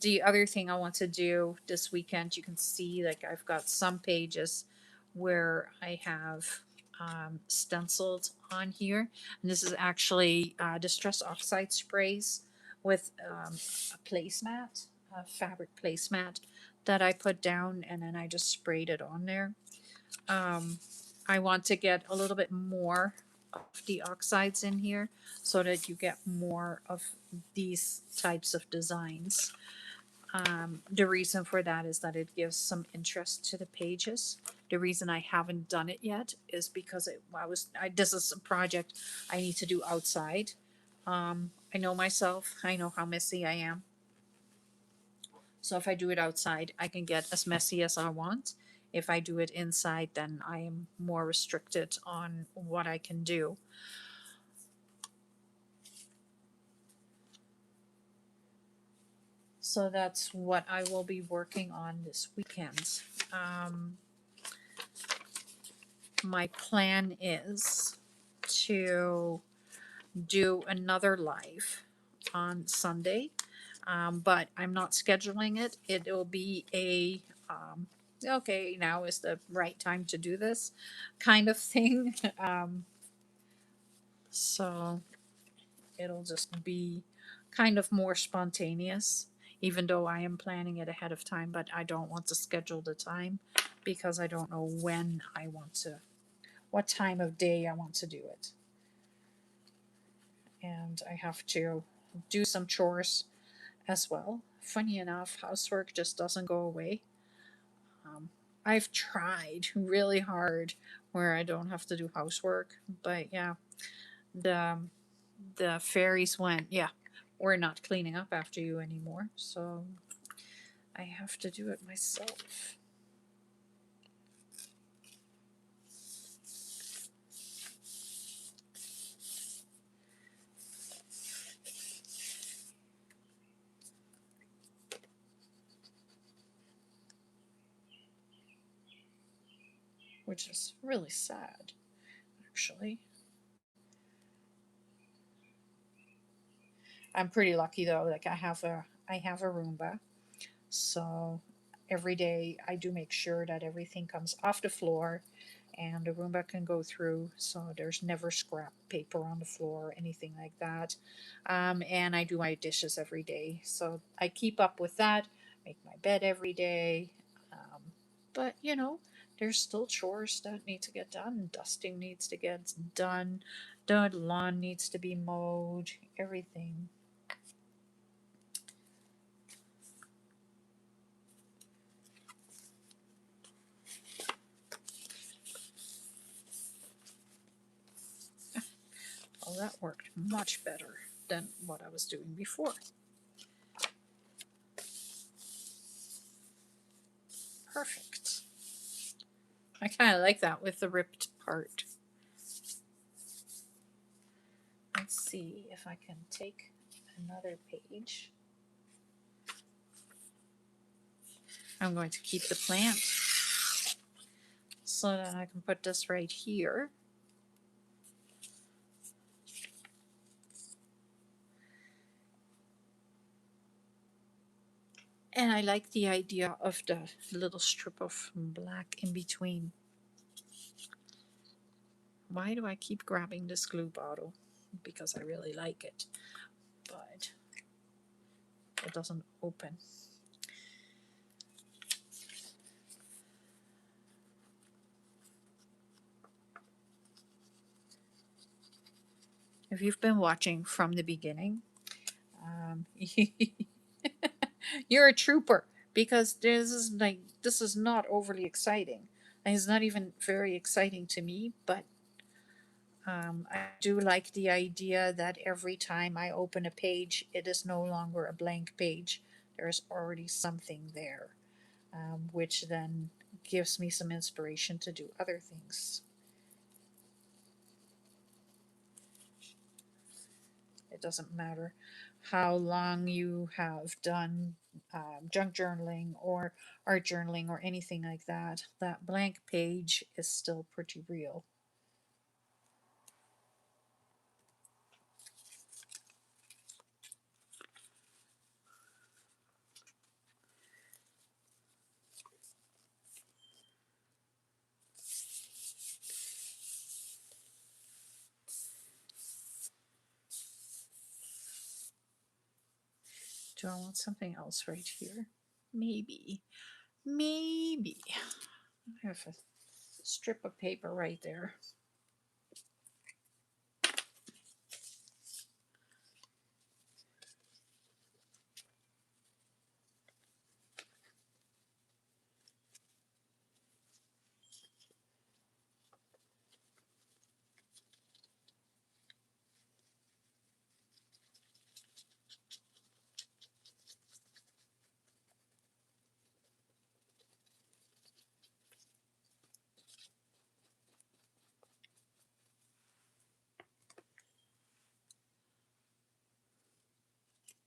The other thing I want to do this weekend, you can see like I've got some pages where I have stenciled on here, and this is actually distress oxide sprays with a placemat, a fabric placemat that I put down, and then I just sprayed it on there. I want to get a little bit more of the oxides in here so that you get more of these types of designs. The reason for that is that it gives some interest to the pages. The reason I haven't done it yet is because this is a project I need to do outside. I know myself. I know how messy I am. So if I do it outside, I can get as messy as I want. If I do it inside, then I am more restricted on what I can do. So that's what I will be working on this weekend. My plan is to do another live on Sunday, but I'm not scheduling it. It will be okay, now is the right time to do this kind of thing. So it'll just be kind of more spontaneous, even though I am planning it ahead of time, but I don't want to schedule the time because I don't know what time of day I want to do it. And I have to do some chores as well. Funny enough, housework just doesn't go away. I've tried really hard where I don't have to do housework, but yeah, the the fairies went, yeah, we're not cleaning up after you anymore, so I have to do it myself. which is really sad, actually. I'm pretty lucky though. Like I have a Roomba, so every day I do make sure that everything comes off the floor and the Roomba can go through, so there's never scrap paper on the floor or anything like that. And I do my dishes every day, so I keep up with that. Make my bed every day, but there's still chores that need to get done. Dusting needs to get done. The lawn needs to be mowed. Everything. Oh, that worked much better than what I was doing before. Perfect. I kind of like that with the ripped part. Let's see if I can take another page. I'm going to keep the plant so that I can put this right here. And I like the idea of the little strip of black in between. Why do I keep grabbing this glue bottle? Because I really like it, but it doesn't open. If you've been watching from the beginning, you're a trooper, because this is not overly exciting. And it's not even very exciting to me, but I do like the idea that every time I open a page, it is no longer a blank page. There's already something there, which then gives me some inspiration to do other things. It doesn't matter how long you have done junk journaling or art journaling or anything like that. That blank page is still pretty real. Do I want something else right here? Maybe. Maybe. I have a strip of paper right there.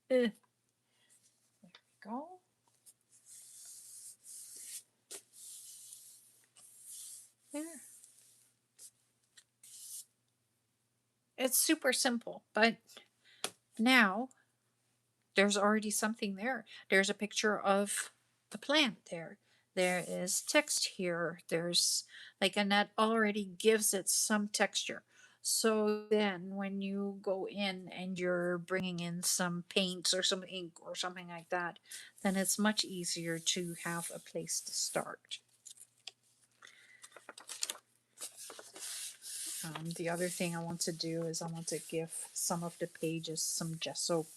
There we go. There. It's super simple, but now there's already something there. There's a picture of the plant there. There is text here. There's and that already gives it some texture. So then when you go in and you're bringing in some paints or some ink or something like that, then it's much easier to have a place to start. The other thing I want to do is I want to give some of the pages some gesso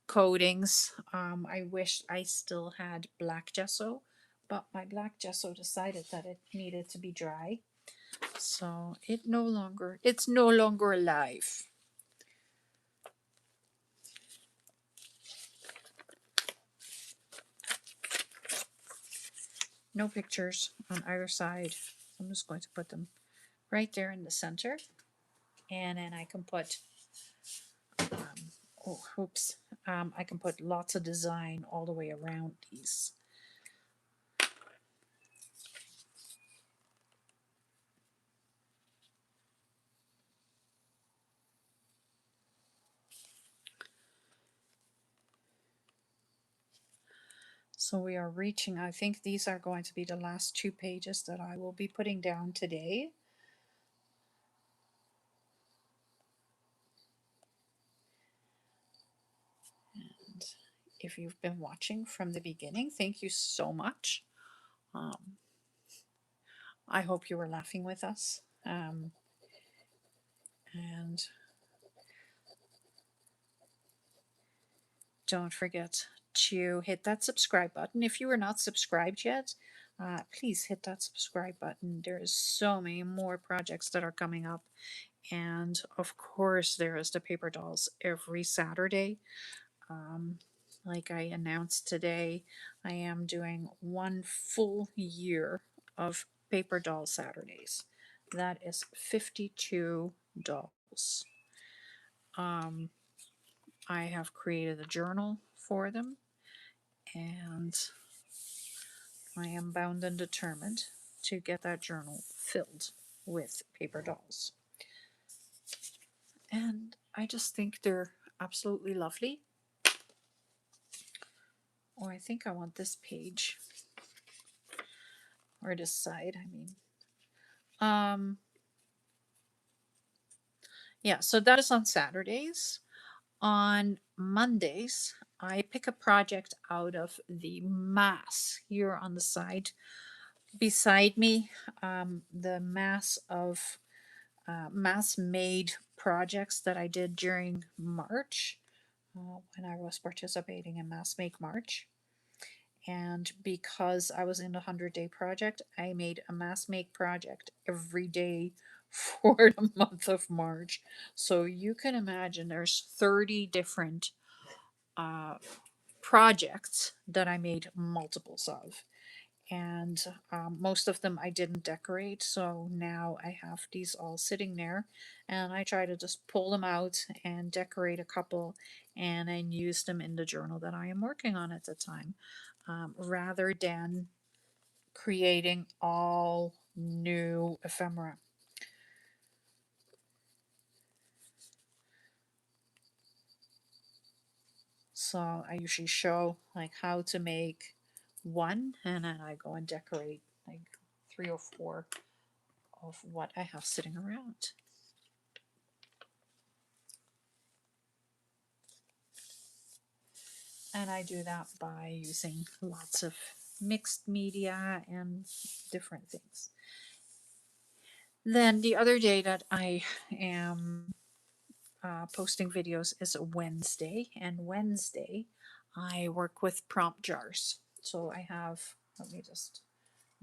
coatings. I wish I still had black gesso, but my black gesso decided that it needed to be dry, so it's no longer alive. No pictures on either side. I'm just going to put them right there in the center, and then I can put oh oops I can put lots of design all the way around these. So we are reaching, I think these are going to be the last 2 pages that I will be putting down today. And if you've been watching from the beginning, thank you so much. I hope you were laughing with us. And don't forget to hit that subscribe button. If you are not subscribed yet, please hit that subscribe button. There's so many more projects that are coming up. And of course, there is the paper dolls every Saturday. Like I announced today, I am doing 1 full year of paper doll Saturdays. That is 52 dolls. I have created a journal for them, and I am bound and determined to get that journal filled with paper dolls. And I just think they're absolutely lovely. Or I think I want this page, or this side, I mean. Yeah, so that is on Saturdays. On Mondays, I pick a project out of the mass here on the side beside me. The mass of mass made projects that I did during March when I was participating in Mass Make March. And because I was in the 100-day project, I made a Mass Make project every day for the month of March. So you can imagine there's 30 different uh, projects that I made multiples of. And most of them I didn't decorate, so now I have these all sitting there, and I try to just pull them out and decorate a couple and then use them in the journal that I am working on at the time, rather than creating all new ephemera. So I usually show like how to make one, and then I go and decorate like 3 or 4 of what I have sitting around. And I do that by using lots of mixed media and different things. Then the other day that I am posting videos is a Wednesday, and Wednesday I work with prompt jars. So I have, let me just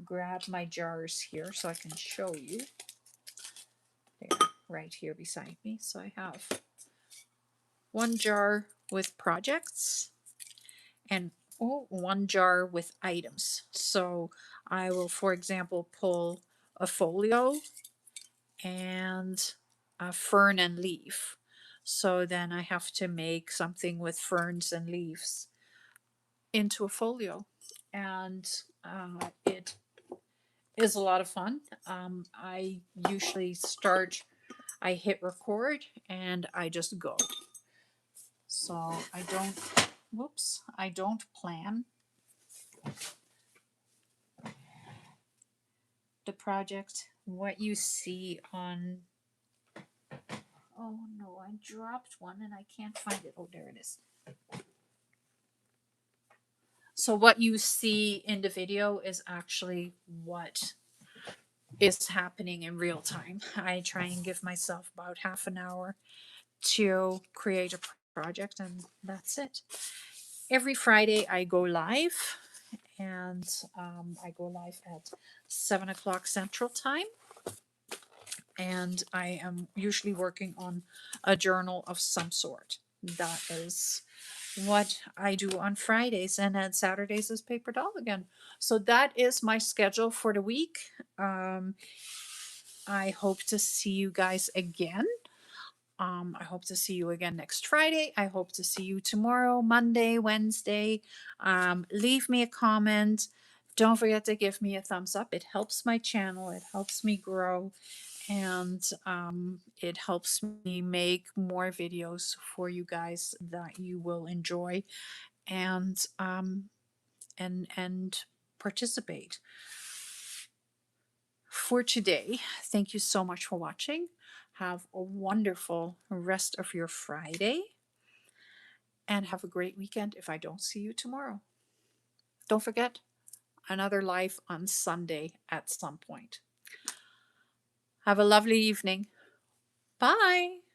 grab my jars here so I can show you. They're right here beside me. So I have one jar with projects and one jar with items. So I will, for example, pull a folio and a fern and leaf. So then I have to make something with ferns and leaves into a folio. And it is a lot of fun. I usually start, I hit record and I just go. So I don't, whoops, I don't plan the project. What you see on, oh no, I dropped one and I can't find it. Oh, there it is. So what you see in the video is actually what is happening in real time. I try and give myself about half an hour to create a project, and that's it. Every Friday I go live, and I go live at 7 o'clock Central Time. And I am usually working on a journal of some sort. That is what I do on Fridays, and then Saturdays is paper doll again. So that is my schedule for the week. I hope to see you guys again. I hope to see you again next Friday. I hope to see you tomorrow, Monday, Wednesday. Leave me a comment. Don't forget to give me a thumbs up. It helps my channel. It helps me grow, and it helps me make more videos for you guys that you will enjoy. And and participate. For today, thank you so much for watching. Have a wonderful rest of your Friday, and have a great weekend if I don't see you tomorrow. Don't forget, another live on Sunday at some point. Have a lovely evening. Bye.